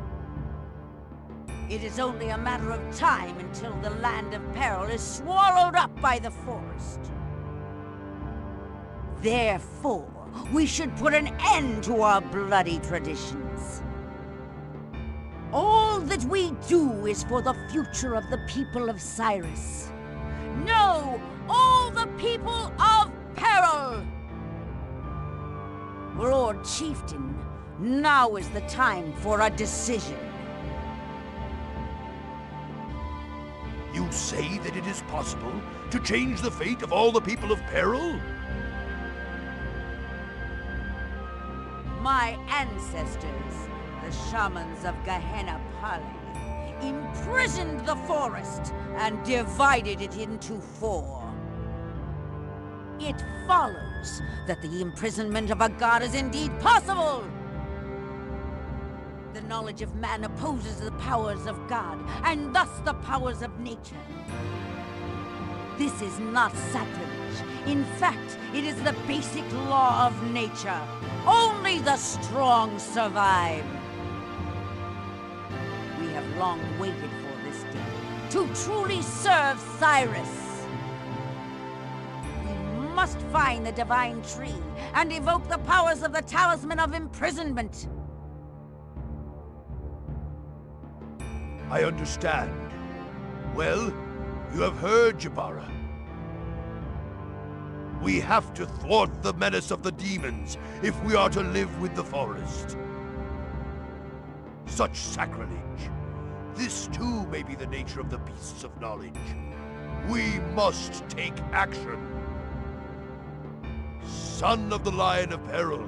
It is only a matter of time until the land of peril is swallowed up by the forest. Therefore, we should put an end to our bloody traditions. All that we do is for the future of the people of Cyrus. No, all the people of peril! Lord Chieftain, now is the time for a decision. You say that it is possible to change the fate of all the people of peril? My ancestors, the shamans of Gehenna Pale, imprisoned the forest and divided it into 4. It follows that the imprisonment of a god is indeed possible. The knowledge of man opposes the powers of God, and thus the powers of nature. This is not sacrilege. In fact, it is the basic law of nature. Only the strong survive. We have long waited for this day, to truly serve Cyrus. We must find the divine tree and evoke the powers of the talisman of imprisonment. I understand. Well, you have heard, Jabara. We have to thwart the menace of the demons if we are to live with the forest. Such sacrilege. This too may be the nature of the beasts of knowledge. We must take action. Son of the Lion of Peril,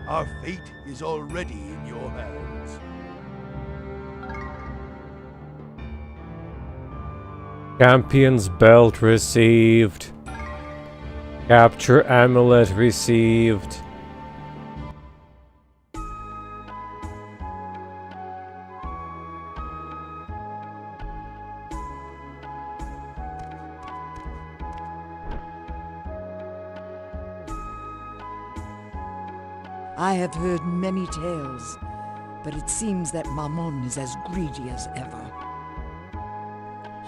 our fate is already in your hands. Champion's belt received. Capture amulet received. I have heard many tales, but it seems that Mammon is as greedy as ever.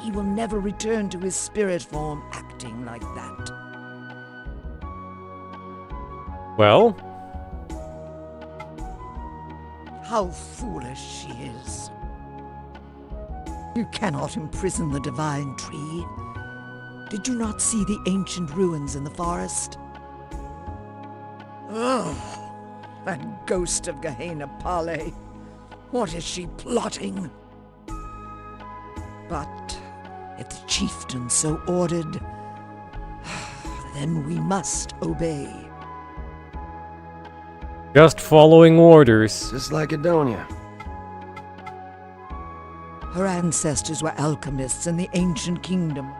He will never return to his spirit form acting like that. Well? How foolish she is. You cannot imprison the divine tree. Did you not see the ancient ruins in the forest? Ugh, that ghost of Gehenna Pale. What is she plotting? But if the chieftain so ordered, then we must obey. Just following orders. Just like Adonia. Her ancestors were alchemists in the ancient kingdom.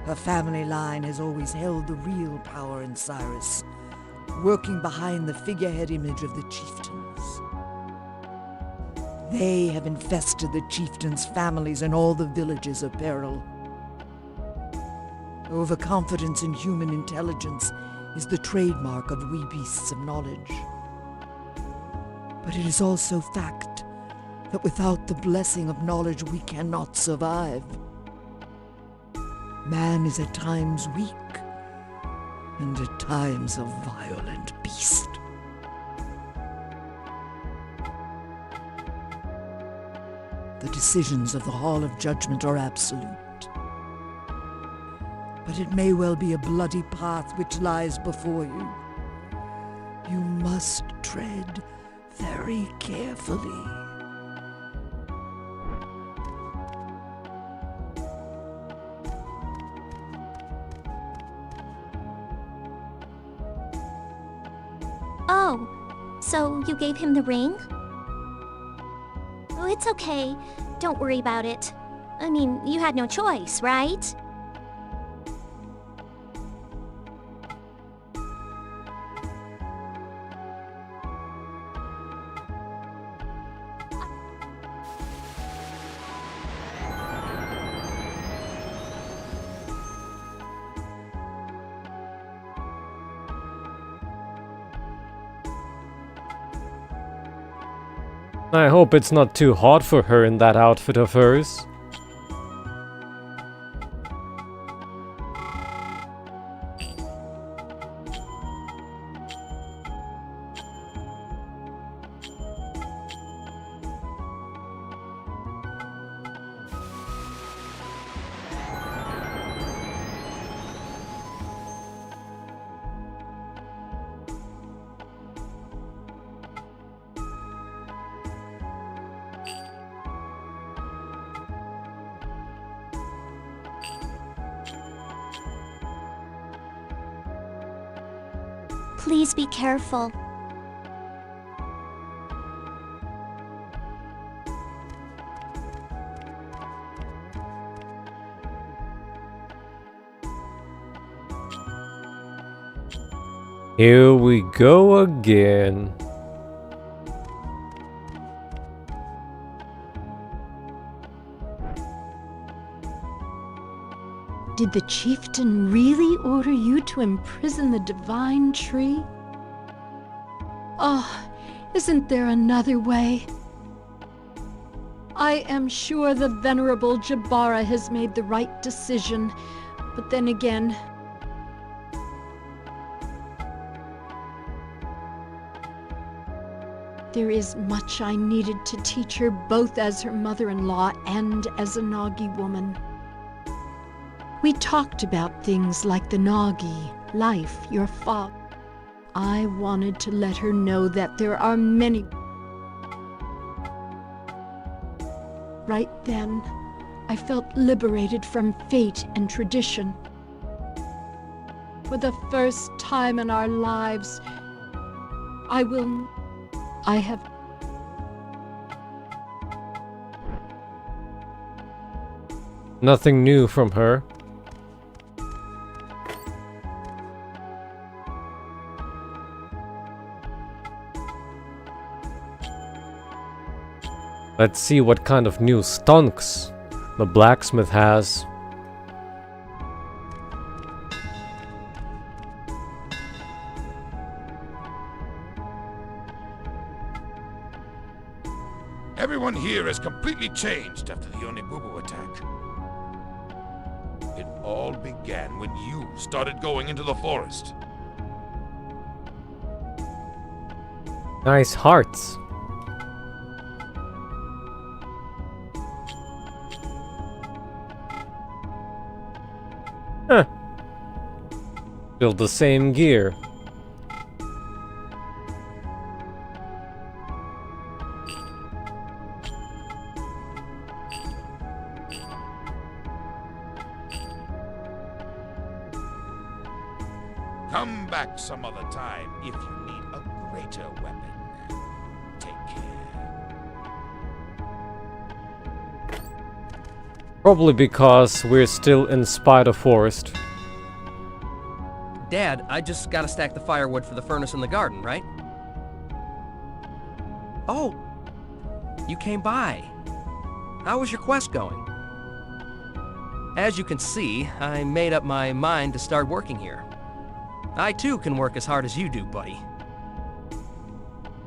Her family line has always held the real power in Cyrus, working behind the figurehead image of the chieftains. They have infested the chieftains' families in all the villages of peril. Overconfidence in human intelligence is the trademark of we beasts of knowledge. But it is also fact that without the blessing of knowledge we cannot survive. Man is at times weak, and at times a violent beast. The decisions of the Hall of Judgment are absolute. But it may well be a bloody path which lies before you. You must tread very carefully. Oh, so you gave him the ring? Oh, it's okay. Don't worry about it. I mean, you had no choice, right? I hope it's not too hot for her in that outfit of hers. Please be careful. Here we go again. Did the chieftain really order you to imprison the divine tree? Oh, isn't there another way? I am sure the venerable Jabara has made the right decision, but then again, there is much I needed to teach her, both as her mother-in-law and as a Nagi woman. We talked about things like the Nagi, life, your father. I wanted to let her know that there are many. Right then, I felt liberated from fate and tradition. For the first time in our lives, I have. Nothing new from her. Let's see what kind of new stunks the blacksmith has. Everyone here has completely changed after the Onibubu attack. It all began when you started going into the forest. Nice hearts. Huh. Still the same gear. Come back some other time if you need a greater weapon. Take care. Probably because we're still in Spider Forest. Dad, I just gotta stack the firewood for the furnace in the garden, right? Oh, you came by. How was your quest going? As you can see, I made up my mind to start working here. I too can work as hard as you do, buddy.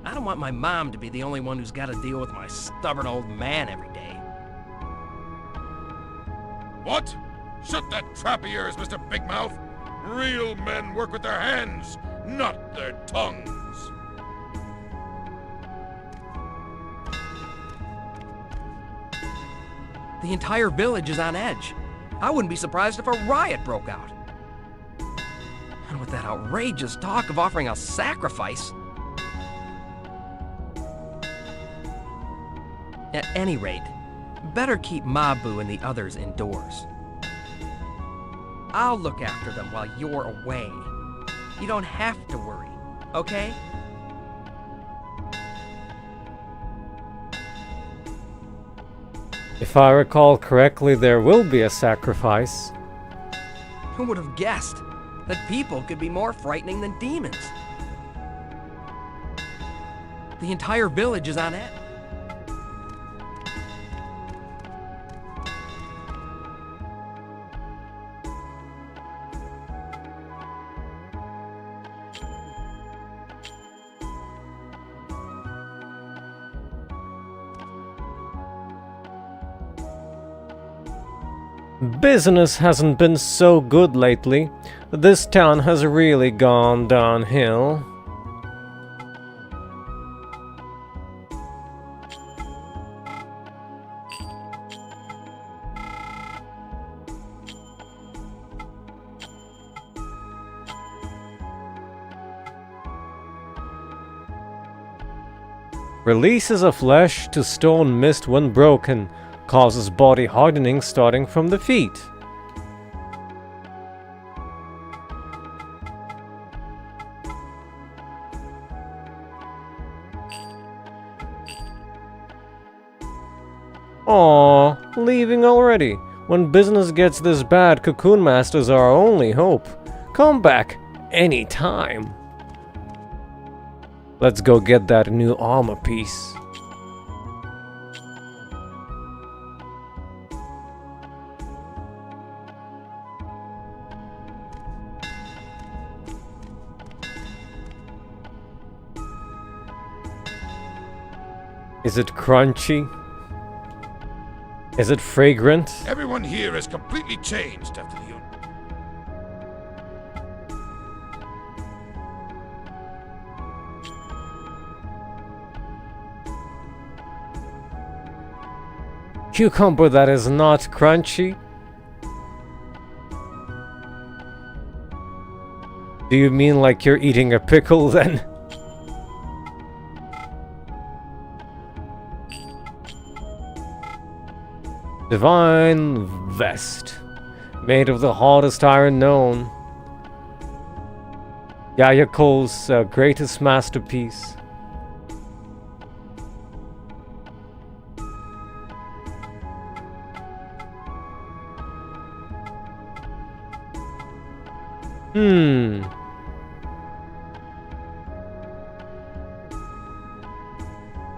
I don't want my mom to be the only one who's gotta deal with my stubborn old man every day. What? Shut that trap of yours, Mr. Big Mouth. Real men work with their hands, not their tongues. The entire village is on edge. I wouldn't be surprised if a riot broke out. And with that outrageous talk of offering a sacrifice. At any rate, better keep Mabu and the others indoors. I'll look after them while you're away. You don't have to worry, okay? If I recall correctly, there will be a sacrifice. Who would have guessed that people could be more frightening than demons? The entire village is on edge. Business hasn't been so good lately. This town has really gone downhill. Releases of flesh to stone mist when broken. Causes body hardening starting from the feet. Aww, leaving already. When business gets this bad, Cocoon Masters are our only hope. Come back anytime. Let's go get that new armor piece. Is it crunchy? Is it fragrant? Everyone here has completely changed after the Cucumber that is not crunchy? Do you mean like you're eating a pickle then? Divine Vest. Made of the hardest iron known. Yayako's greatest masterpiece.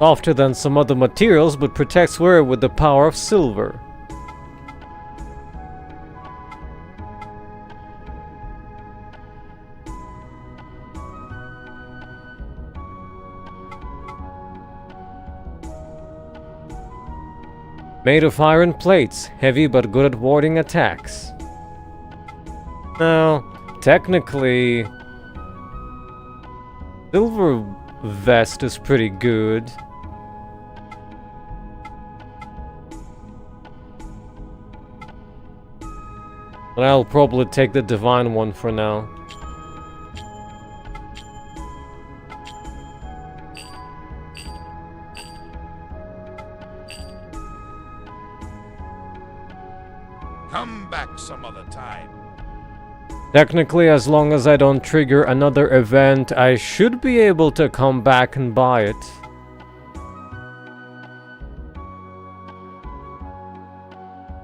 Softer than some other materials, but protects wearer with the power of silver. Made of iron plates, heavy but good at warding attacks. Now, technically, silver vest is pretty good. But I'll probably take the divine one for now. Come back some other time. Technically, as long as I don't trigger another event, I should be able to come back and buy it.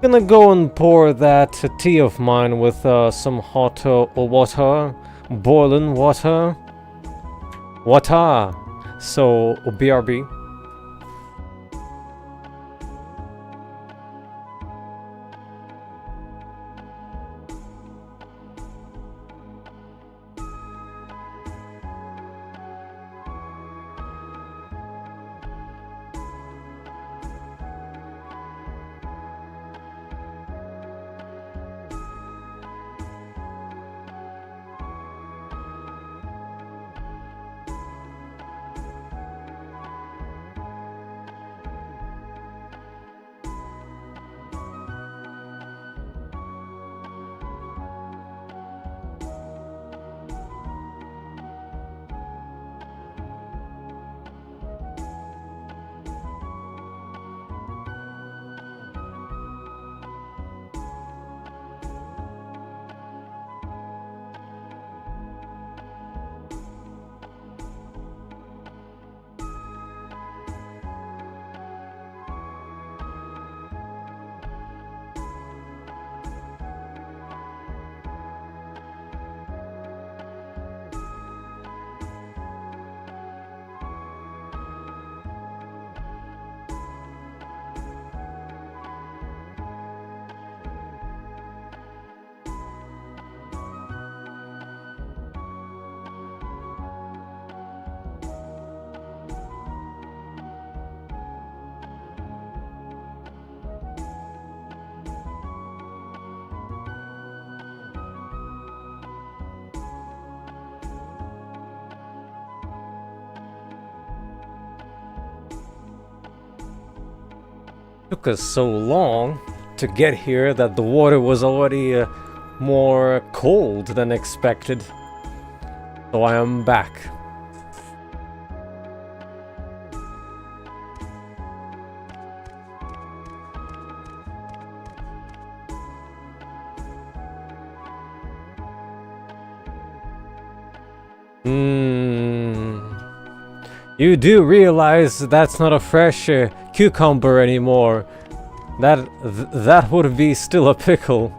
I'm gonna go and pour that tea of mine with some hot water, boiling water. So, BRB. Took us so long to get here that the water was already more cold than expected. So I am back. You do realize that's not a fresh cucumber anymore. That would be still a pickle.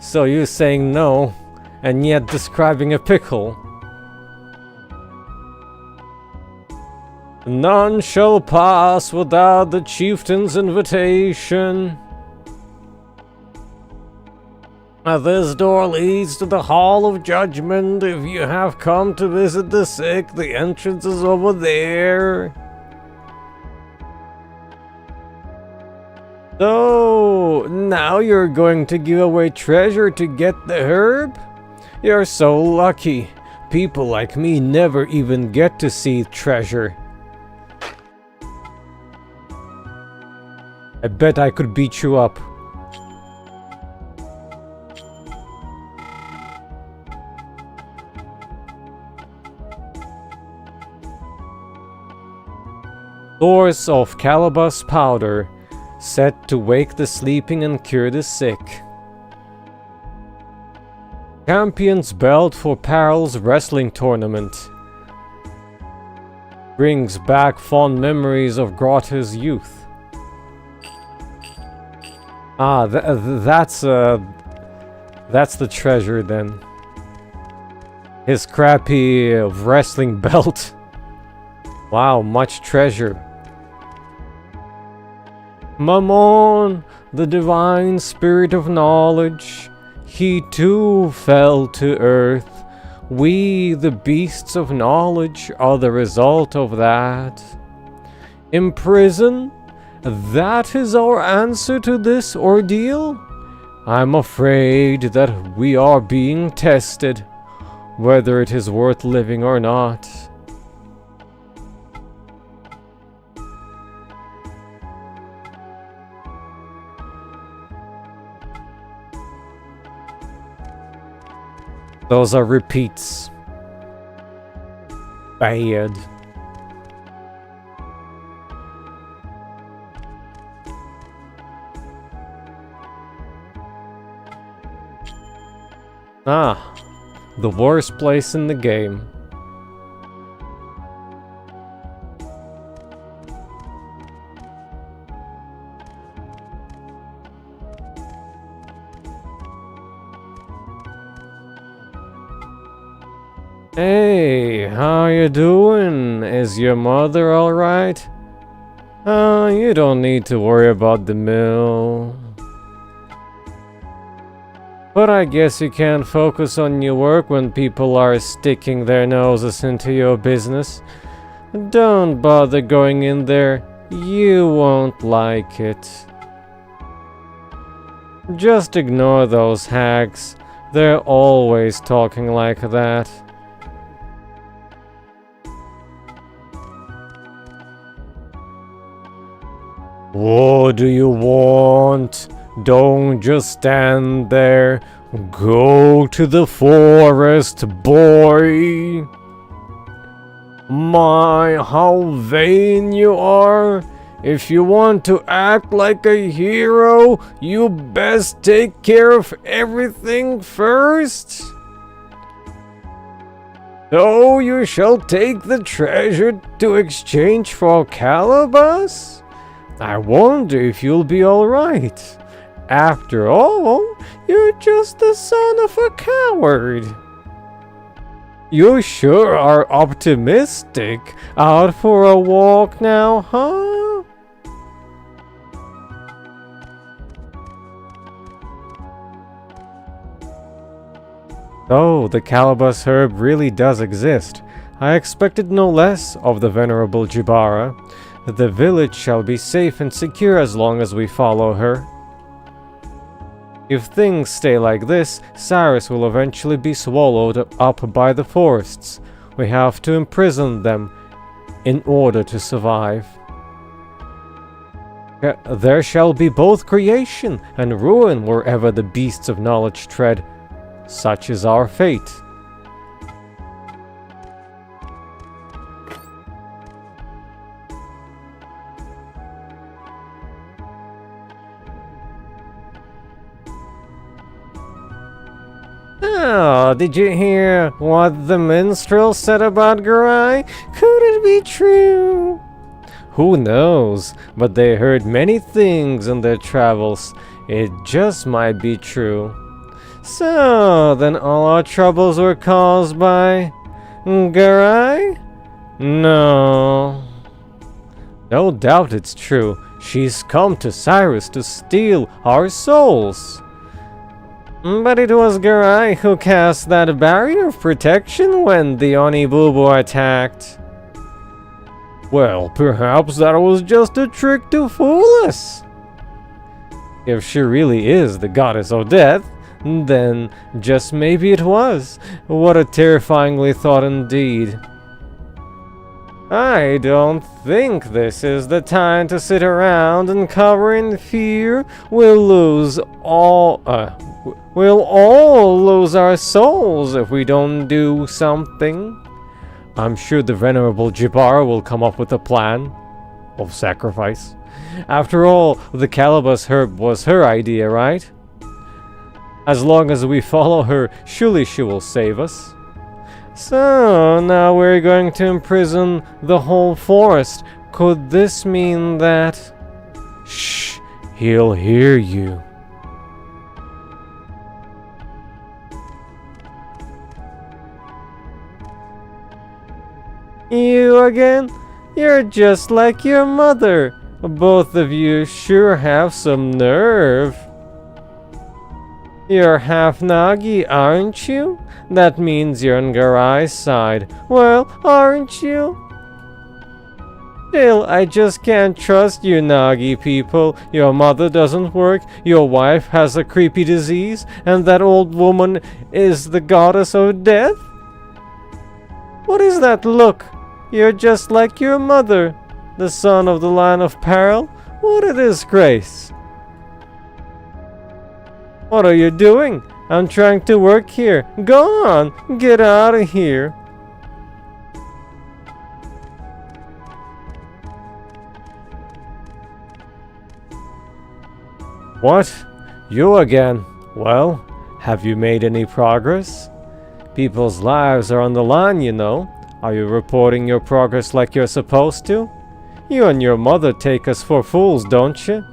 So you saying no, and yet describing a pickle. None shall pass without the chieftain's invitation. This door leads to the Hall of Judgment. If you have come to visit the sick, the entrance is over there. So, now you're going to give away treasure to get the herb? You're so lucky. People like me never even get to see treasure. I bet I could beat you up. Source of Calabas powder, set to wake the sleeping and cure the sick. Champion's belt for Paral's wrestling tournament. Brings back fond memories of Grotter's youth. Ah, that's the treasure then. His crappy wrestling belt. Wow, much treasure. Mammon, the divine spirit of knowledge, he too fell to earth. We, the beasts of knowledge, are the result of that. In prison? That is our answer to this ordeal? I'm afraid that we are being tested, whether it is worth living or not. Those are repeats. Bad. Ah, the worst place in the game. Hey, how you doing? Is your mother alright? You don't need to worry about the mill. But I guess you can't focus on your work when people are sticking their noses into your business. Don't bother going in there. You won't like it. Just ignore those hags. They're always talking like that. What do you want? Don't just stand there. Go to the forest, boy. My, how vain you are. If you want to act like a hero, you best take care of everything first. So you shall take the treasure to exchange for Calabas? I wonder if you'll be alright. After all, you're just the son of a coward. You sure are optimistic. Out for a walk now, huh? Oh, the Calabas herb really does exist. I expected no less of the venerable Jibara. The village shall be safe and secure as long as we follow her. If things stay like this, Cyrus will eventually be swallowed up by the forests. We have to imprison them in order to survive. There shall be both creation and ruin wherever the beasts of knowledge tread. Such is our fate. Oh, did you hear what the minstrel said about Garai? Could it be true? Who knows, but they heard many things in their travels. It just might be true. So, then all our troubles were caused by Garai? No. No doubt it's true. She's come to Cyrus to steal our souls. But it was Garai who cast that barrier of protection when the Onibubu attacked. Well, perhaps that was just a trick to fool us. If she really is the goddess of death, then just maybe it was. What a terrifyingly thought indeed. I don't think this is the time to sit around and cower in fear. We'll all lose our souls if we don't do something. I'm sure the venerable Jibara will come up with a plan of sacrifice. After all, the Calabas herb was her idea, right? As long as we follow her, surely she will save us. So, now we're going to imprison the whole forest. Could this mean that... Shh, he'll hear you. You again? You're just like your mother. Both of you sure have some nerve. You're half Nagi, aren't you? That means you're on Garai's side. Well, aren't you? Still, I just can't trust you Nagi people. Your mother doesn't work, your wife has a creepy disease, and that old woman is the goddess of death? What is that look? You're just like your mother, the son of the line of peril. What a disgrace. What are you doing? I'm trying to work here. Go on, get out of here. What? You again? Well, have you made any progress? People's lives are on the line, you know. Are you reporting your progress like you're supposed to? You and your mother take us for fools, don't you?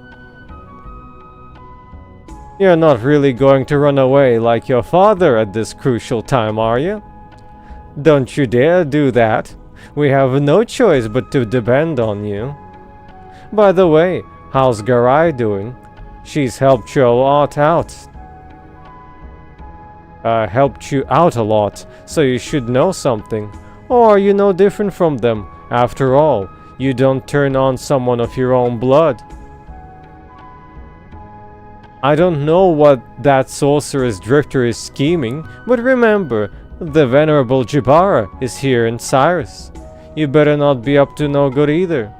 You're not really going to run away like your father at this crucial time, are you? Don't you dare do that. We have no choice but to depend on you. By the way, how's Garai doing? She's helped you a lot out. Helped you out a lot, so you should know something. Or are you no different from them? After all, you don't turn on someone of your own blood. I don't know what that sorceress drifter is scheming, but remember, the venerable Jibara is here in Cyrus. You better not be up to no good either.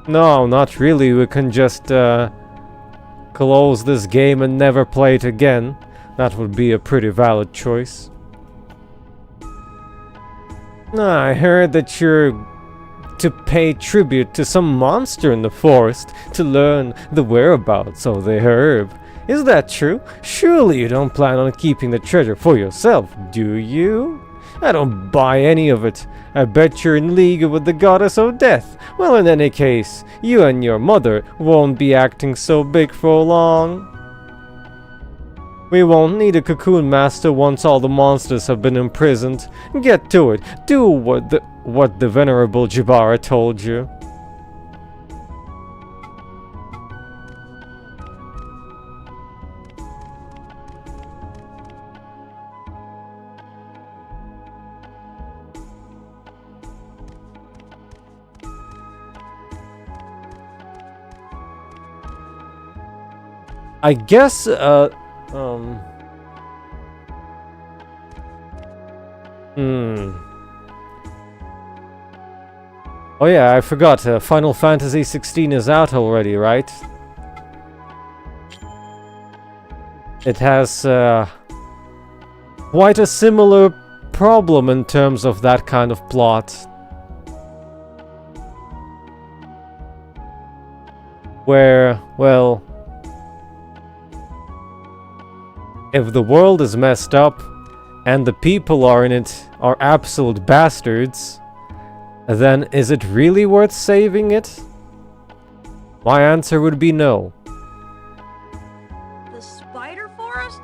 No, not really. We can just close this game and never play it again. That would be a pretty valid choice. I heard that you're to pay tribute to some monster in the forest to learn the whereabouts of the herb. Is that true? Surely you don't plan on keeping the treasure for yourself, do you? I don't buy any of it. I bet you're in league with the goddess of death. Well, in any case, you and your mother won't be acting so big for long. We won't need a cocoon master once all the monsters have been imprisoned. Get to it. Do what the venerable Jibara told you. I guess, Oh yeah, I forgot. Final Fantasy 16 is out already, right? It has quite a similar problem in terms of that kind of plot. Where, well, if the world is messed up and the people are in it are absolute bastards, then is it really worth saving it? My answer would be no. The spider forest?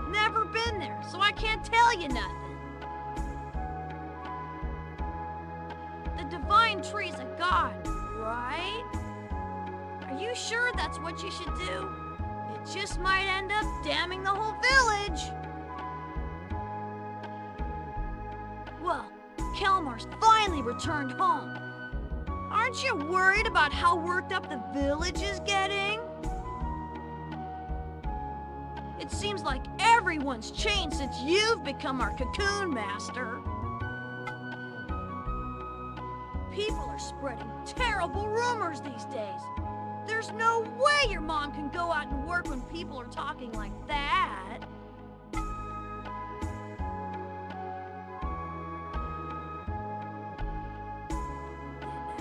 Never been there, so I can't tell you nothing. The divine tree's a god, right? Are you sure that's what you should do? It just might end up damning the whole village. Well, Kelmar's finally returned home. Aren't you worried about how worked up the village is getting? It seems like everyone's changed since you've become our cocoon master. People are spreading terrible rumors these days. There's no way your mom can go out and work when people are talking like that.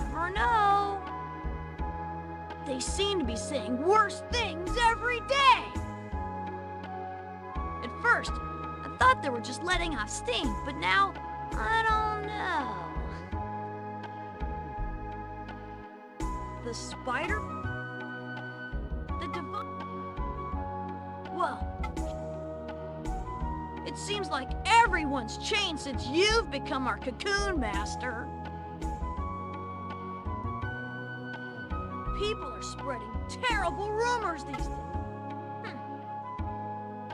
You never know. They seem to be saying worse things every day. At first, I thought they were just letting off steam, but now, I don't know. The spider? The divine... Well, it seems like everyone's changed since you've become our cocoon master. People are spreading terrible rumors these days.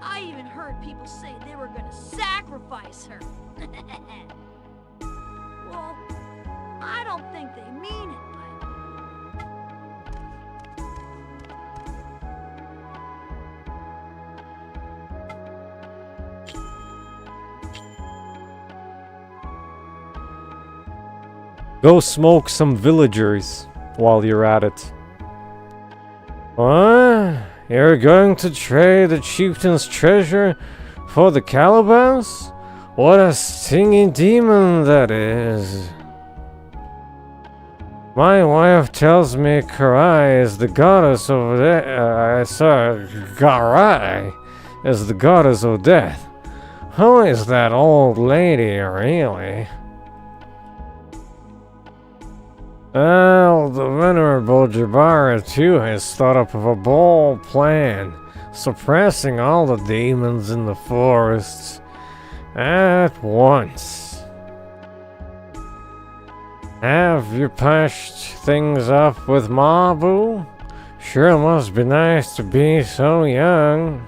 I even heard people say they were gonna sacrifice her. Well, I don't think they mean it, Go smoke some villagers while you're at it. What? You're going to trade the chieftain's treasure for the Calabas? What a stingy demon that is. My wife tells me Karai is the goddess of Karai is the goddess of death. Who is that old lady, really? Well, the venerable Jabara too has thought up of a bold plan, suppressing all the demons in the forests at once. Have you patched things up with Mabu? Sure must be nice to be so young.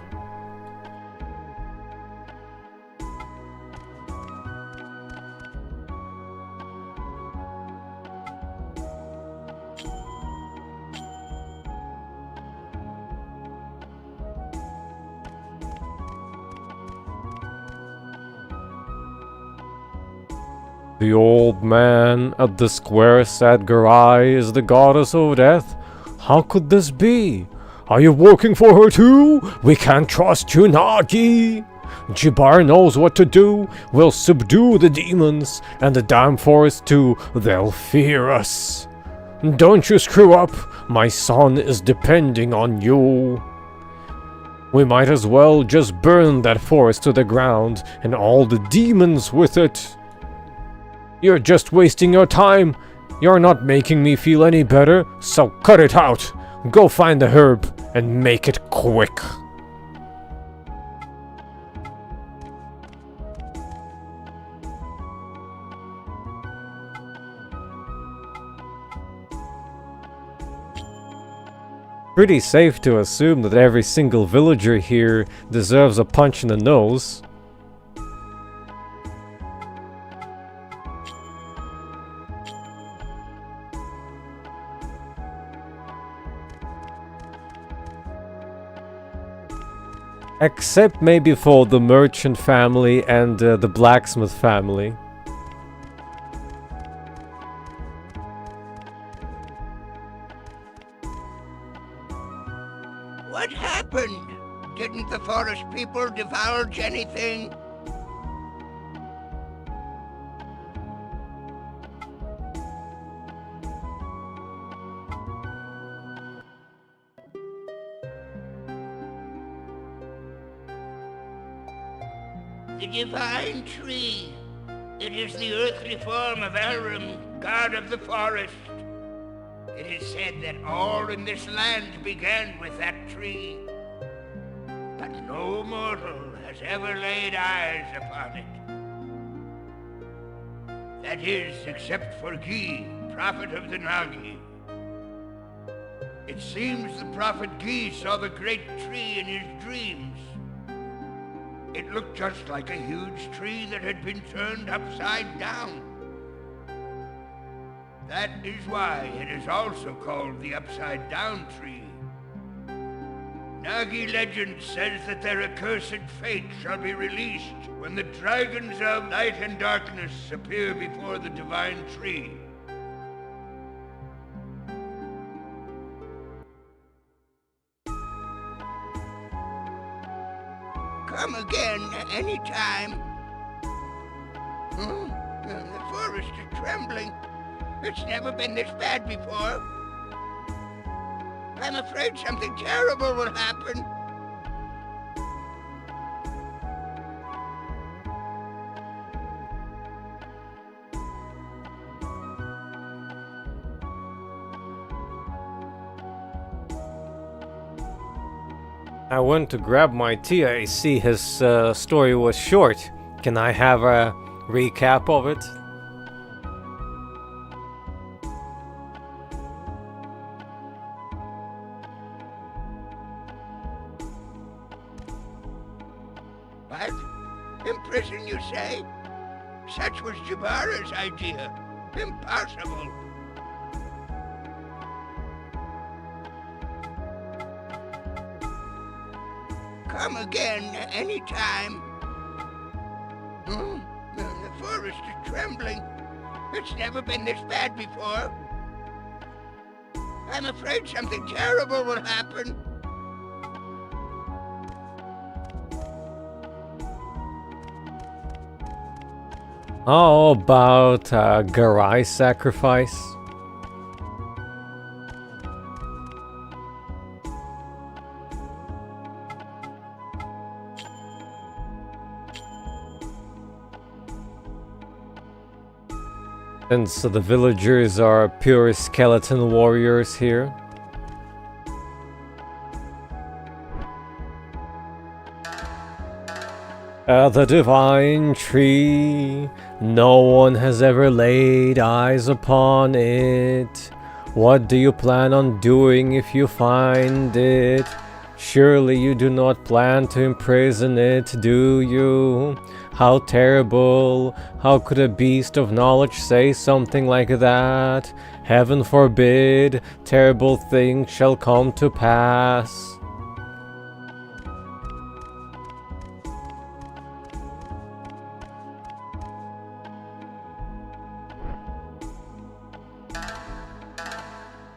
The old man at the square said Garai is the goddess of death. How could this be? Are you working for her too? We can't trust you, Nagi. Jibar knows what to do. We'll subdue the demons and the damn forest too. They'll fear us. Don't you screw up. My son is depending on you. We might as well just burn that forest to the ground and all the demons with it. You're just wasting your time. You're not making me feel any better, so cut it out. Go find the herb and make it quick. Pretty safe to assume that every single villager here deserves a punch in the nose. Except maybe for the merchant family and the blacksmith family. What happened? Didn't the forest people divulge anything? The divine tree. It is the earthly form of Elrum, god of the forest. It is said that all in this land began with that tree. But no mortal has ever laid eyes upon it. That is, except for Gi, prophet of the Nagi. It seems the prophet Gi saw the great tree in his dreams. It looked just like a huge tree that had been turned upside down. That is why it is also called the Upside Down Tree. Nagi legend says that their accursed fate shall be released when the dragons of light and darkness appear before the divine tree. Come again anytime. The forest is trembling. It's never been this bad before. I'm afraid something terrible will happen. I went to grab my tea. I see his story was short. Can I have a recap of it? What? Imprison, you say? Such was Jabara's idea. Impossible. Come again anytime. The forest is trembling. It's never been this bad before. I'm afraid something terrible will happen. How about Garai sacrifice? Since the villagers are pure skeleton warriors here. The divine tree, no one has ever laid eyes upon it. What do you plan on doing if you find it? Surely you do not plan to imprison it, do you? How terrible! How could a beast of knowledge say something like that? Heaven forbid, terrible things shall come to pass.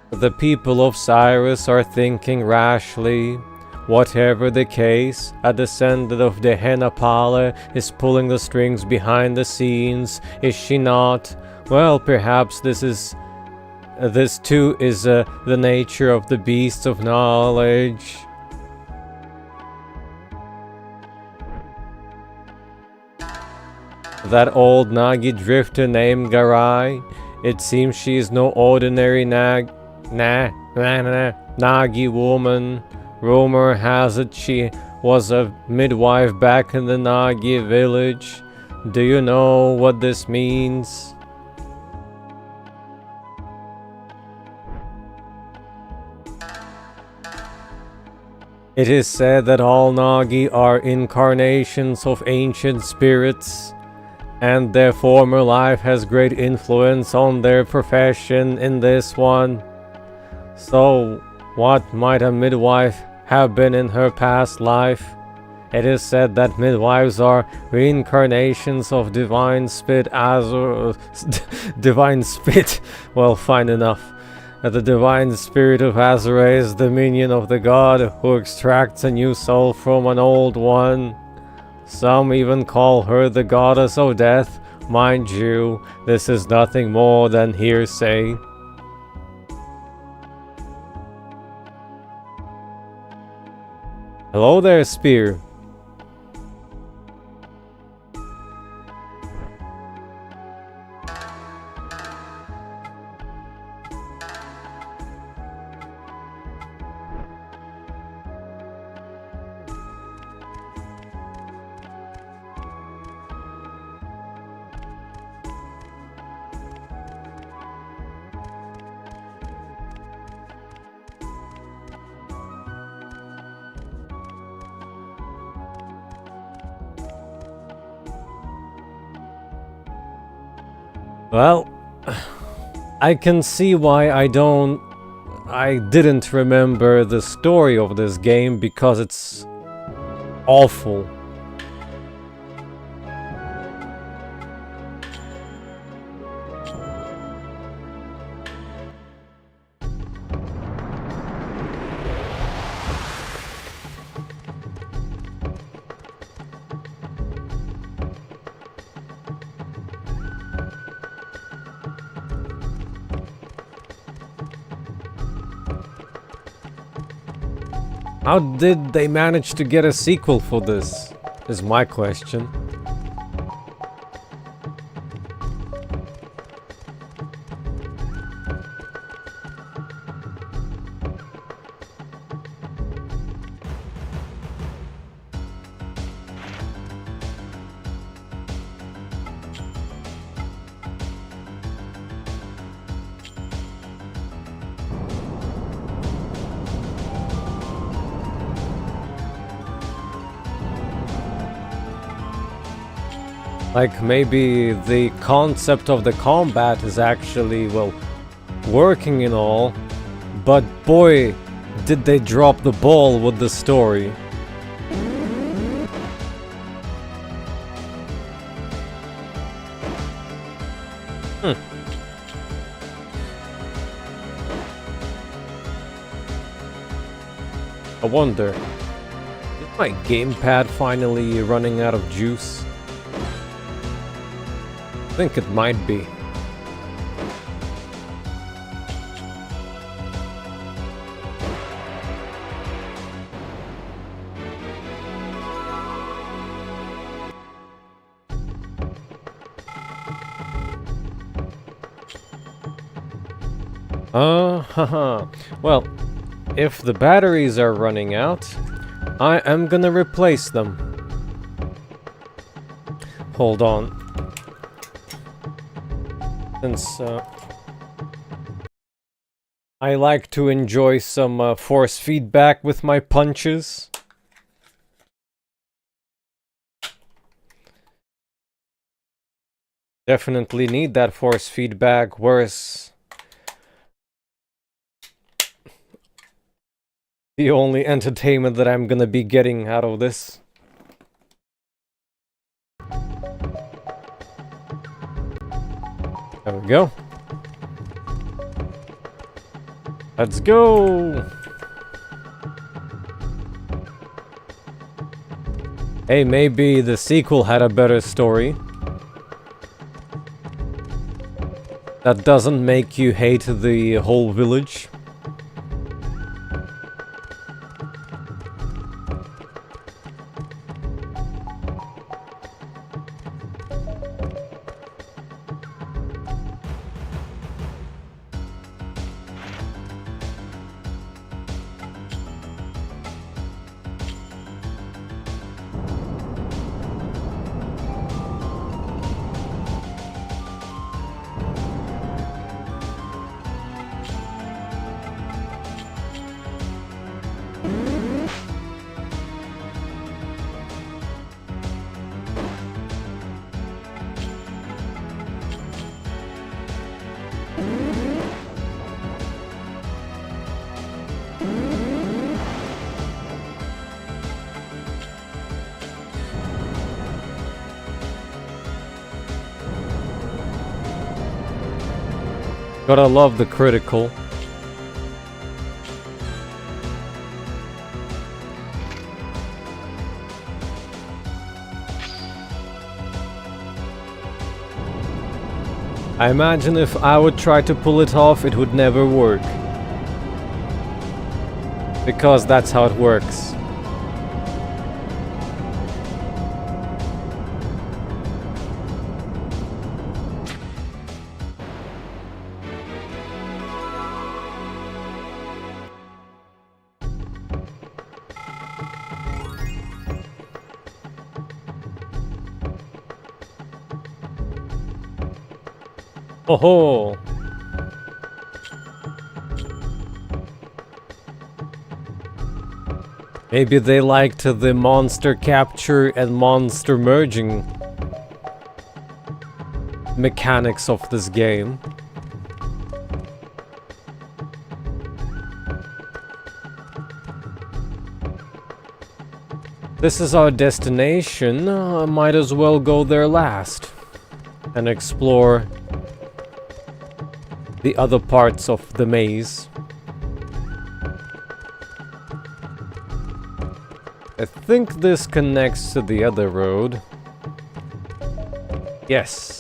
The people of Cyrus are thinking rashly. Whatever the case, a descendant of the Henapale is pulling the strings behind the scenes, is she not? Well, perhaps this too is the nature of the beasts of knowledge. That old Nagi drifter named Garai, it seems she is no ordinary Nagi woman. Rumor has it she was a midwife back in the Nagi village. Do you know what this means? It is said that all Nagi are incarnations of ancient spirits, and their former life has great influence on their profession in this one. So, what might a midwife have been in her past life? It is said that midwives are reincarnations of divine spit divine spit. Well, fine enough. The divine spirit of Azure is the minion of the god who extracts a new soul from an old one. Some even call her the goddess of death. Mind you, this is nothing more than hearsay. Hello there, Spear. Well, I can see why I didn't remember the story of this game, because it's awful. How did they manage to get a sequel for this, is my question. Like, maybe the concept of the combat is actually, well, working and all, but boy, did they drop the ball with the story. I wonder, is my gamepad finally running out of juice? I think it might be. Well, if the batteries are running out, I am gonna replace them. Hold on. Since I like to enjoy some force feedback with my punches. Definitely need that force feedback, whereas the only entertainment that I'm gonna be getting out of this. There we go. Let's go! Hey, maybe the sequel had a better story. That doesn't make you hate the whole village. Gotta love the critical. I imagine if I would try to pull it off, it would never work. Because that's how it works. Oh-ho! Maybe they liked the monster capture and monster merging. mechanics of this game. This is our destination. I might as well go there last and explore the other parts of the maze. I think this connects to the other road. Yes.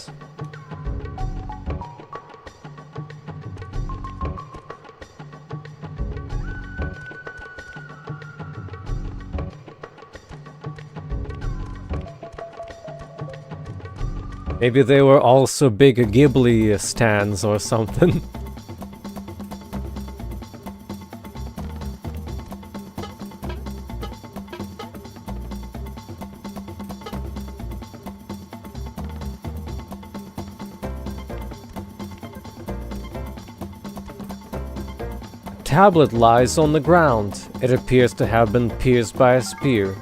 Maybe they were also big Ghibli stands or something. A tablet lies on the ground. It appears to have been pierced by a spear.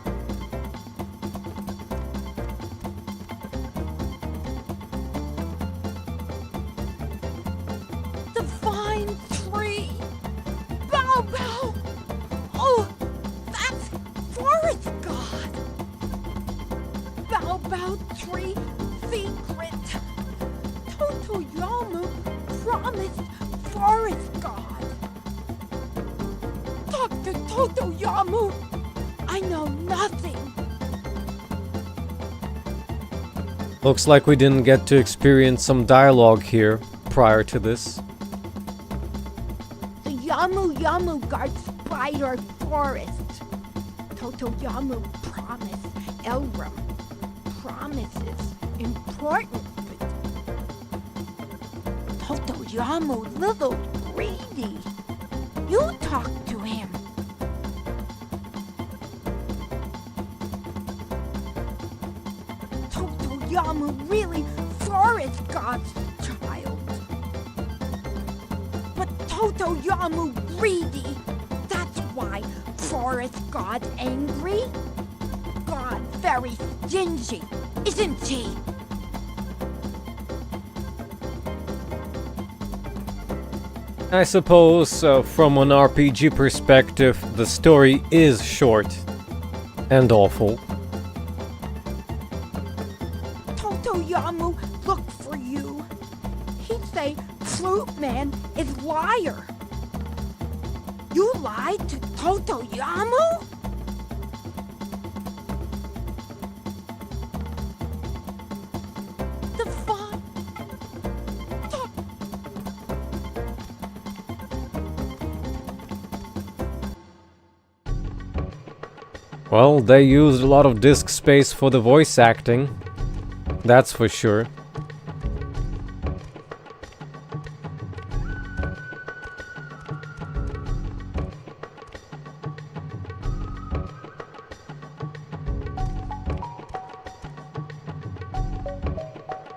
Looks like we didn't get to experience some dialogue here prior to this. The Yamu guard Spider Forest. Yamu promised Elrum. Promises important, but Yamu little greedy. You talk to him. Yamu really forest god's child. But Yamu greedy. That's why forest god angry. God very stingy, isn't he? I suppose from an RPG perspective, the story is short and awful. Yamu look for you. He'd say Fruit Man is liar. You lied to Yamu? The fun. Well, they used a lot of disk space for the voice acting. That's for sure.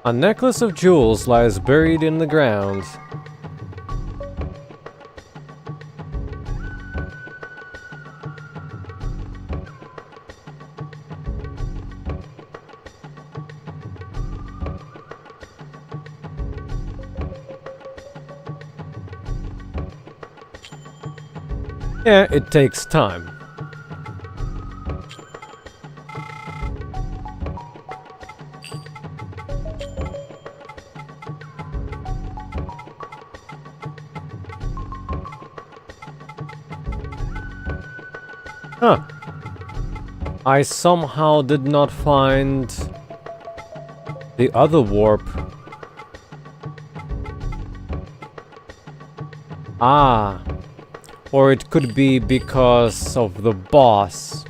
A necklace of jewels lies buried in the ground. Yeah, it takes time. Huh. I somehow did not find the other warp. Ah. Or it could be because of the boss.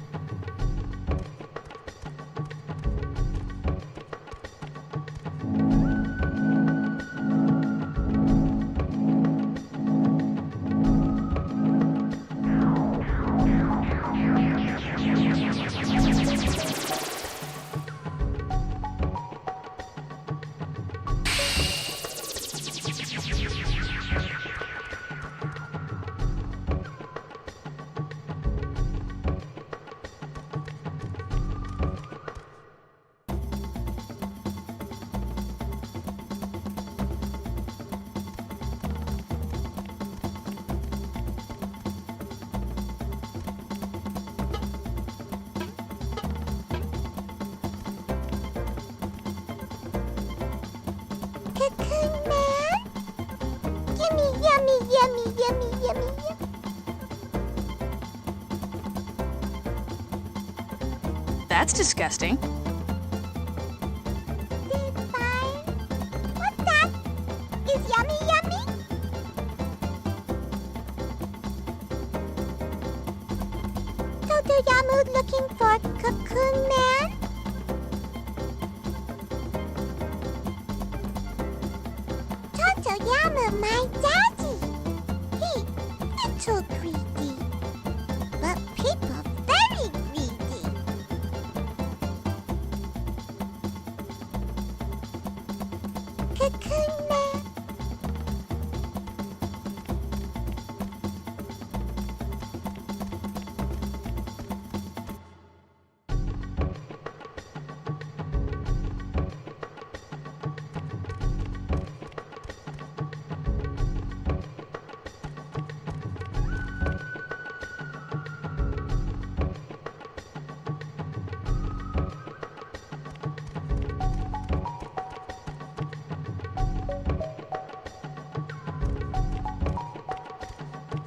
That's disgusting. What's that? Is yummy yummy? Totoyamu looking for Cocoon Man? Totoyamu, my daddy. He little greedy, but people very greedy. Cocoon Man.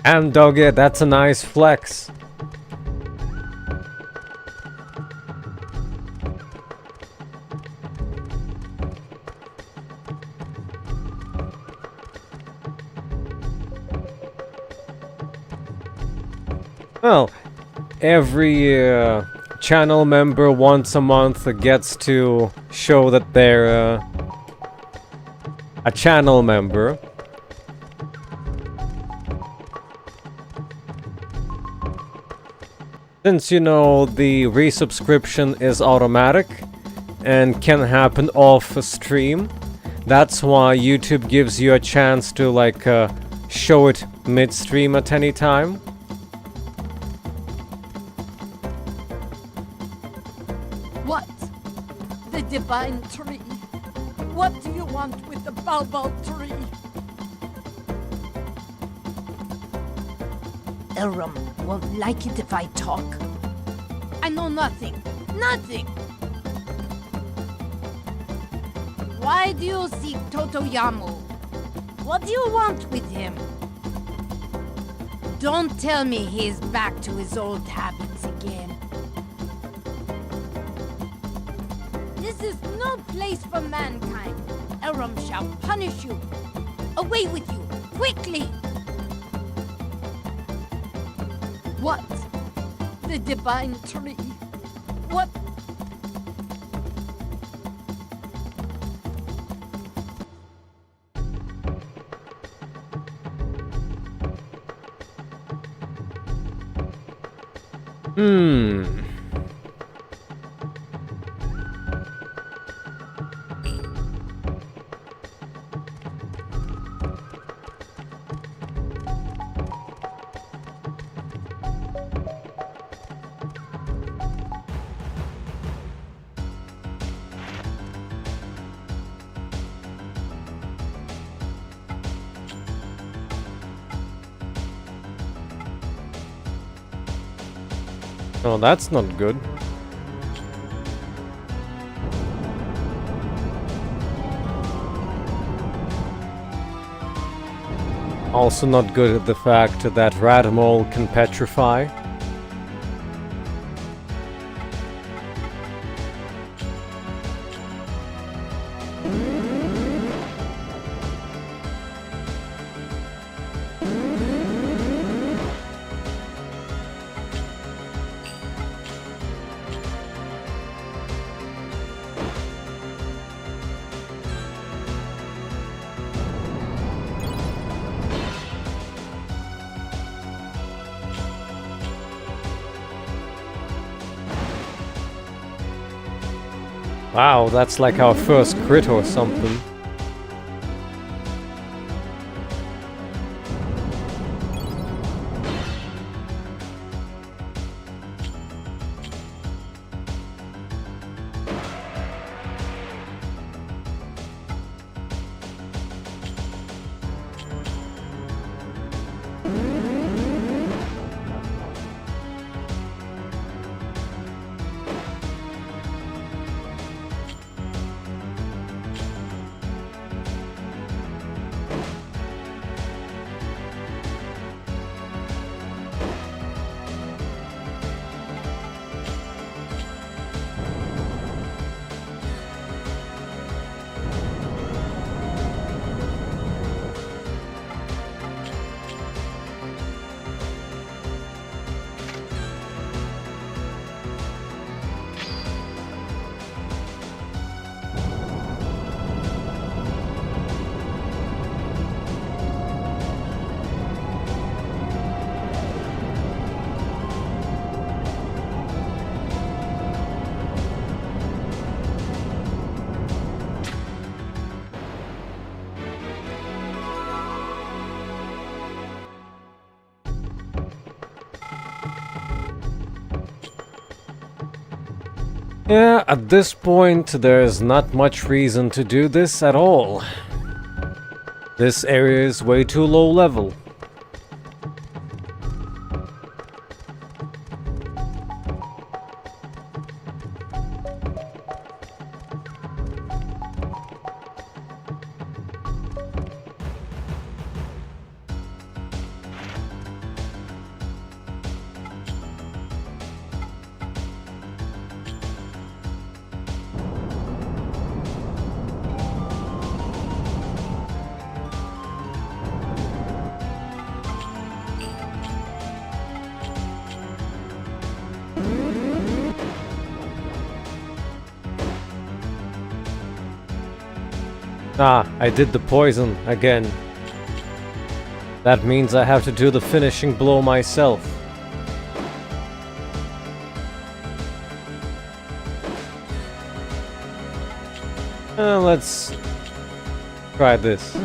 And Doge, that's a nice flex. Well, every channel member once a month gets to show that they're a channel member. Since, you know, the resubscription is automatic and can happen off stream, that's why YouTube gives you a chance to, like, show it mid-stream at any time. What? The divine tree. What do you want with the Baobab tree? Elrum won't like it if I talk. I know nothing. Nothing! Why do you seek Totoyamu? What do you want with him? Don't tell me he's back to his old habits again. This is no place for mankind. Elrum shall punish you. Away with you, quickly! What? The divine tree? What? Oh, that's not good. Also not good at the fact that Radamol can petrify. Wow, that's like our first crit or something. Yeah, at this point, there's not much reason to do this at all. This area is way too low level. Ah, I did the poison again. That means I have to do the finishing blow myself. Let's try this.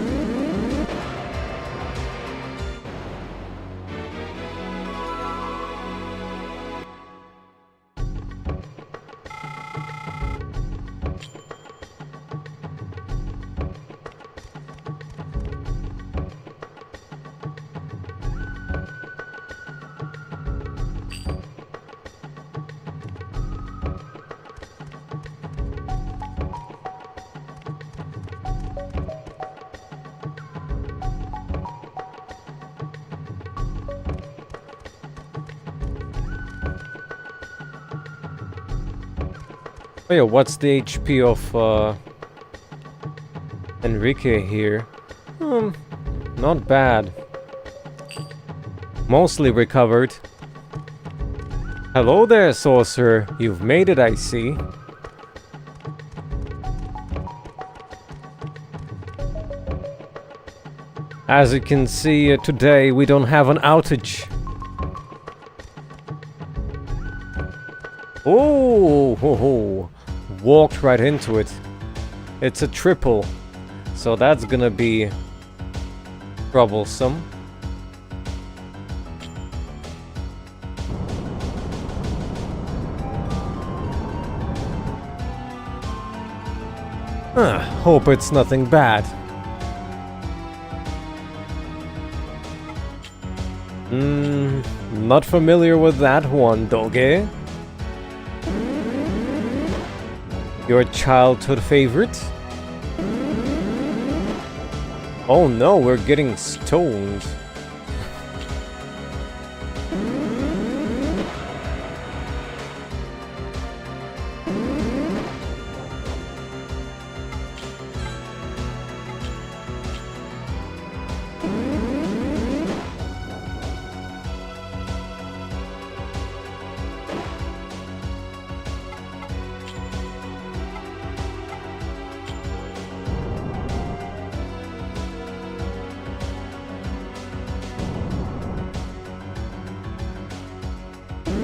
Oh yeah, what's the HP of Enrique here? Not bad. Mostly recovered. Hello there, sorcerer. You've made it, I see. As you can see, today we don't have an outage. Oh, ho, ho. Walked right into it. It's a triple, so that's gonna be troublesome. Hope it's nothing bad. Not familiar with that one, Doge. Your childhood favorite? Oh no, we're getting stoned.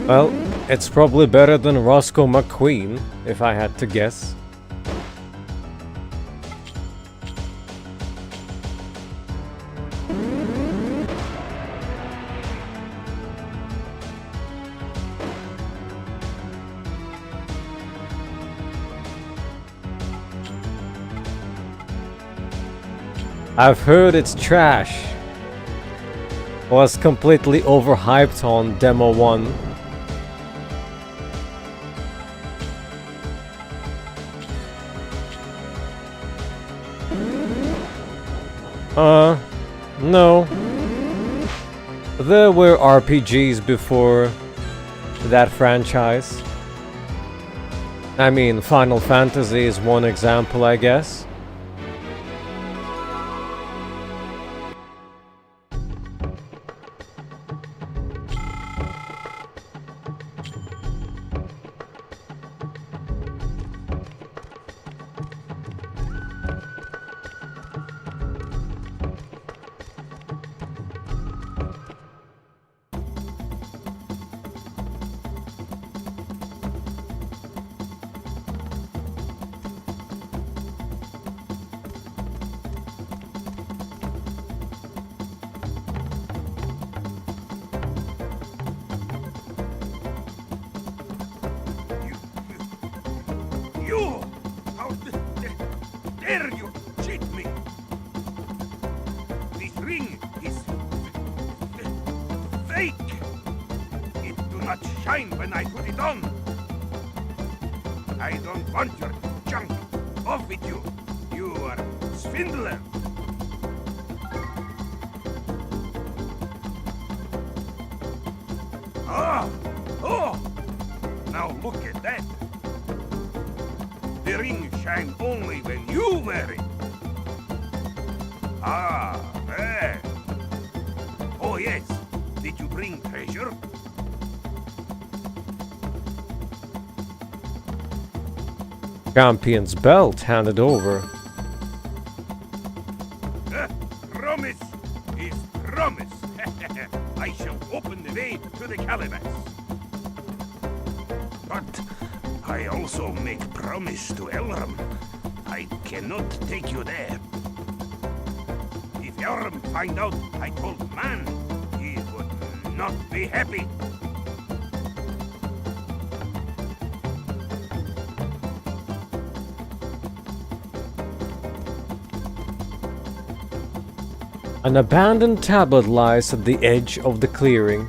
Well, it's probably better than Roscoe McQueen, if I had to guess. I've heard it's trash. Was completely overhyped on Demo 1. No. There were RPGs before that franchise. I mean, Final Fantasy is one example, I guess. I don't want your junk. Off with you. You are a swindler. Ah! Oh! Now look at that. The ring shines only when you wear it. Ah, there. Oh yes. Did you bring treasure? Champion's belt handed over. Promise is promise. I shall open the way to the Calabas. But I also make promise to Elram. I cannot take you there. If Elram find out I told man, he would not be happy. An abandoned tablet lies at the edge of the clearing.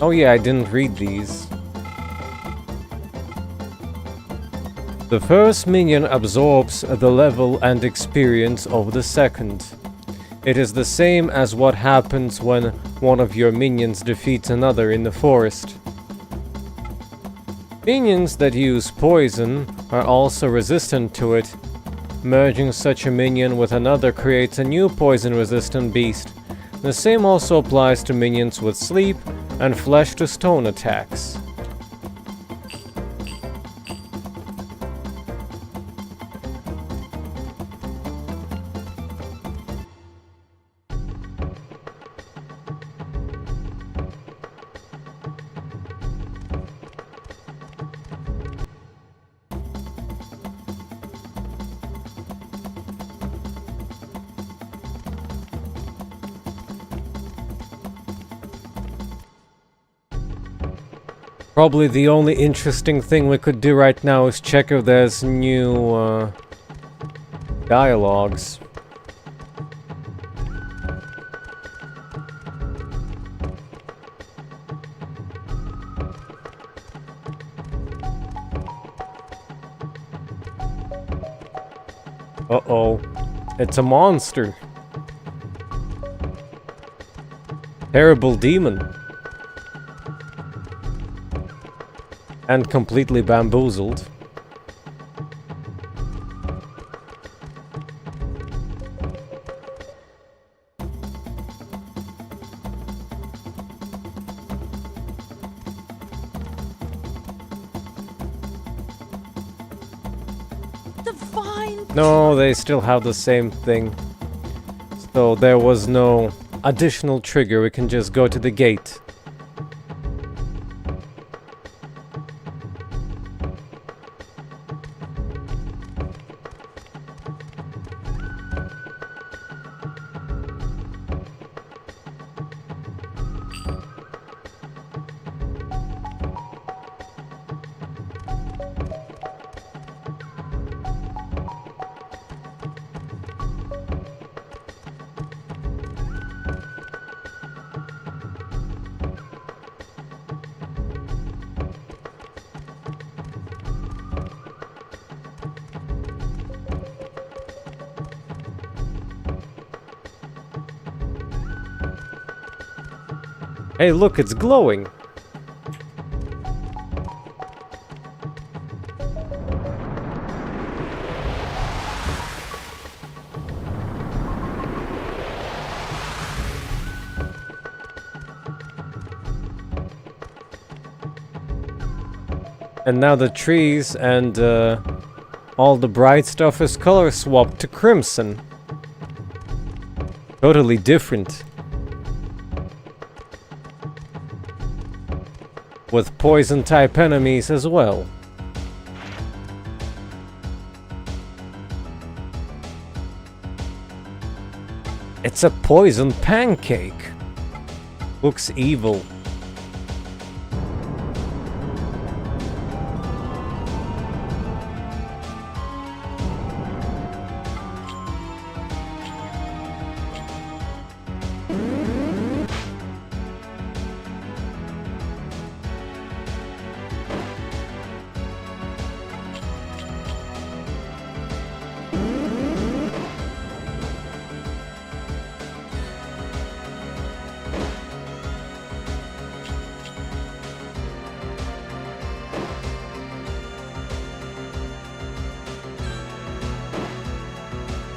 Oh yeah, I didn't read these. The first minion absorbs the level and experience of the second. It is the same as what happens when one of your minions defeats another in the forest. Minions that use poison are also resistant to it. Merging such a minion with another creates a new poison-resistant beast. The same also applies to minions with sleep and flesh-to-stone attacks. Probably the only interesting thing we could do right now is check if there's new dialogues. Uh-oh. It's a monster. Terrible demon. And completely bamboozled. No, they still have the same thing. So there was no additional trigger, we can just go to the gate. Hey, look, it's glowing. And now the trees and all the bright stuff is color swapped to crimson. Totally different. With poison type enemies as well. It's a poison pancake. Looks evil.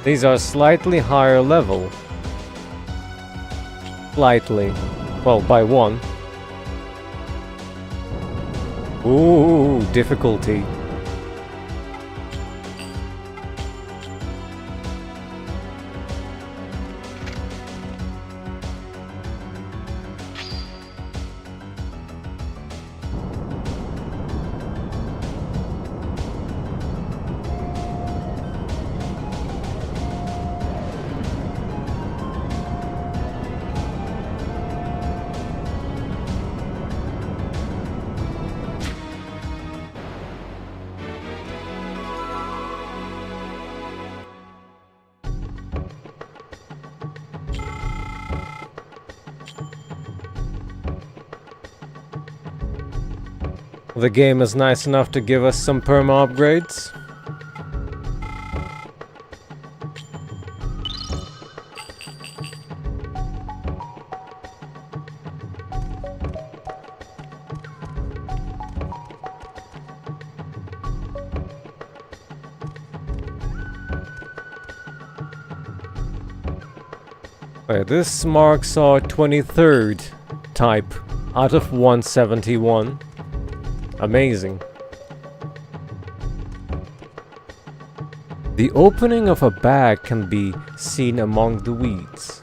These are slightly higher level. Slightly. Well, by one. Ooh, difficulty. The game is nice enough to give us some perma upgrades. This marks our 23rd type out of 171. Amazing. The opening of a bag can be seen among the weeds.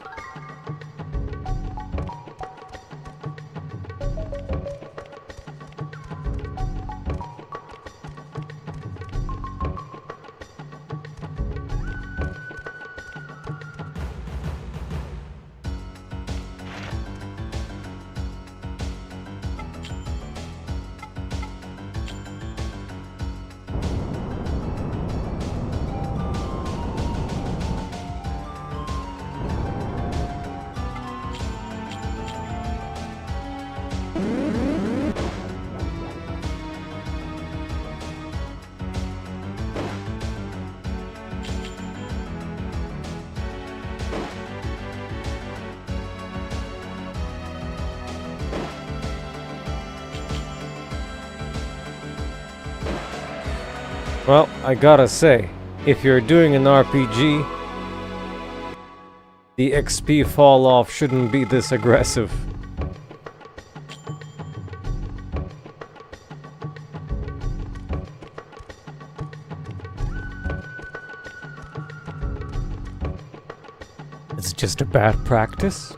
Well, I gotta say, if you're doing an RPG, the XP fall off shouldn't be this aggressive. It's just a bad practice.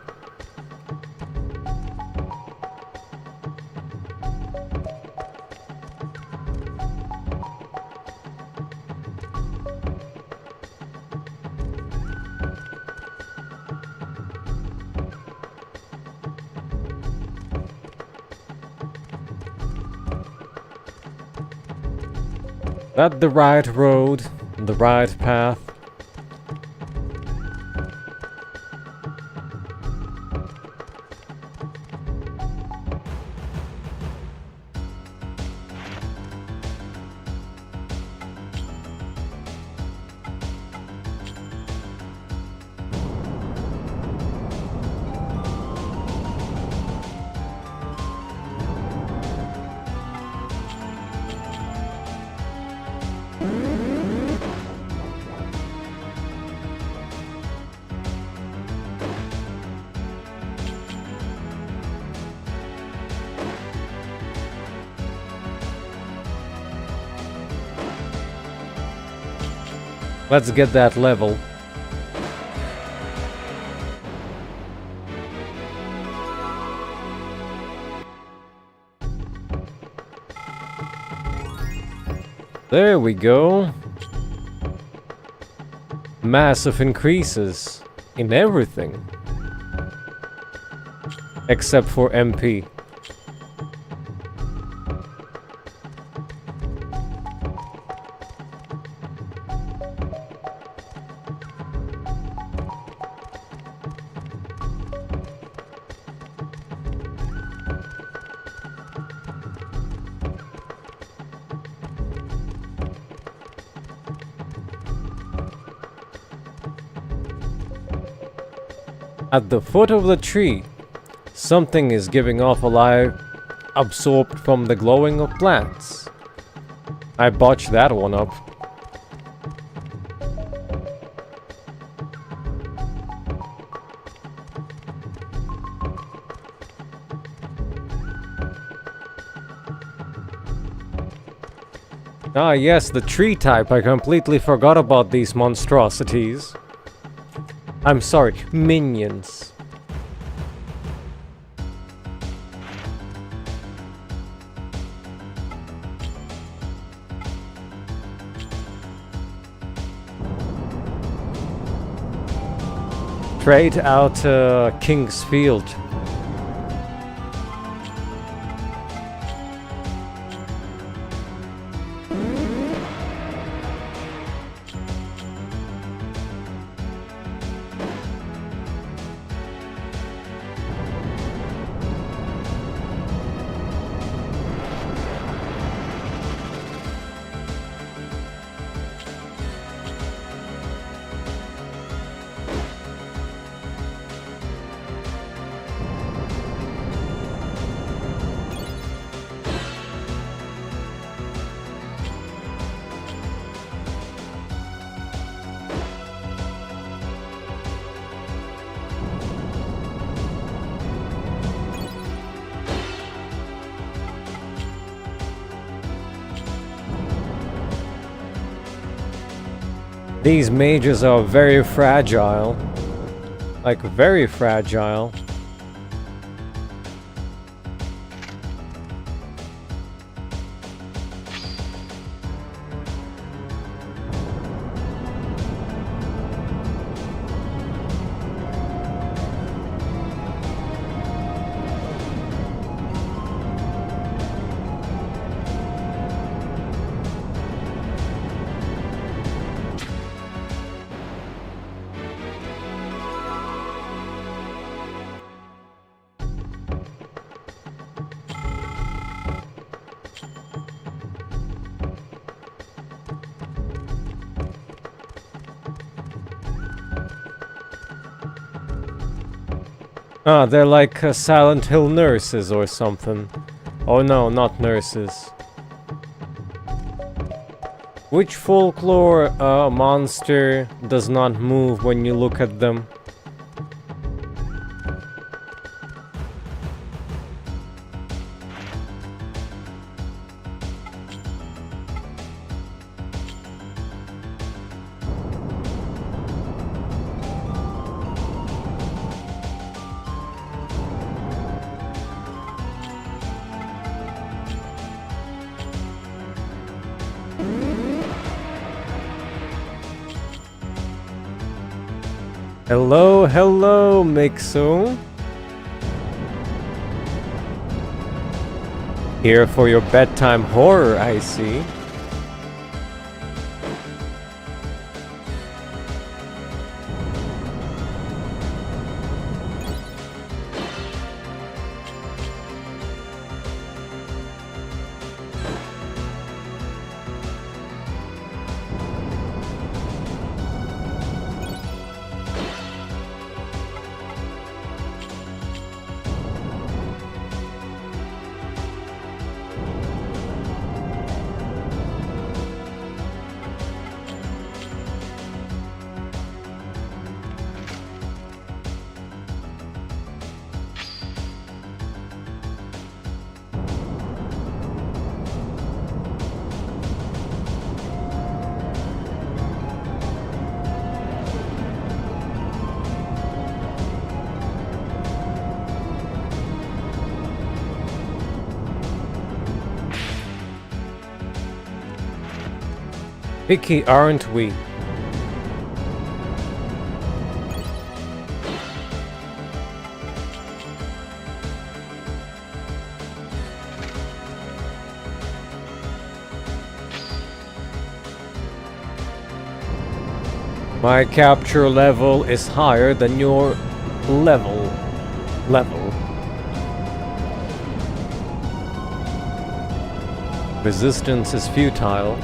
At the right road, the right path. Let's get that level. There we go. Massive increases in everything. Except for MP. At the foot of the tree, something is giving off a light absorbed from the glowing of plants. I botched that one up. Ah yes, the tree type. I completely forgot about these monstrosities. I'm sorry, minions. Trade out King's Field. These mages are very fragile. Like, very fragile. Ah, they're like Silent Hill nurses or something. Oh no, not nurses. Which folklore monster does not move when you look at them? Hello, hello, Mixo. Here for your bedtime horror, I see. Picky, aren't we? My capture level is higher than your level. Resistance is futile.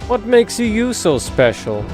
What makes you so special?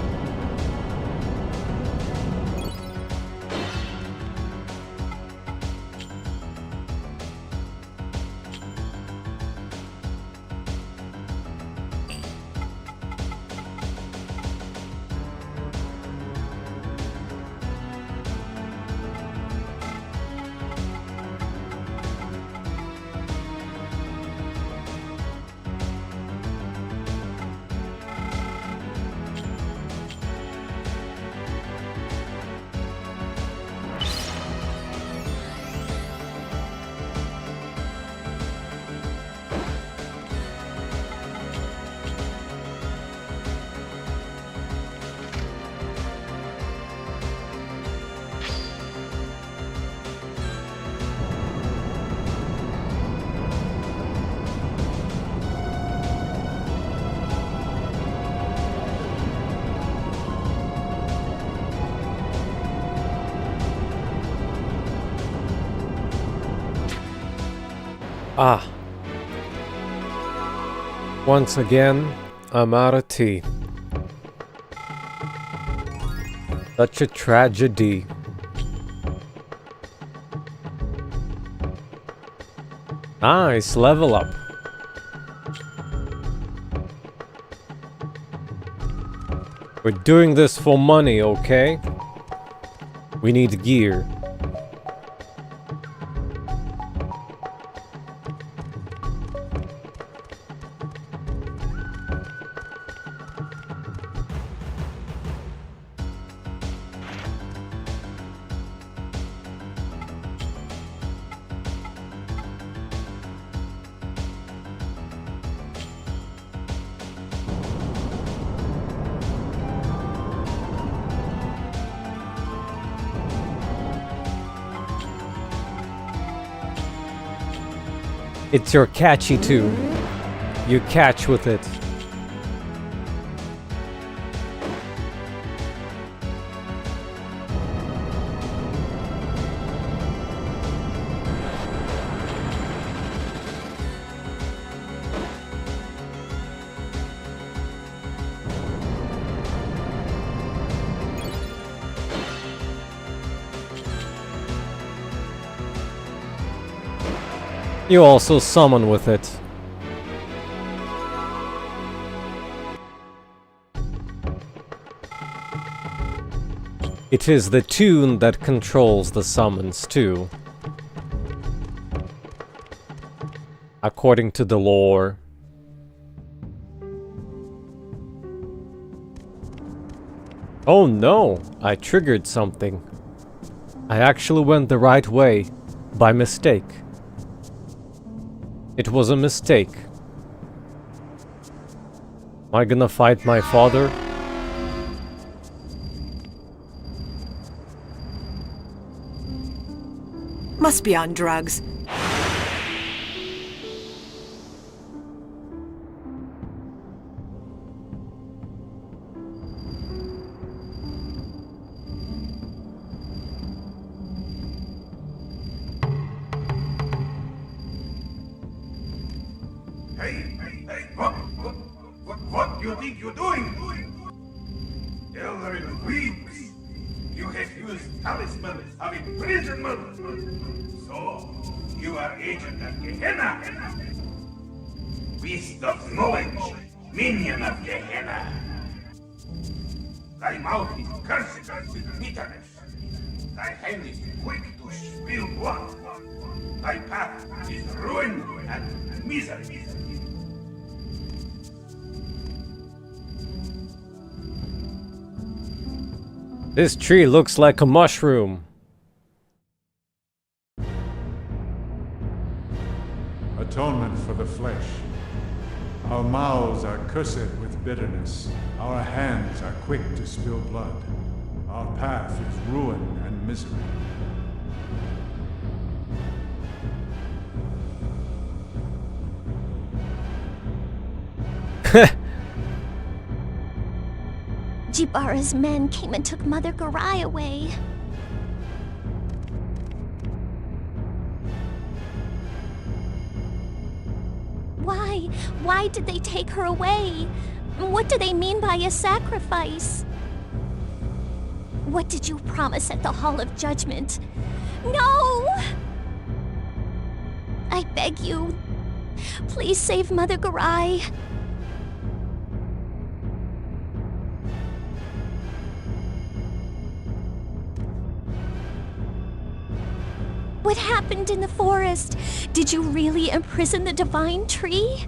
Ah. Once again, I'm out of tea. Such a tragedy. Nice, level up. We're doing this for money, okay? We need gear. It's your catchy tune. You catch with it. You also summon with it. It is the tune that controls the summons too. According to the lore. Oh no! I triggered something. I actually went the right way. By mistake. It was a mistake. Am I gonna fight my father? Must be on drugs. What do you think you're doing? Elder weeks. You have used talismans of imprisonment. So, you are agent of Gehenna. Beast of knowledge, minion of Gehenna. Thy mouth is cursed with bitterness. Thy hand is quick to spill blood. Thy path is ruin and misery. This tree looks like a mushroom. Atonement for the flesh. Our mouths are cursed with bitterness. Our hands are quick to spill blood. Our path is ruin and misery. Jibara's men came and took Mother Garai away. Why? Why did they take her away? What do they mean by a sacrifice? What did you promise at the Hall of Judgment? No! I beg you, please save Mother Garai. What happened in the forest? Did you really imprison the divine tree?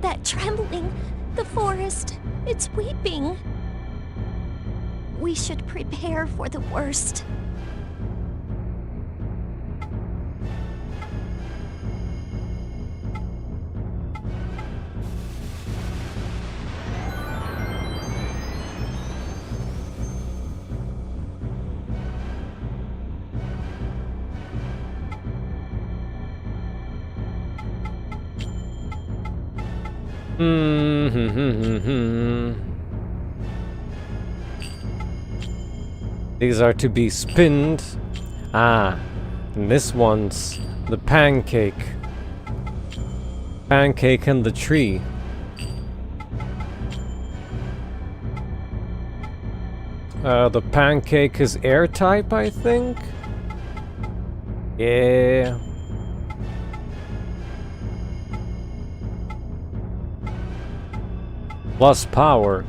That trembling, the forest, it's weeping. We should prepare for the worst. These are to be spinned. Ah, And this one's the pancake. Pancake and the tree. The pancake is air type, I think? Yeah. Plus power.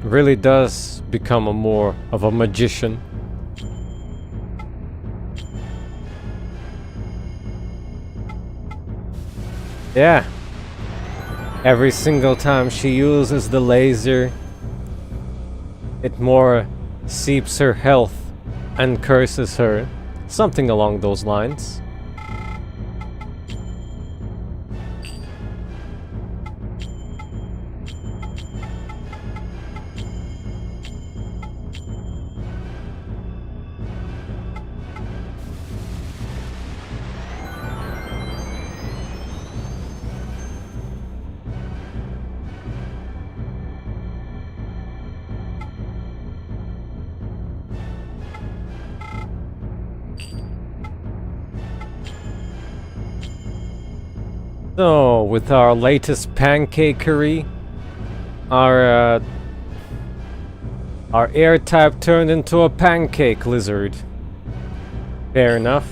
Really does become a more of a magician. Yeah. Every single time she uses the laser, it more seeps her health and curses her. Something along those lines. So, with our latest pancakery, our air type turned into a pancake lizard. Fair enough.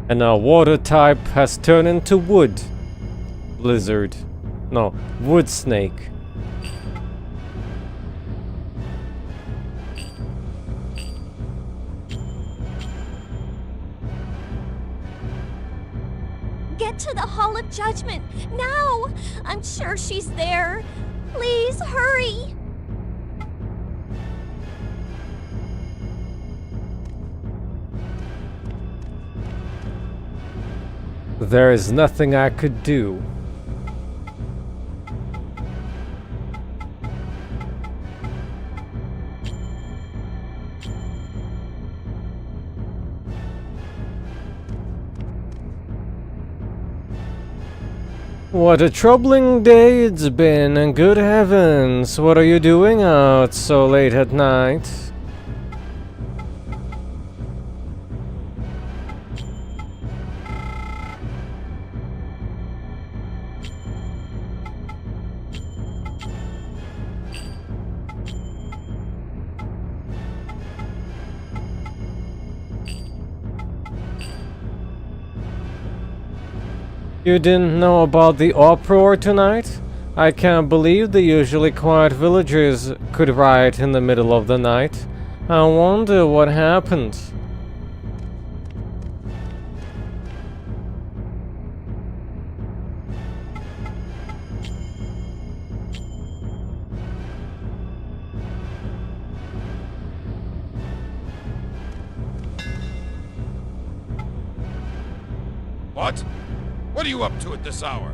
And our water type has turned into wood lizard. No, wood snake. Get to the Hall of Judgment, now! I'm sure she's there. Please, hurry! There is nothing I could do. What a troubling day it's been, and good heavens, what are you doing out so late at night? You didn't know about the uproar tonight? I can't believe the usually quiet villagers could riot in the middle of the night. I wonder what happened. What? What are you up to at this hour?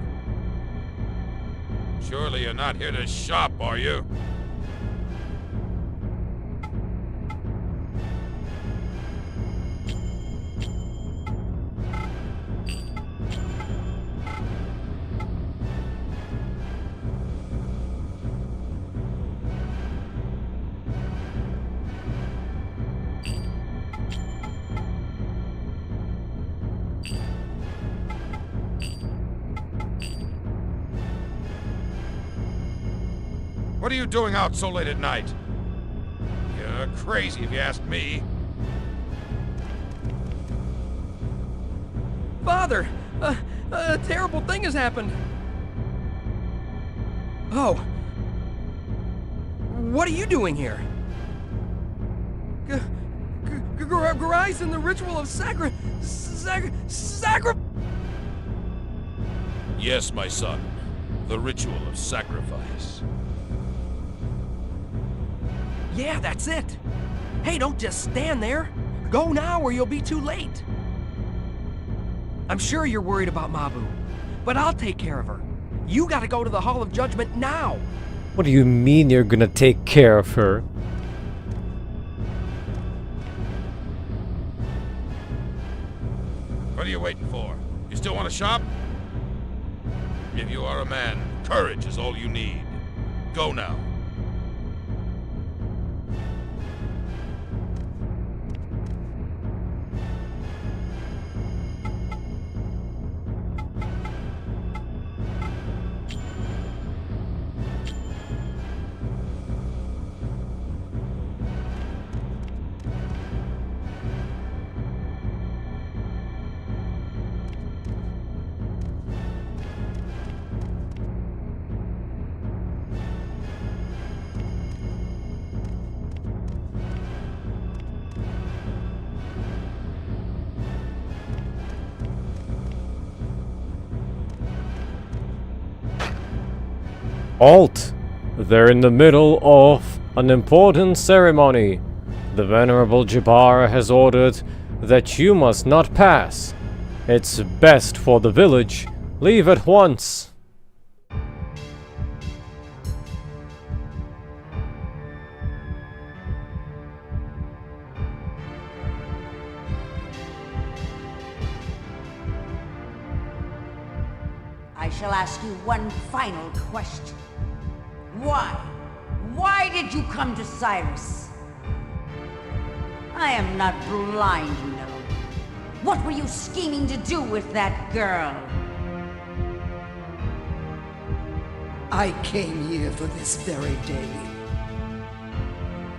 Surely you're not here to shop, are you? What are you doing out so late at night? Crazy if you ask me. Father! A terrible thing has happened. Oh. What are you doing here? Garai's in the ritual of Yes, my son. The ritual of sacrifice. Yeah, that's it. Hey, don't just stand there. Go now or you'll be too late. I'm sure you're worried about Mabu, but I'll take care of her. You gotta go to the Hall of Judgment now. What do you mean you're gonna take care of her? What are you waiting for? You still want to shop? If you are a man, courage is all you need. Go now. Halt! They're in the middle of an important ceremony. The Venerable Jabbar has ordered that you must not pass. It's best for the village. Leave at once. I shall ask you one final question. Why? Why did you come to Cyrus? I am not blind, you know. What were you scheming to do with that girl? I came here for this very day.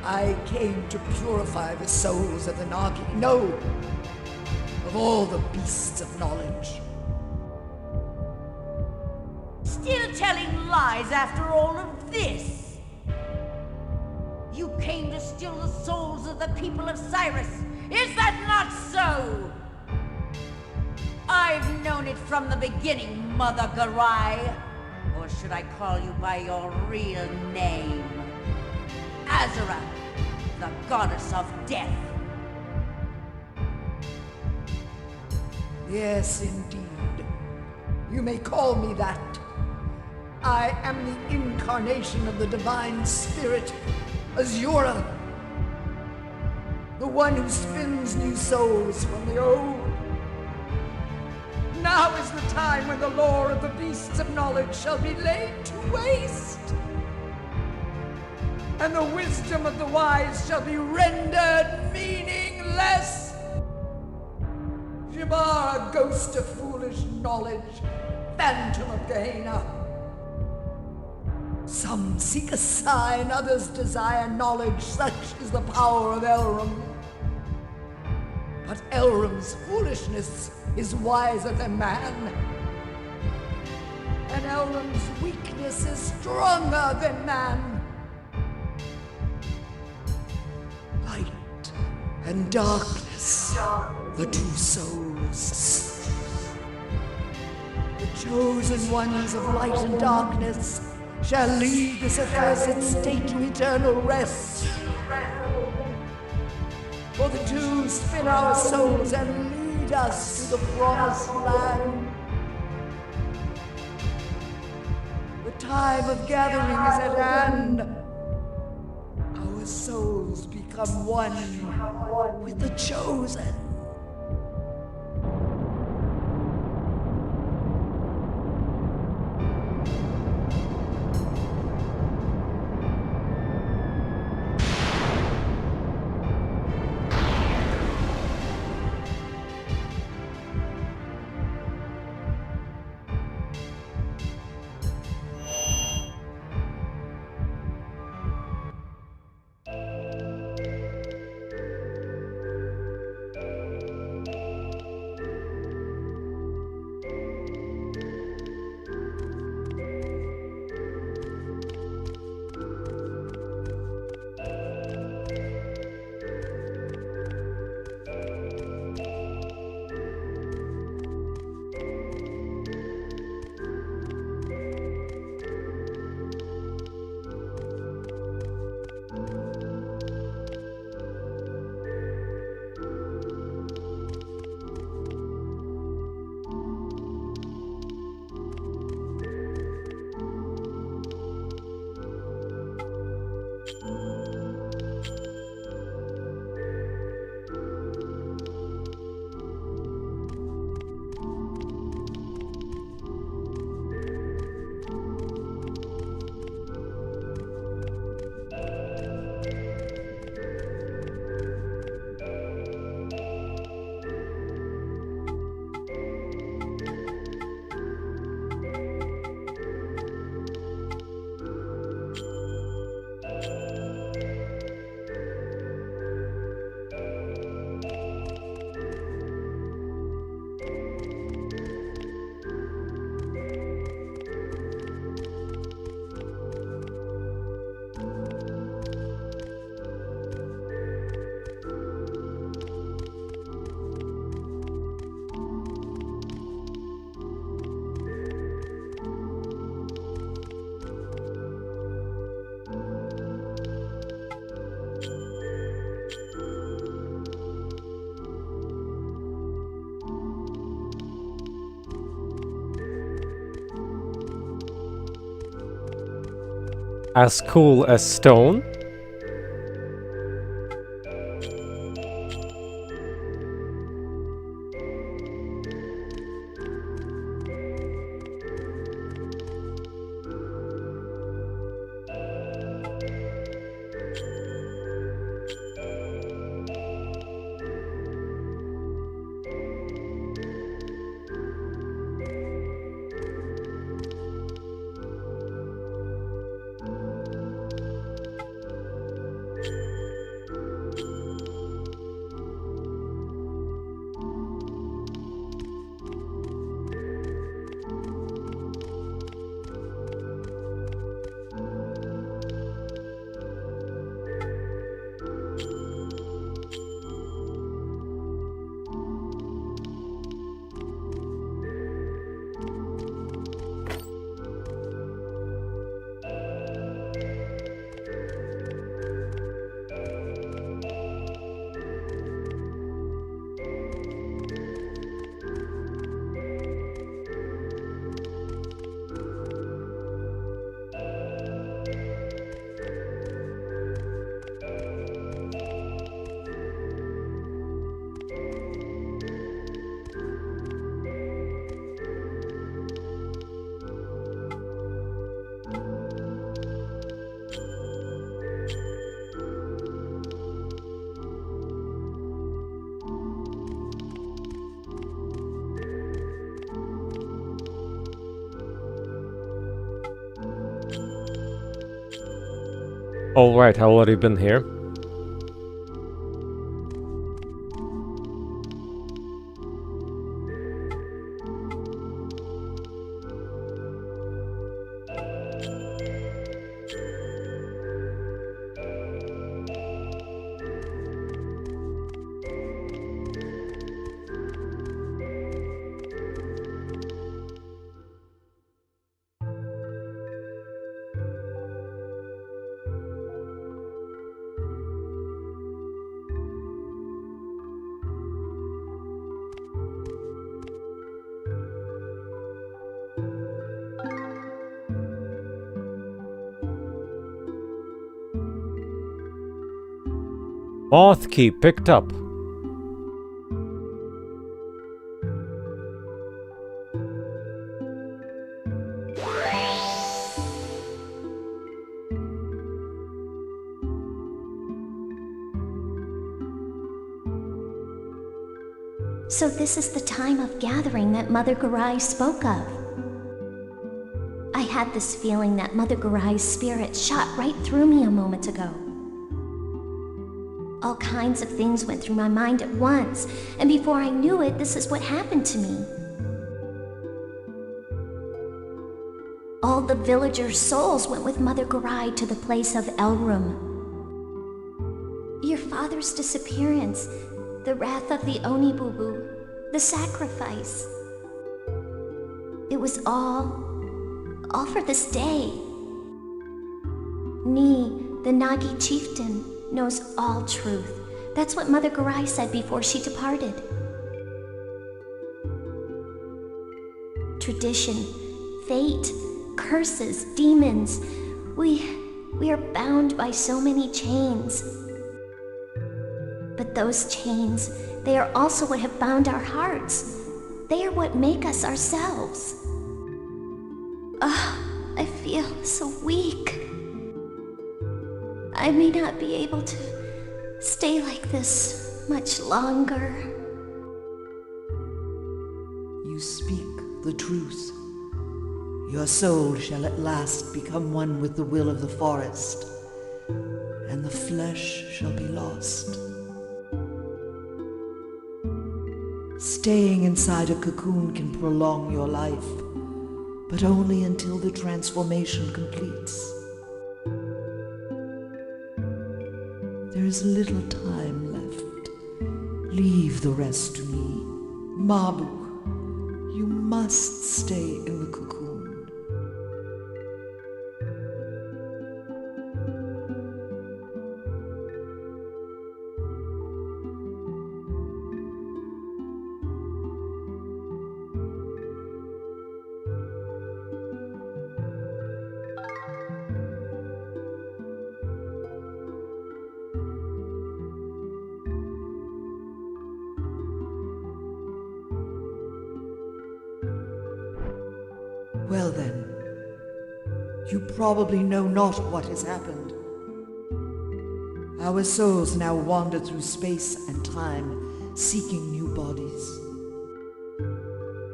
I came to purify the souls of the Nagi. No! Of all the beasts of knowledge. Still telling lies after all of this? You came to steal the souls of the people of Cyrus. Is that not so? I've known it from the beginning, Mother Garai. Or should I call you by your real name? Azura, the goddess of death. Yes, indeed. You may call me that. I am the incarnation of the divine spirit, Azura. The one who spins new souls from the old. Now is the time when the lore of the beasts of knowledge shall be laid to waste. And the wisdom of the wise shall be rendered meaningless. Jabbar, ghost of foolish knowledge, phantom of Gehenna. Some seek a sign, others desire knowledge. Such is the power of Elrum. But Elrum's foolishness is wiser than man. And Elrum's weakness is stronger than man. Light and darkness, the two souls. The chosen ones of light and darkness shall lead this accursed state to eternal rest. For the two spin our souls and lead us to the promised land. The time of gathering is at hand. Our souls become one with the chosen. As cool as stone? Alright, I've already been here. Moth key picked up. So this is the time of gathering that Mother Garai spoke of. I had this feeling that Mother Garai's spirit shot right through me a moment ago. All kinds of things went through my mind at once, and before I knew it, this is what happened to me. All the villagers' souls went with Mother Garai to the place of Elrum. Your father's disappearance, the wrath of the Onibubu, the sacrifice. It was all for this day. Ni, the Nagi chieftain, knows all truth. That's what Mother Garai said before she departed. Tradition, fate, curses, demons. We We are bound by so many chains. But those chains, they are also what have bound our hearts. They are what make us ourselves. I feel so weak. I may not be able to stay like this much longer. You speak the truth. Your soul shall at last become one with the will of the forest, and the flesh shall be lost. Staying inside a cocoon can prolong your life, but only until the transformation completes. There is little time left. Leave the rest to me. Mabu, you must stay in the cocoon. Well then, you probably know not what has happened. Our souls now wander through space and time, seeking new bodies.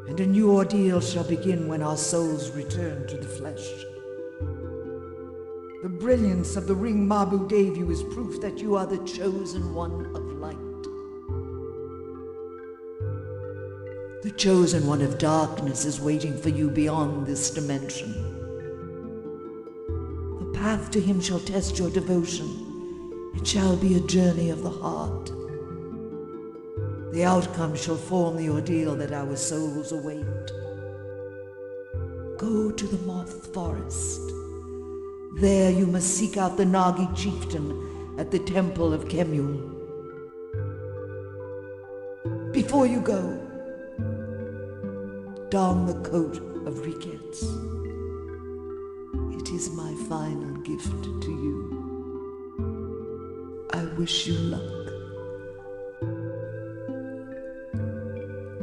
And a new ordeal shall begin when our souls return to the flesh. The brilliance of the ring Mabu gave you is proof that you are the chosen one of light. The chosen one of darkness is waiting for you beyond this dimension. The path to him shall test your devotion. It shall be a journey of the heart. The outcome shall form the ordeal that our souls await. Go to the Moth Forest. There you must seek out the Nagi chieftain at the Temple of Kemul. Before you go, don the coat of Ricketts. It is my final gift to you. I wish you luck.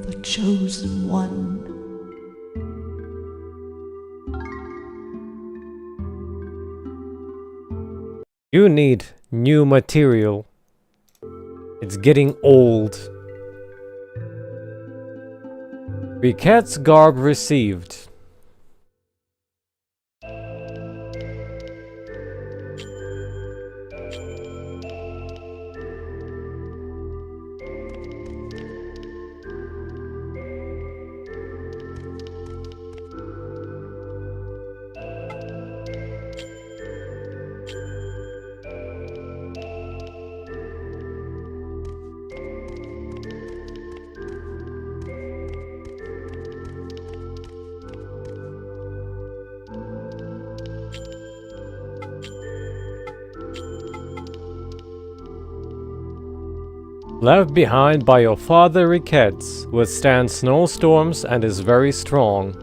The chosen one. You need new material. It's getting old. Riquette's garb received. Left behind by your father Riquettes, withstands snowstorms and is very strong.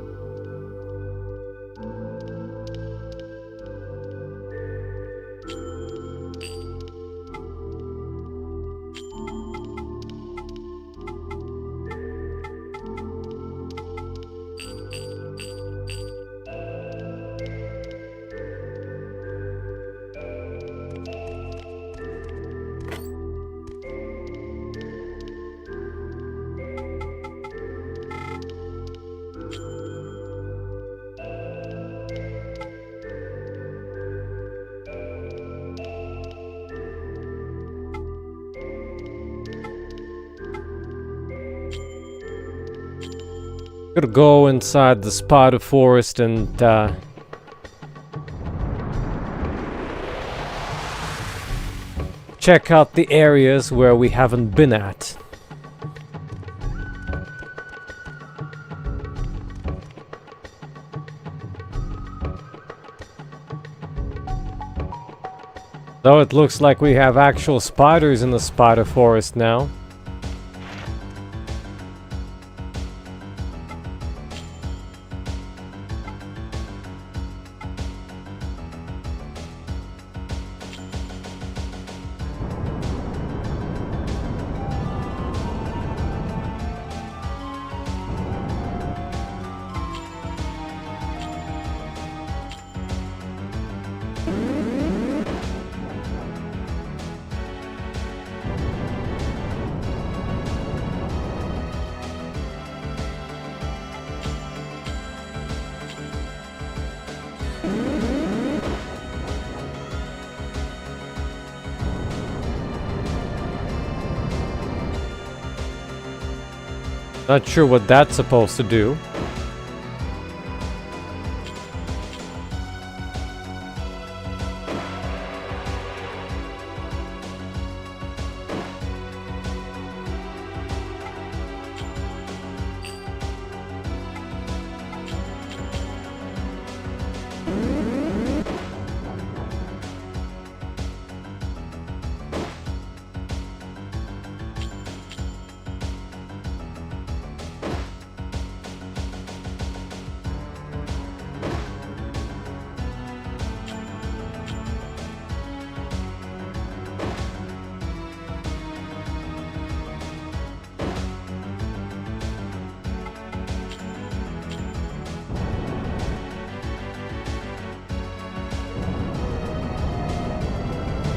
Could go inside the spider forest and check out the areas where we haven't been at. Though it looks like we have actual spiders in the spider forest now. Not sure what that's supposed to do.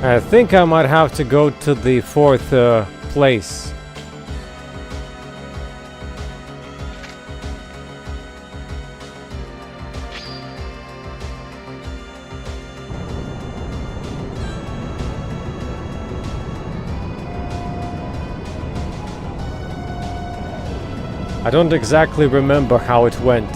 I think I might have to go to the fourth place. I don't exactly remember how it went.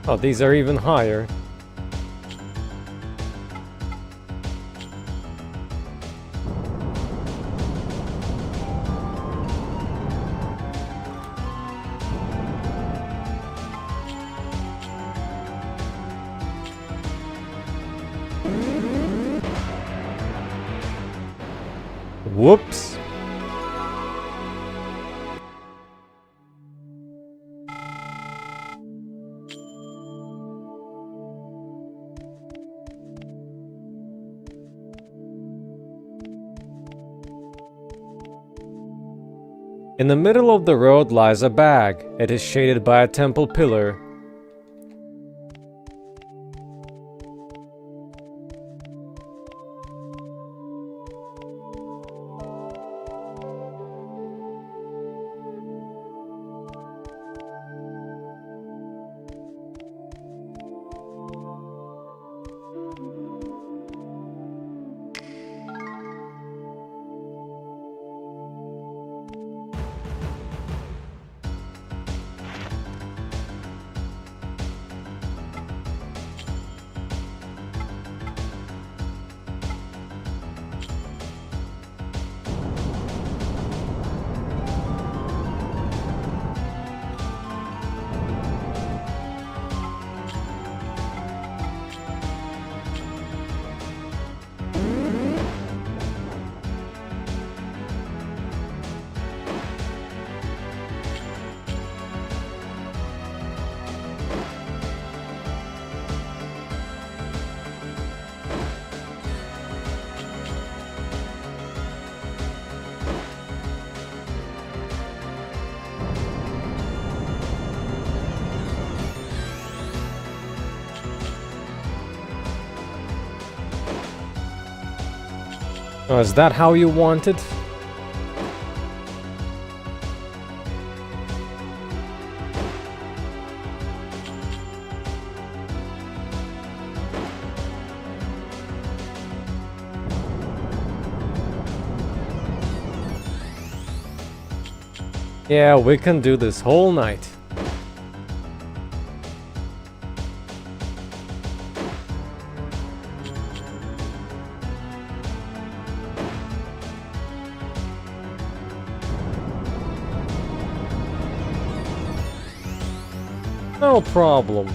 Oh, these are even higher. Whoops. In the middle of the road lies a bag. It is shaded by a temple pillar. Oh, is that how you want it? Yeah, we can do this whole night. No problem.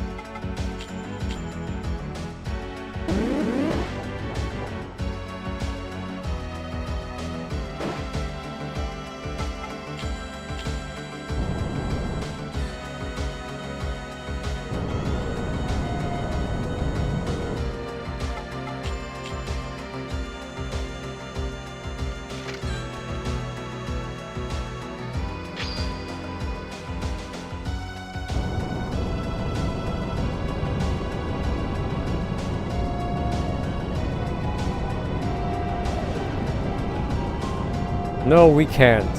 No, we can't.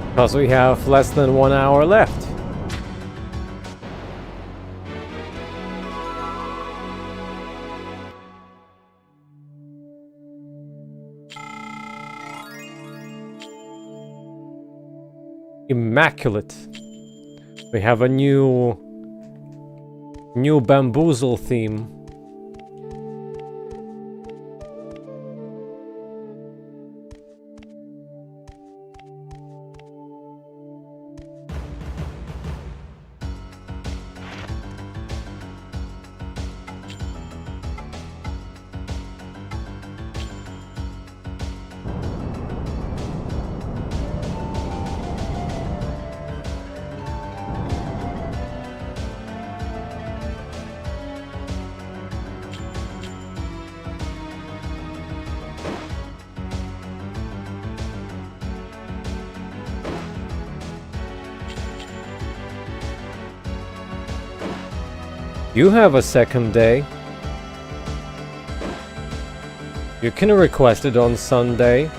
Because we have less than 1 hour left. Immaculate. We have a new bamboozle theme. You have a second day. You can request it on Sunday.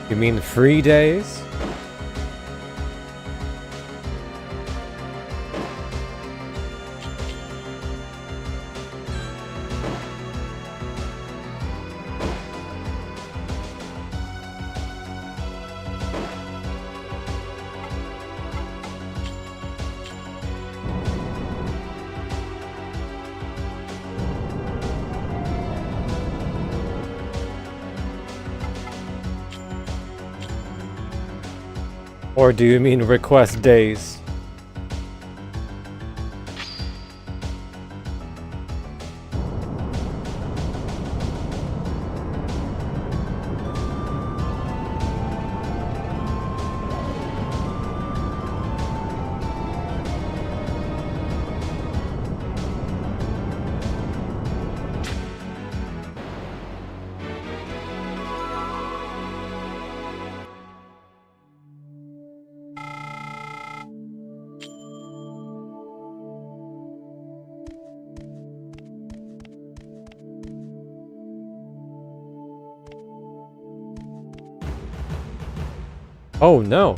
You mean 3 days? Or do you mean request days? Oh no.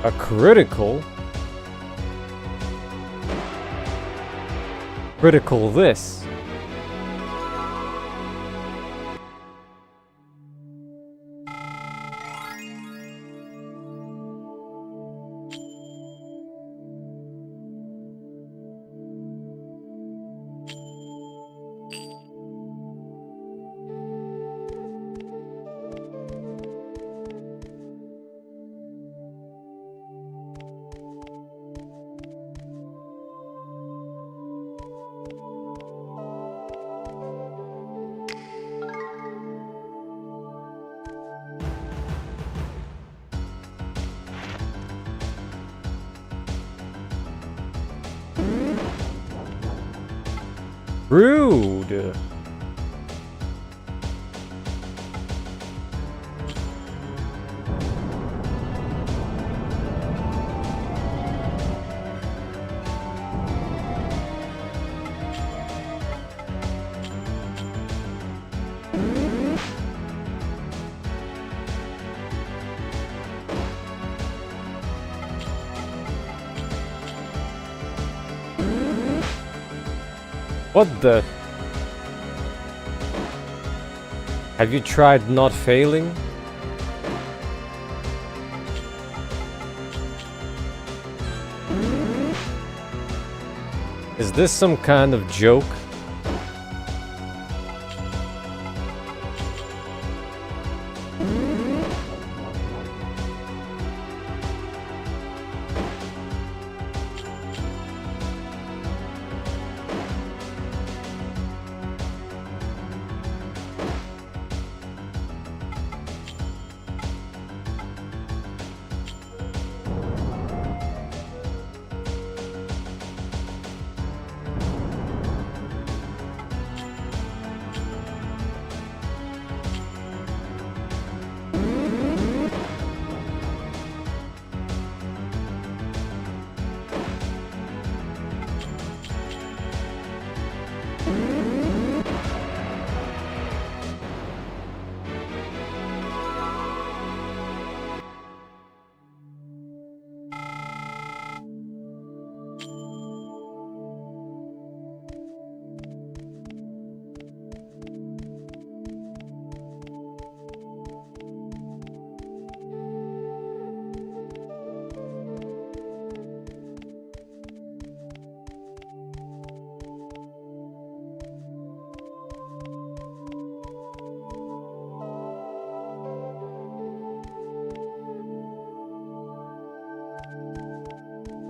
A critical? Critical this. Rude. What the? Have you tried not failing? Is this some kind of joke?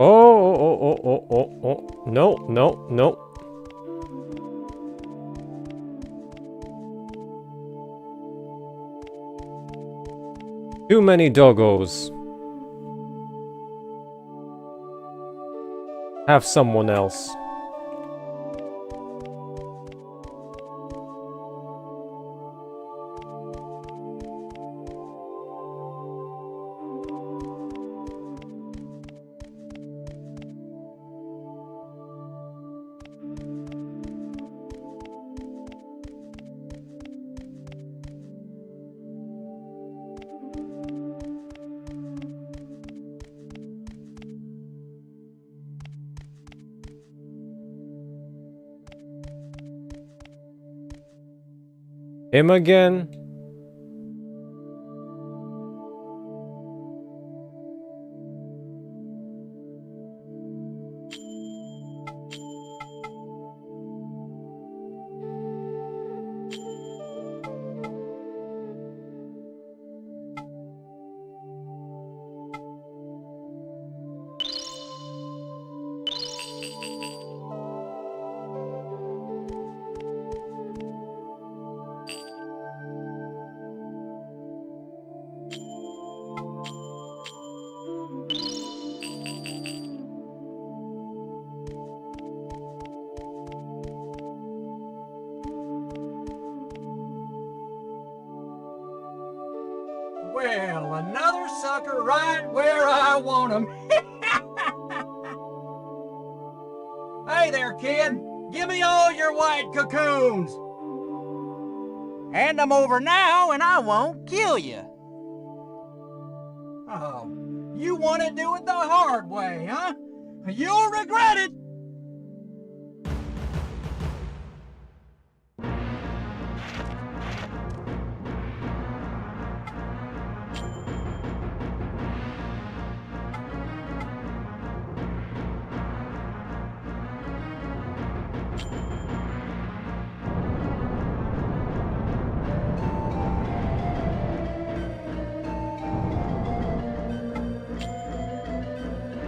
Oh, no, no, no. Too many doggos. Have someone else. Him again? Well, another sucker right where I want him. Hey there, kid. Give me all your white cocoons. Hand them over now and I won't kill you. Oh, you want to do it the hard way, huh? You'll regret it.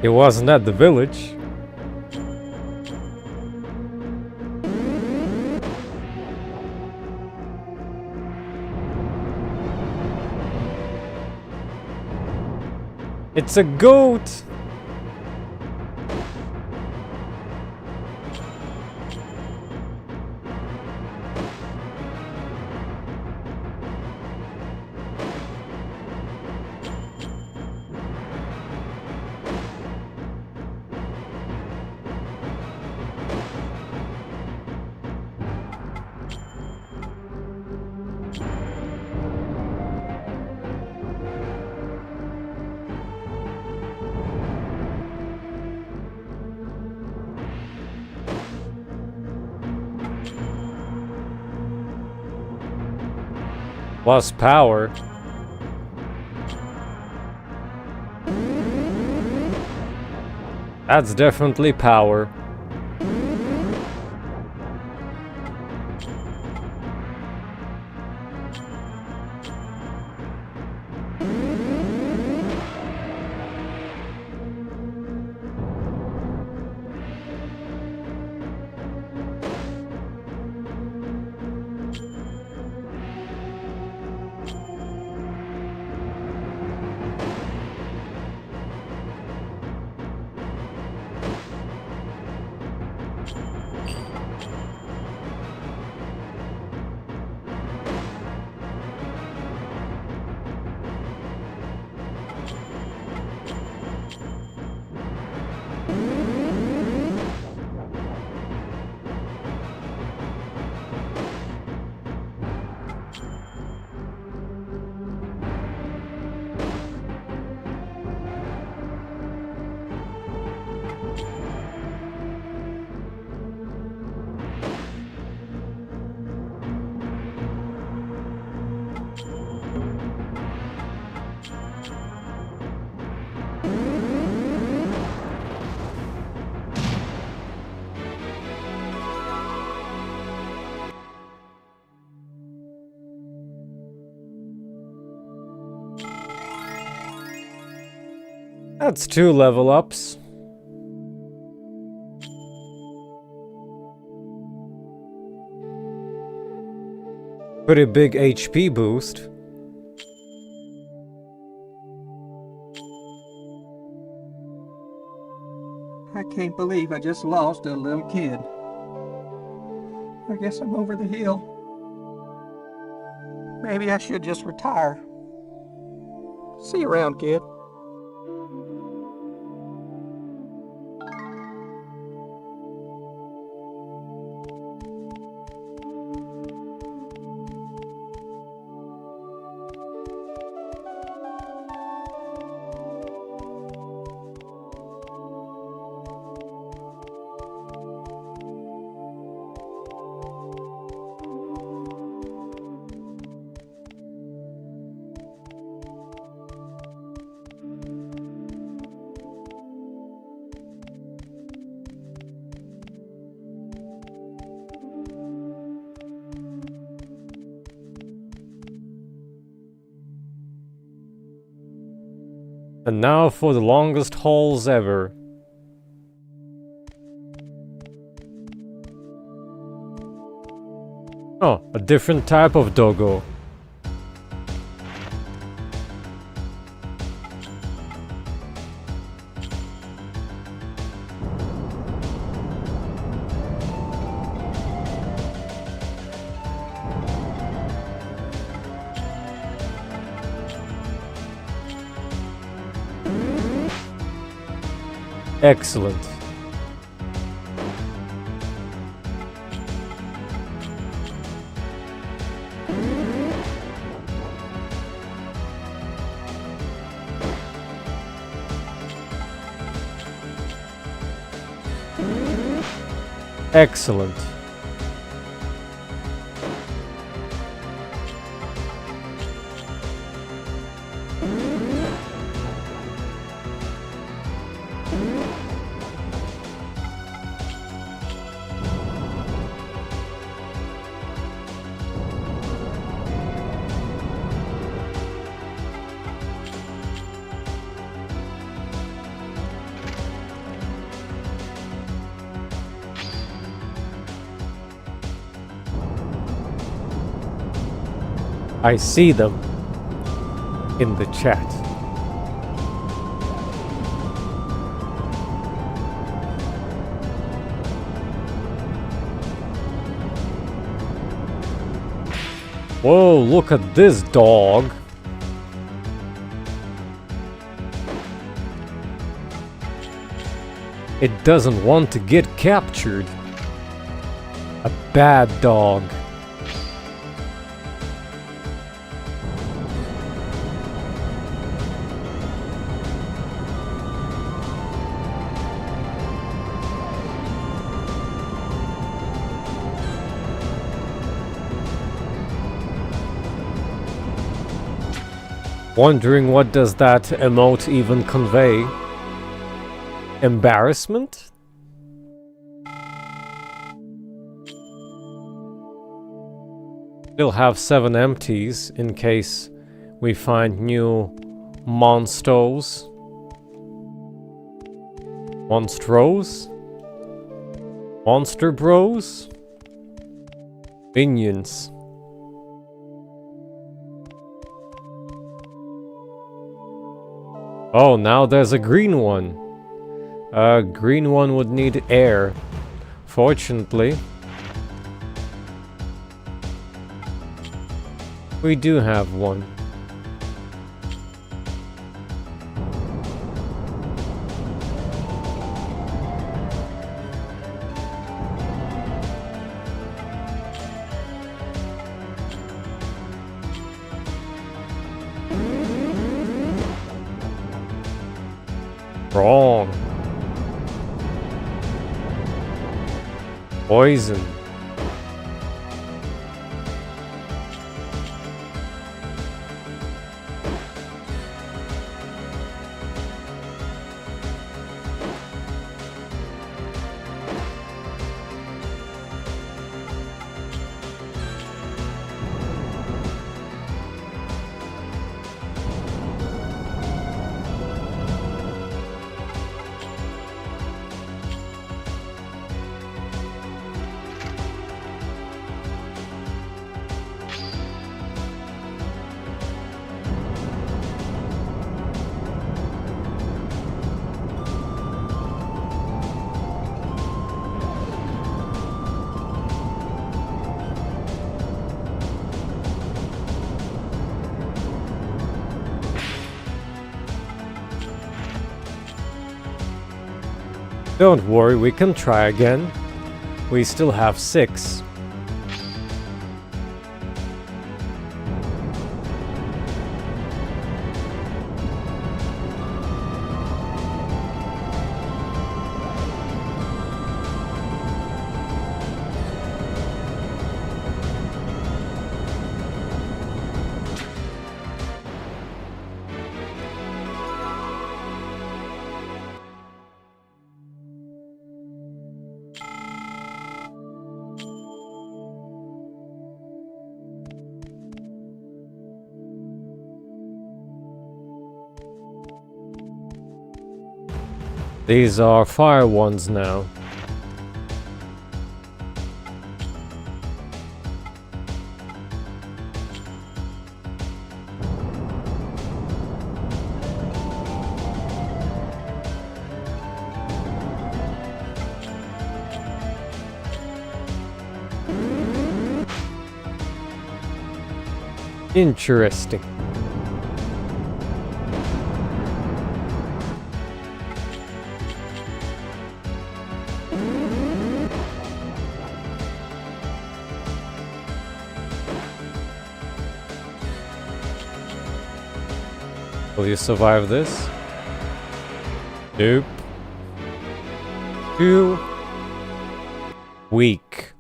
He wasn't at the village. It's a goat! Plus power. That's definitely power. That's 2 level ups. Pretty big HP boost. I can't believe I just lost a little kid. I guess I'm over the hill. Maybe I should just retire. See you around, kid. And now for the longest hauls ever. Oh, a different type of doggo. Excellent. Excellent. I see them in the chat. Whoa, look at this dog. It doesn't want to get captured. A bad dog. Wondering what does that emote even convey? Embarrassment? Still have 7 empties in case we find new monsters. Monstros? Monster bros? Minions. Oh, now there's a green one. A green one would need air. Fortunately, we do have one. Wrong. Poison. Don't worry, we can try again. We still have 6. These are fire ones now. Interesting. Will you survive this? Nope. Too weak.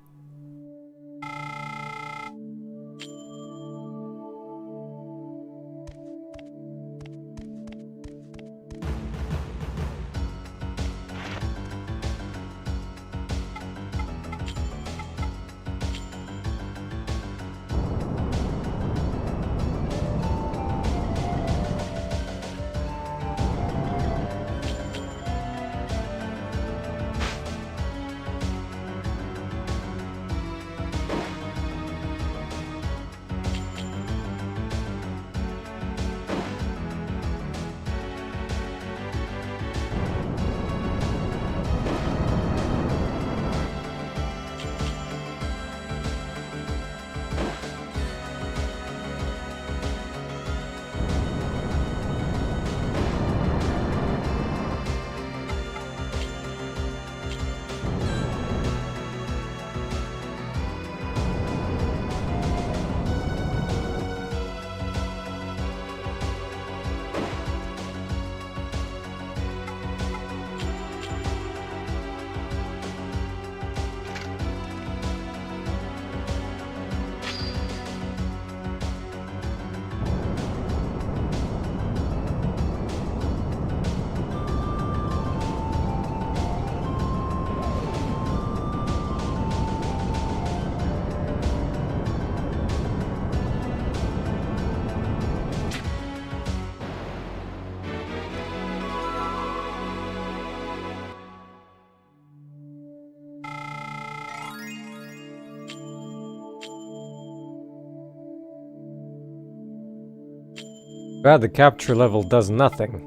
Bad, the capture level does nothing.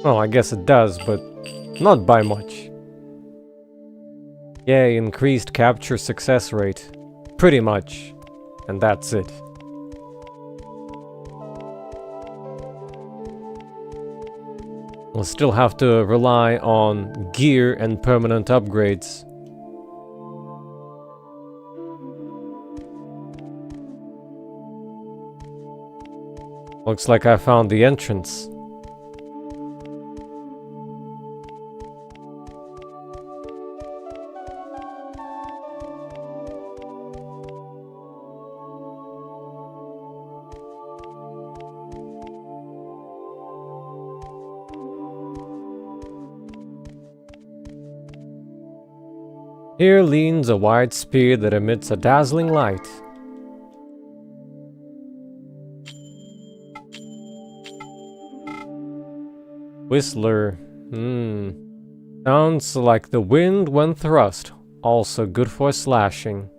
Well, I guess it does, but not by much. Yay, increased capture success rate. Pretty much. And that's it. We'll still have to rely on gear and permanent upgrades. Looks like I found the entrance. Here leans a wide spear that emits a dazzling light. Whistler. Sounds like the wind when thrust. Also good for slashing.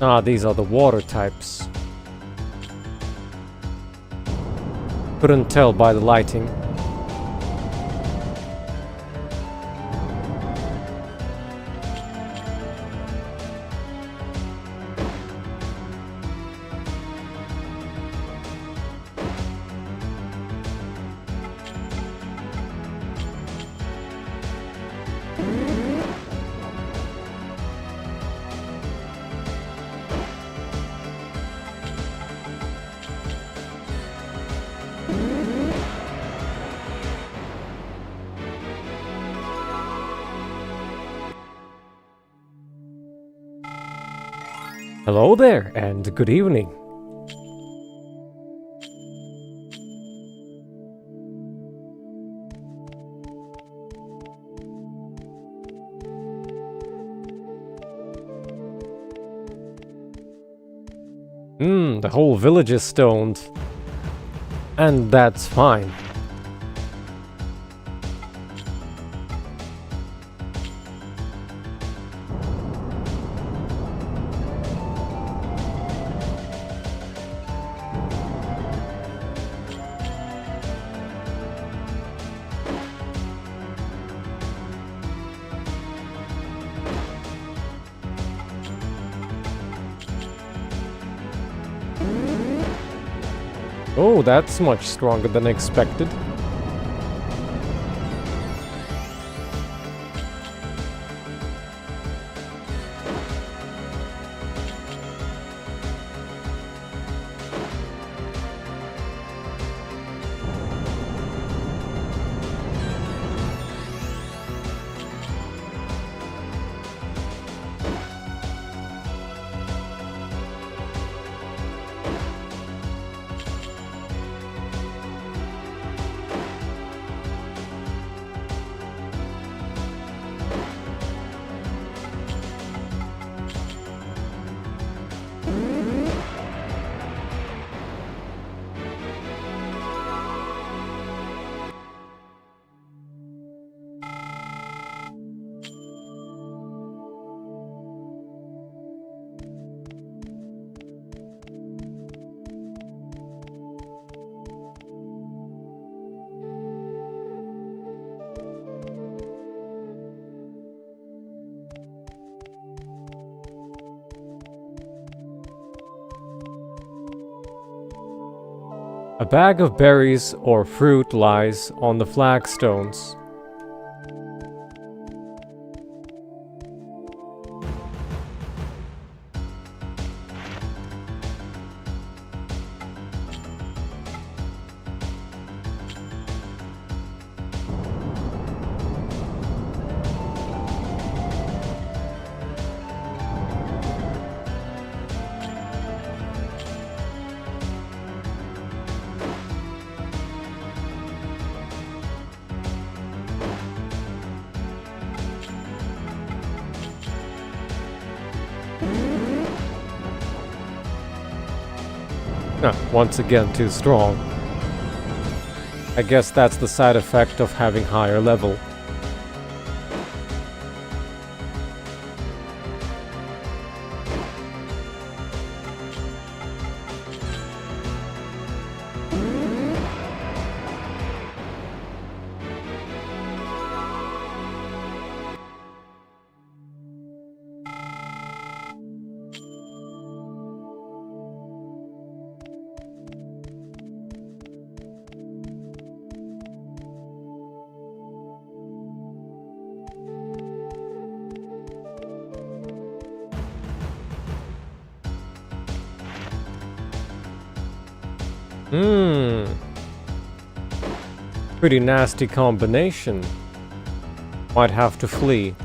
Ah, these are the water types. Couldn't tell by the lighting. Hello there, and good evening. The whole village is stoned. And that's fine. Oh, that's much stronger than expected. A bag of berries or fruit lies on the flagstones. Once again, too strong. I guess that's the side effect of having higher level. Pretty nasty combination. Might have to flee.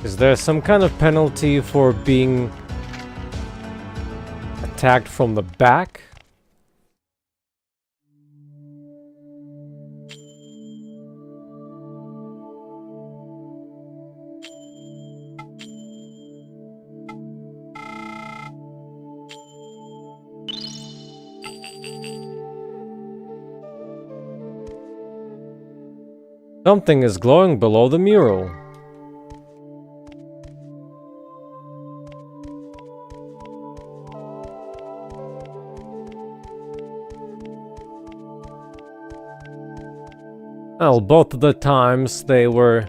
Is there some kind of penalty for being attacked from the back? Something is glowing below the mural. Well, both of the times they were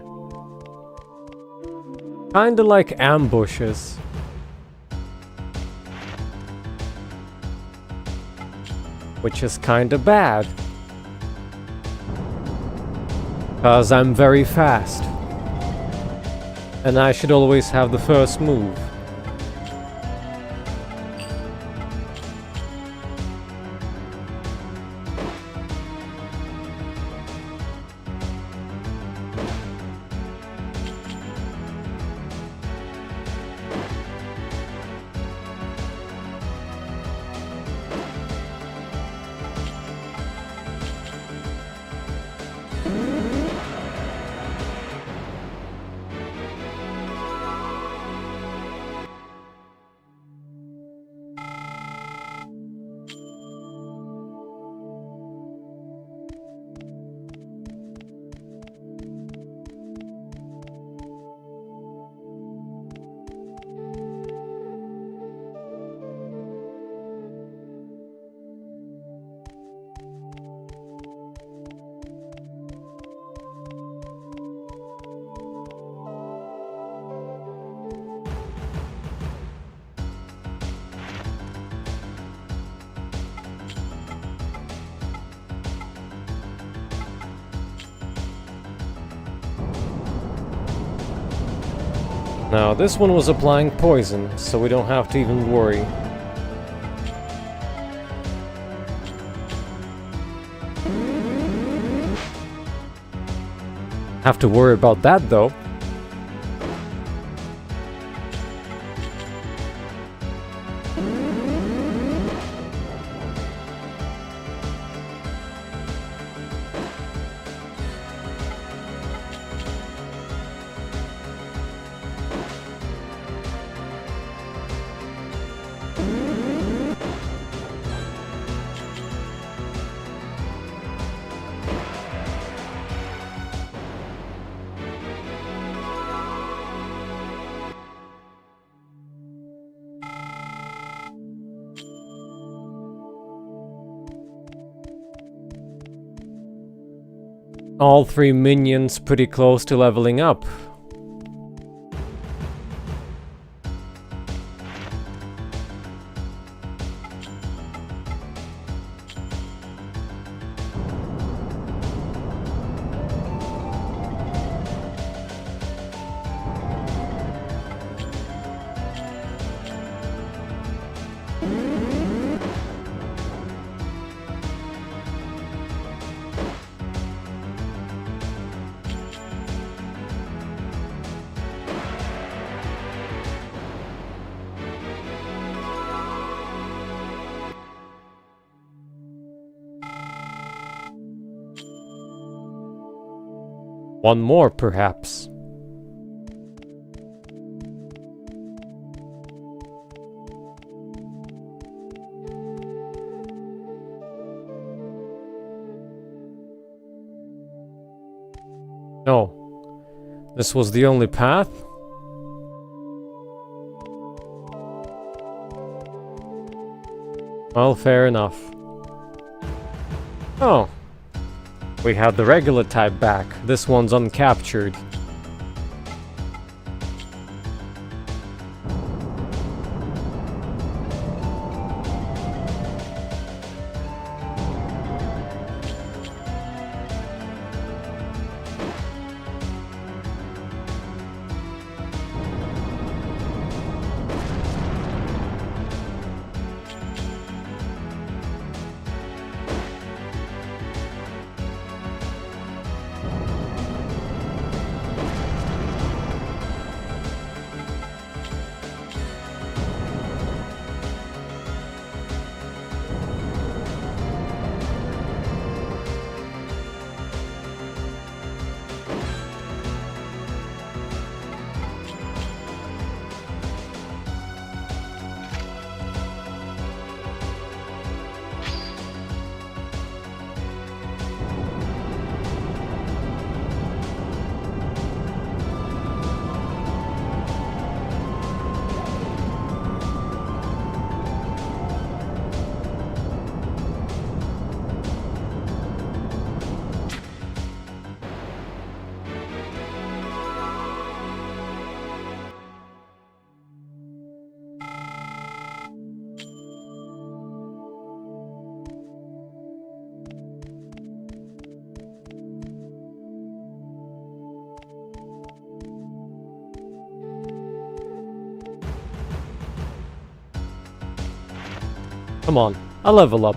kinda like ambushes. Which is kinda bad. 'Cause I'm very fast. And I should always have the first move. Now, this one was applying poison, so we don't have to even worry. Have to worry about that, though. All 3 minions pretty close to leveling up. One more, perhaps. No. This was the only path? Well, fair enough. Oh. We have the regular type back. This one's uncaptured. Come on, I'll level up.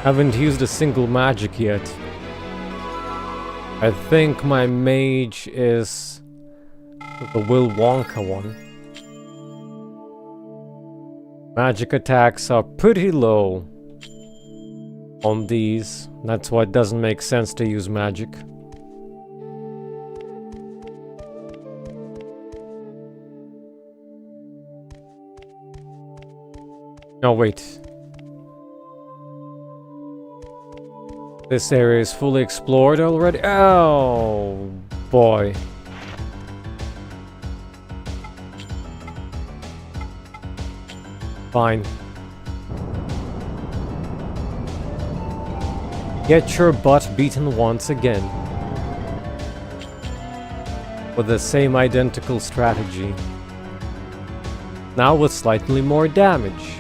Haven't used a single magic yet. I think my mage is the Will Wonka one. Magic attacks are pretty low on these. That's why it doesn't make sense to use magic. Oh, wait. This area is fully explored already. Oh, boy. Fine. Get your butt beaten once again. With the same identical strategy. Now with slightly more damage.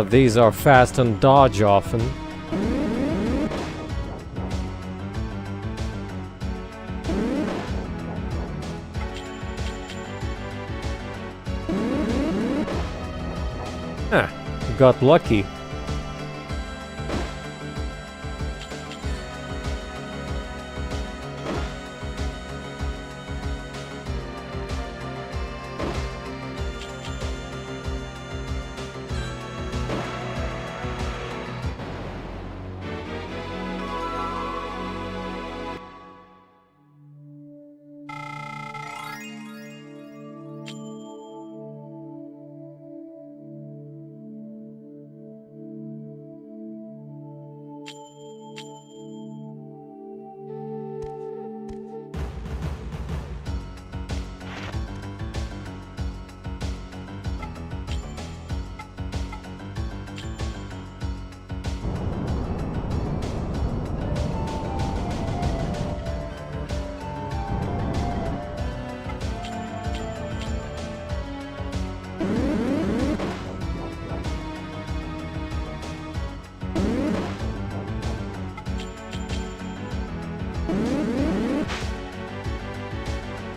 These are fast and dodge often. Got lucky.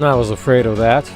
I was afraid of that.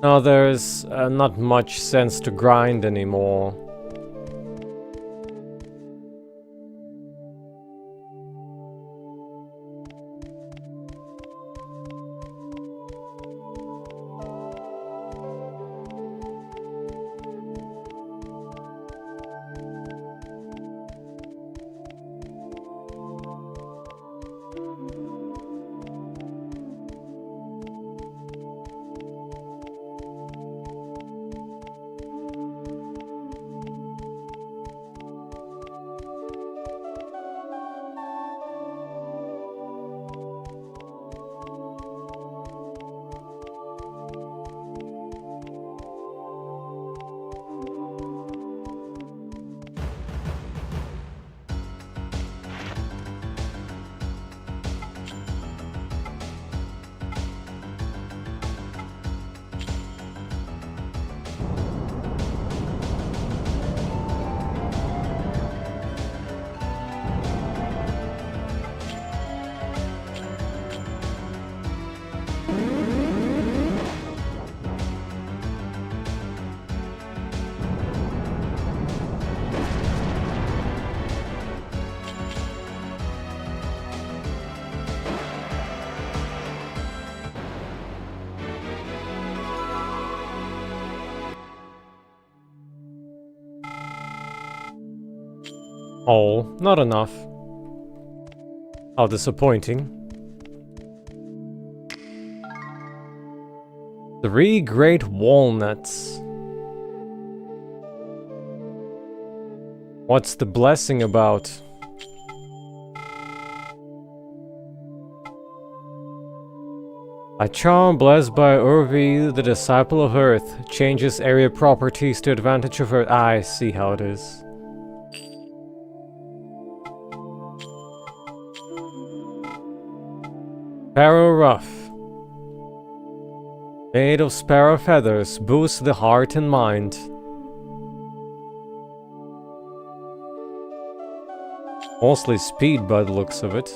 Now there's not much sense to grind anymore. Oh, not enough. How disappointing. 3 great walnuts. What's the blessing about? A charm blessed by Urvi, the disciple of Earth, changes area properties to advantage of Earth. I see how it is. Sparrow Ruff. Made of sparrow feathers, boosts the heart and mind. Mostly speed by the looks of it.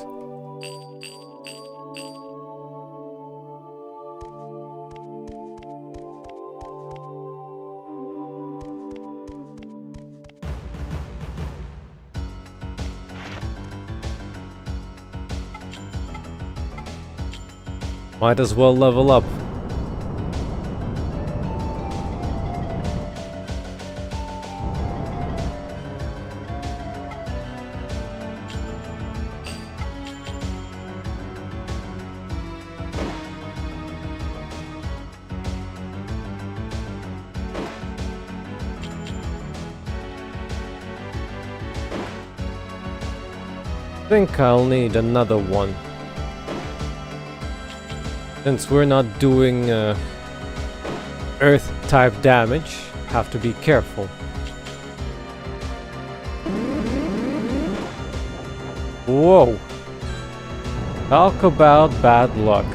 Might as well level up. I think I'll need another one. Since we're not doing Earth-type damage, have to be careful. Whoa! Talk about bad luck.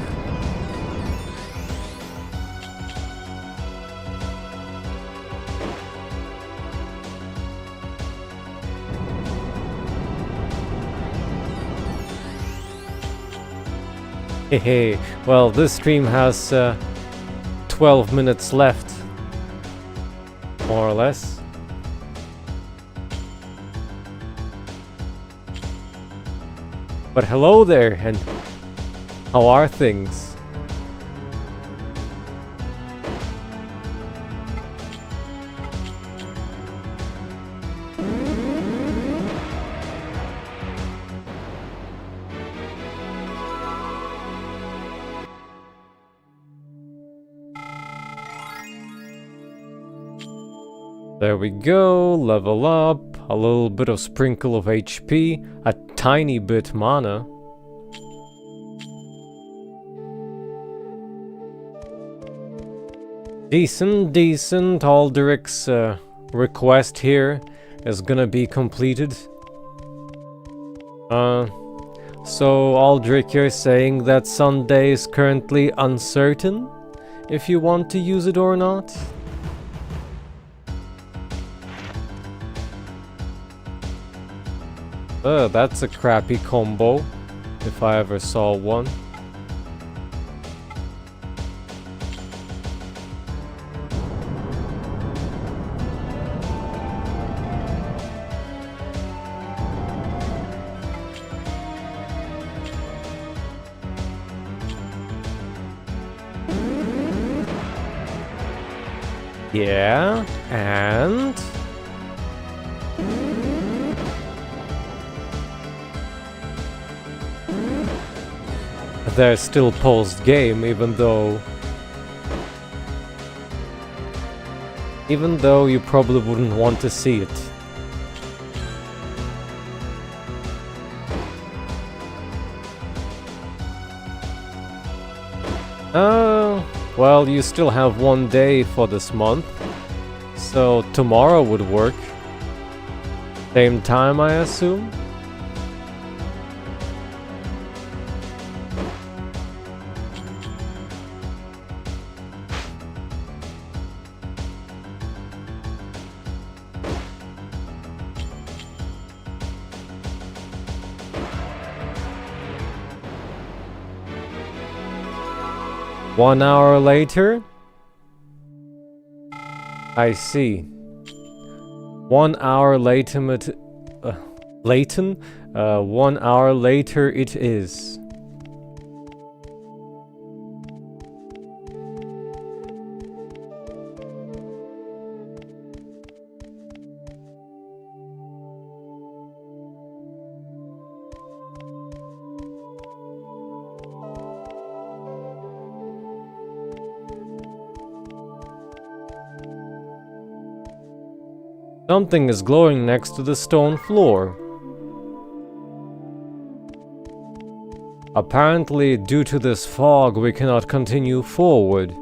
Hey, well, this stream has 12 minutes left, more or less. But hello there, and how are things? There we go, level up, a little bit of sprinkle of HP, a tiny bit mana. Decent, Alduric's request here is gonna be completed. So Alduric, you're saying that Sunday is currently uncertain if you want to use it or not? That's a crappy combo, if I ever saw one. Yeah, and... There's still post-game, even though you probably wouldn't want to see it. Well, you still have 1 day for this month, so tomorrow would work. Same time, I assume? One hour later? I see. 1 hour later, 1 hour later it is. Something is glowing next to the stone floor. Apparently, due to this fog, we cannot continue forward.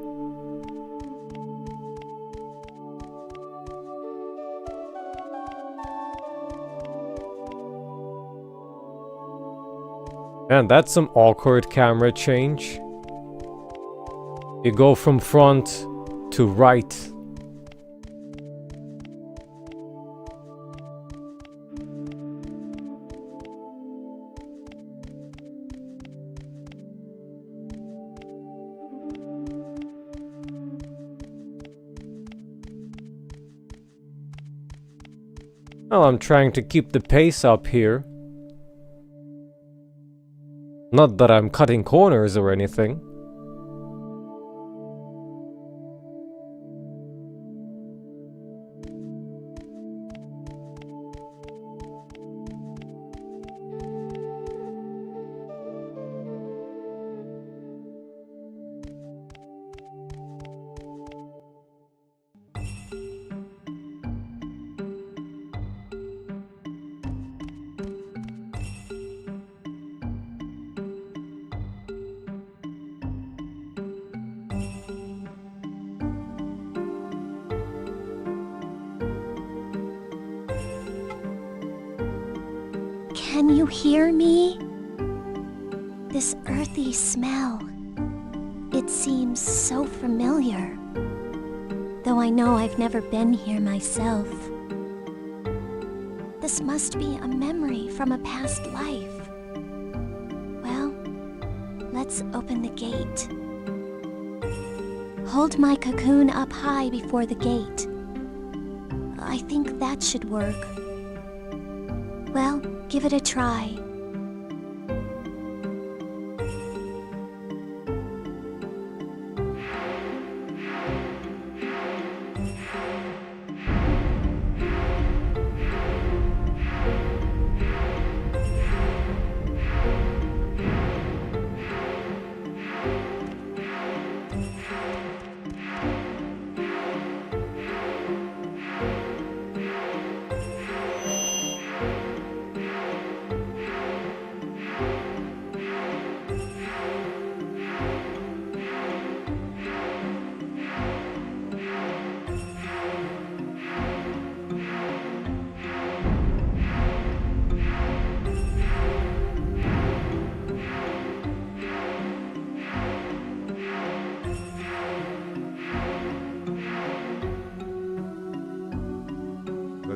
And that's some awkward camera change. You go from front to right. Well, I'm trying to keep the pace up here. Not that I'm cutting corners or anything. Can you hear me? This earthy smell. It seems so familiar. Though I know I've never been here myself. This must be a memory from a past life. Well, let's open the gate. Hold my cocoon up high before the gate. I think that should work. Well, give it a try.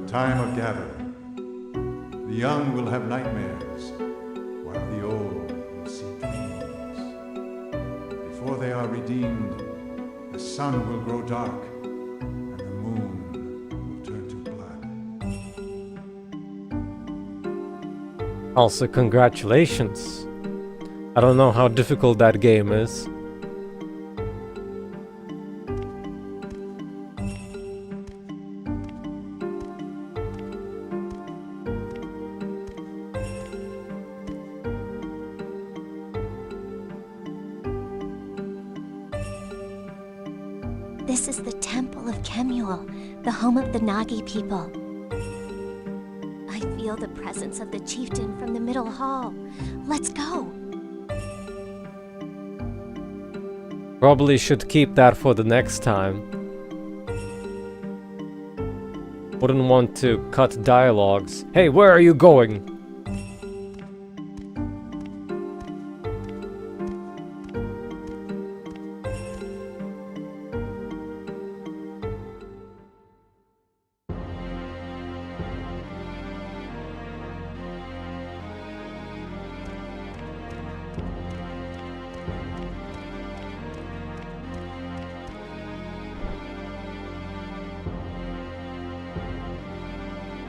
Time of gathering. The young will have nightmares, while the old will see dreams. Before they are redeemed, the sun will grow dark, and the moon will turn to blood. Also, congratulations. I don't know how difficult that game is. This is the Temple of Kemuel, the home of the Nagi people. I feel the presence of the chieftain from the middle hall. Let's go. Probably should keep that for the next time. Wouldn't want to cut dialogues. Hey, where are you going?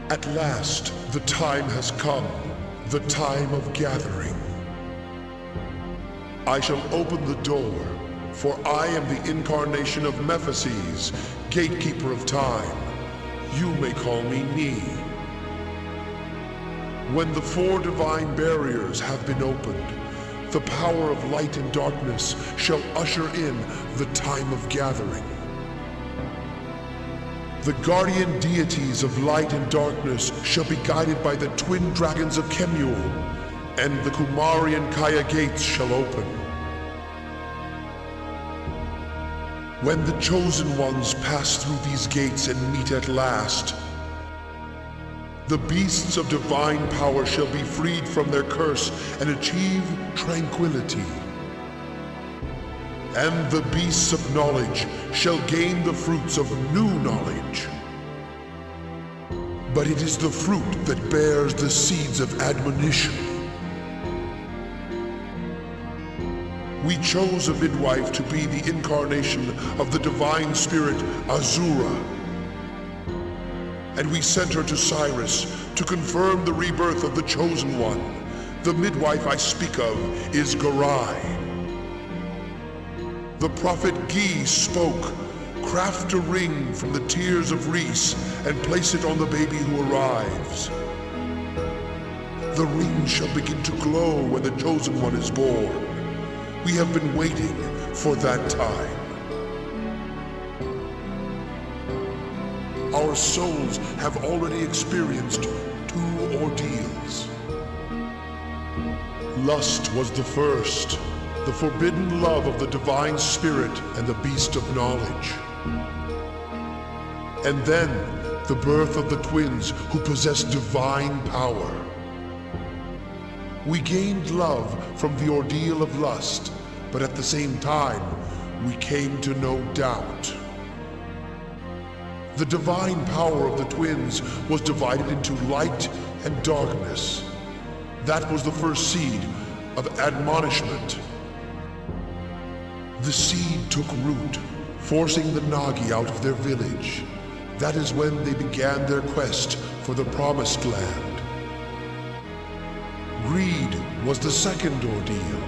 At last, the time has come, the time of gathering. I shall open the door, for I am the incarnation of Mephises, gatekeeper of time. You may call me Ni. When the 4 divine barriers have been opened, the power of light and darkness shall usher in the time of gathering. The guardian deities of light and darkness shall be guided by the twin dragons of Kemuel, and the Kumarian Kaya gates shall open. When the chosen ones pass through these gates and meet at last, the beasts of divine power shall be freed from their curse and achieve tranquility. And the beasts of knowledge shall gain the fruits of new knowledge. But it is the fruit that bears the seeds of admonition. We chose a midwife to be the incarnation of the divine spirit Azura. And we sent her to Cyrus to confirm the rebirth of the chosen one. The midwife I speak of is Garai. The prophet Gi spoke, "Craft a ring from the tears of Reese and place it on the baby who arrives. The ring shall begin to glow when the chosen one is born. We have been waiting for that time." Our souls have already experienced 2 ordeals. Lust was the first, the forbidden love of the divine spirit and the beast of knowledge. And then, the birth of the twins who possess divine power. We gained love from the ordeal of lust, but at the same time, we came to know doubt. The divine power of the twins was divided into light and darkness. That was the first seed of admonishment. The seed took root, forcing the Nagi out of their village. That is when they began their quest for the Promised Land. Greed was the second ordeal.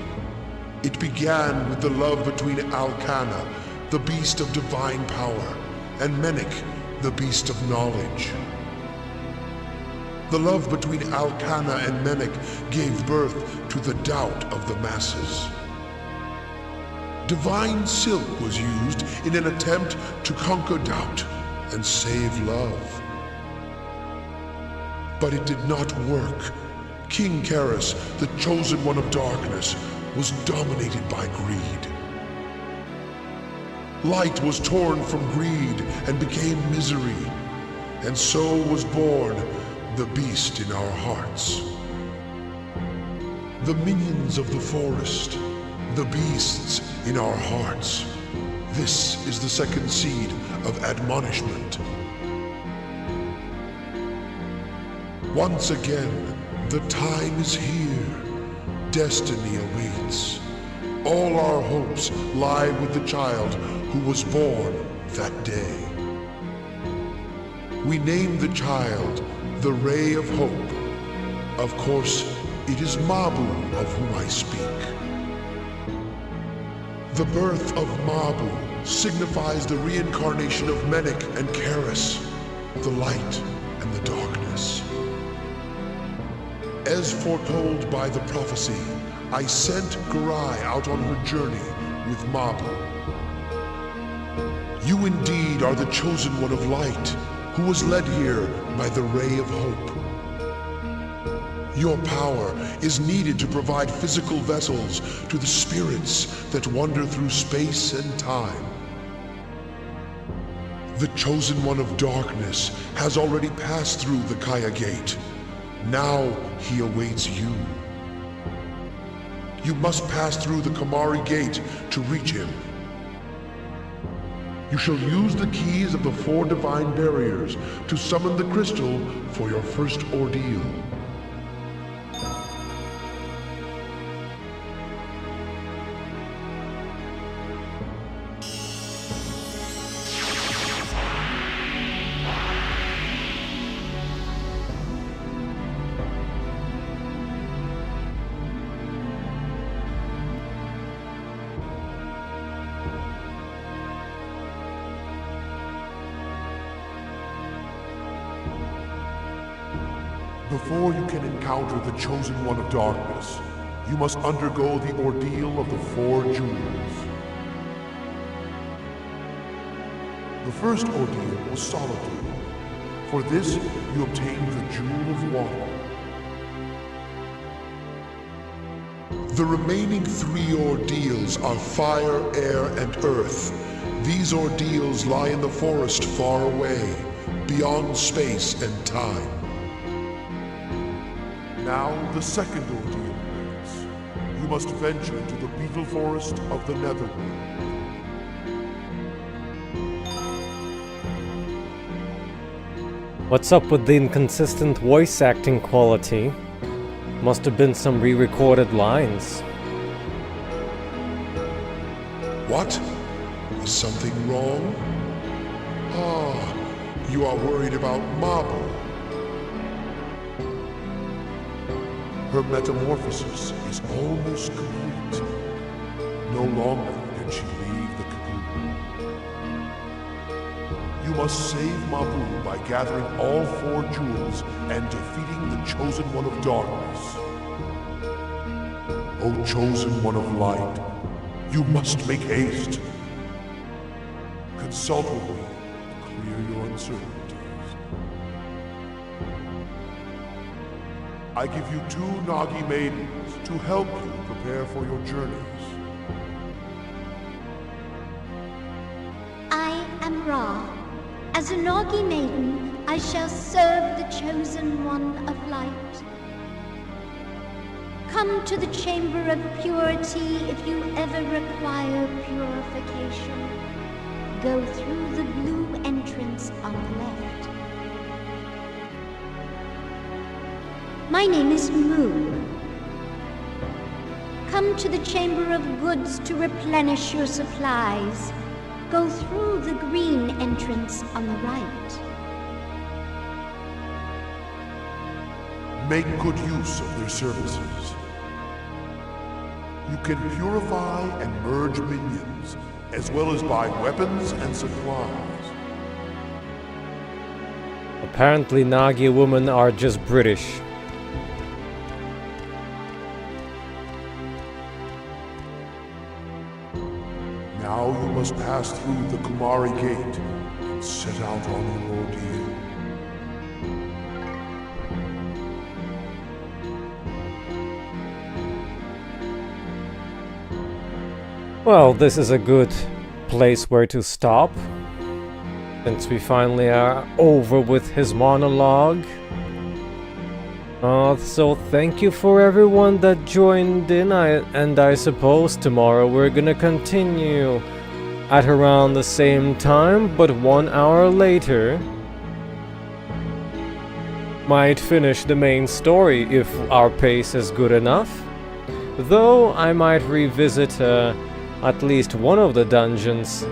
It began with the love between Alcana, the beast of divine power, and Menik, the beast of knowledge. The love between Alcana and Menik gave birth to the doubt of the masses. Divine silk was used in an attempt to conquer doubt and save love. But it did not work. King Karis, the chosen one of darkness, was dominated by greed. Light was torn from greed and became misery, and so was born the beast in our hearts. The minions of the forest, the beasts in our hearts. This is the second seed of admonishment. Once again, the time is here. Destiny awaits. All our hopes lie with the child who was born that day. We name the child the Ray of Hope. Of course, it is Mabu of whom I speak. The birth of Mabu signifies the reincarnation of Menik and Karis, the light and the darkness. As foretold by the prophecy, I sent Garai out on her journey with Mabu. You indeed are the chosen one of light, who was led here by the Ray of Hope. Your power is needed to provide physical vessels to the spirits that wander through space and time. The chosen one of darkness has already passed through the Kaya Gate. Now he awaits you. You must pass through the Kamari Gate to reach him. You shall use the keys of the 4 divine barriers to summon the crystal for your first ordeal. Before you can encounter the chosen one of darkness, you must undergo the ordeal of the 4 jewels. The first ordeal was solitude. For this, you obtained the Jewel of Water. The remaining 3 ordeals are fire, air, and earth. These ordeals lie in the forest far away, beyond space and time. Now the second ordeal awaits. You must venture into the beetle forest of the Netherworld. What's up with the inconsistent voice acting quality? Must have been some re-recorded lines. What? Is something wrong? Ah, you are worried about Mabu. Her metamorphosis is almost complete. No longer can she leave the cocoon. You must save Mabu by gathering all 4 jewels and defeating the Chosen One of Darkness. O Chosen One of Light, you must make haste. Consult with me to clear your uncertainties. I give you 2 Nagi maidens to help you prepare for your journeys. I am Ra. As a Nagi maiden, I shall serve the Chosen One of Light. Come to the Chamber of Purity if you ever require purification. Go through the blue entrance on the left. My name is Moon. Come to the Chamber of Goods to replenish your supplies. Go through the green entrance on the right. Make good use of their services. You can purify and merge minions, as well as buy weapons and supplies. Apparently Nagi women are just British. Now you must pass through the Kumari Gate and set out on your ordeal. Well, this is a good place where to stop, since we finally are over with his monologue. So thank you for everyone that joined in, and I suppose tomorrow we're gonna continue at around the same time, but 1 hour later. Might finish the main story if our pace is good enough, though I might revisit at least one of the dungeons,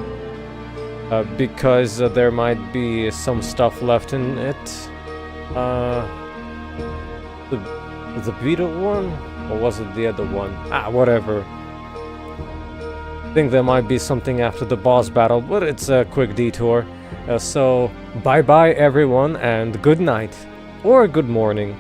because there might be some stuff left in it. The beetle one? Or was it the other one? Whatever. I think there might be something after the boss battle, but it's a quick detour. So, bye-bye everyone, and good night. Or good morning.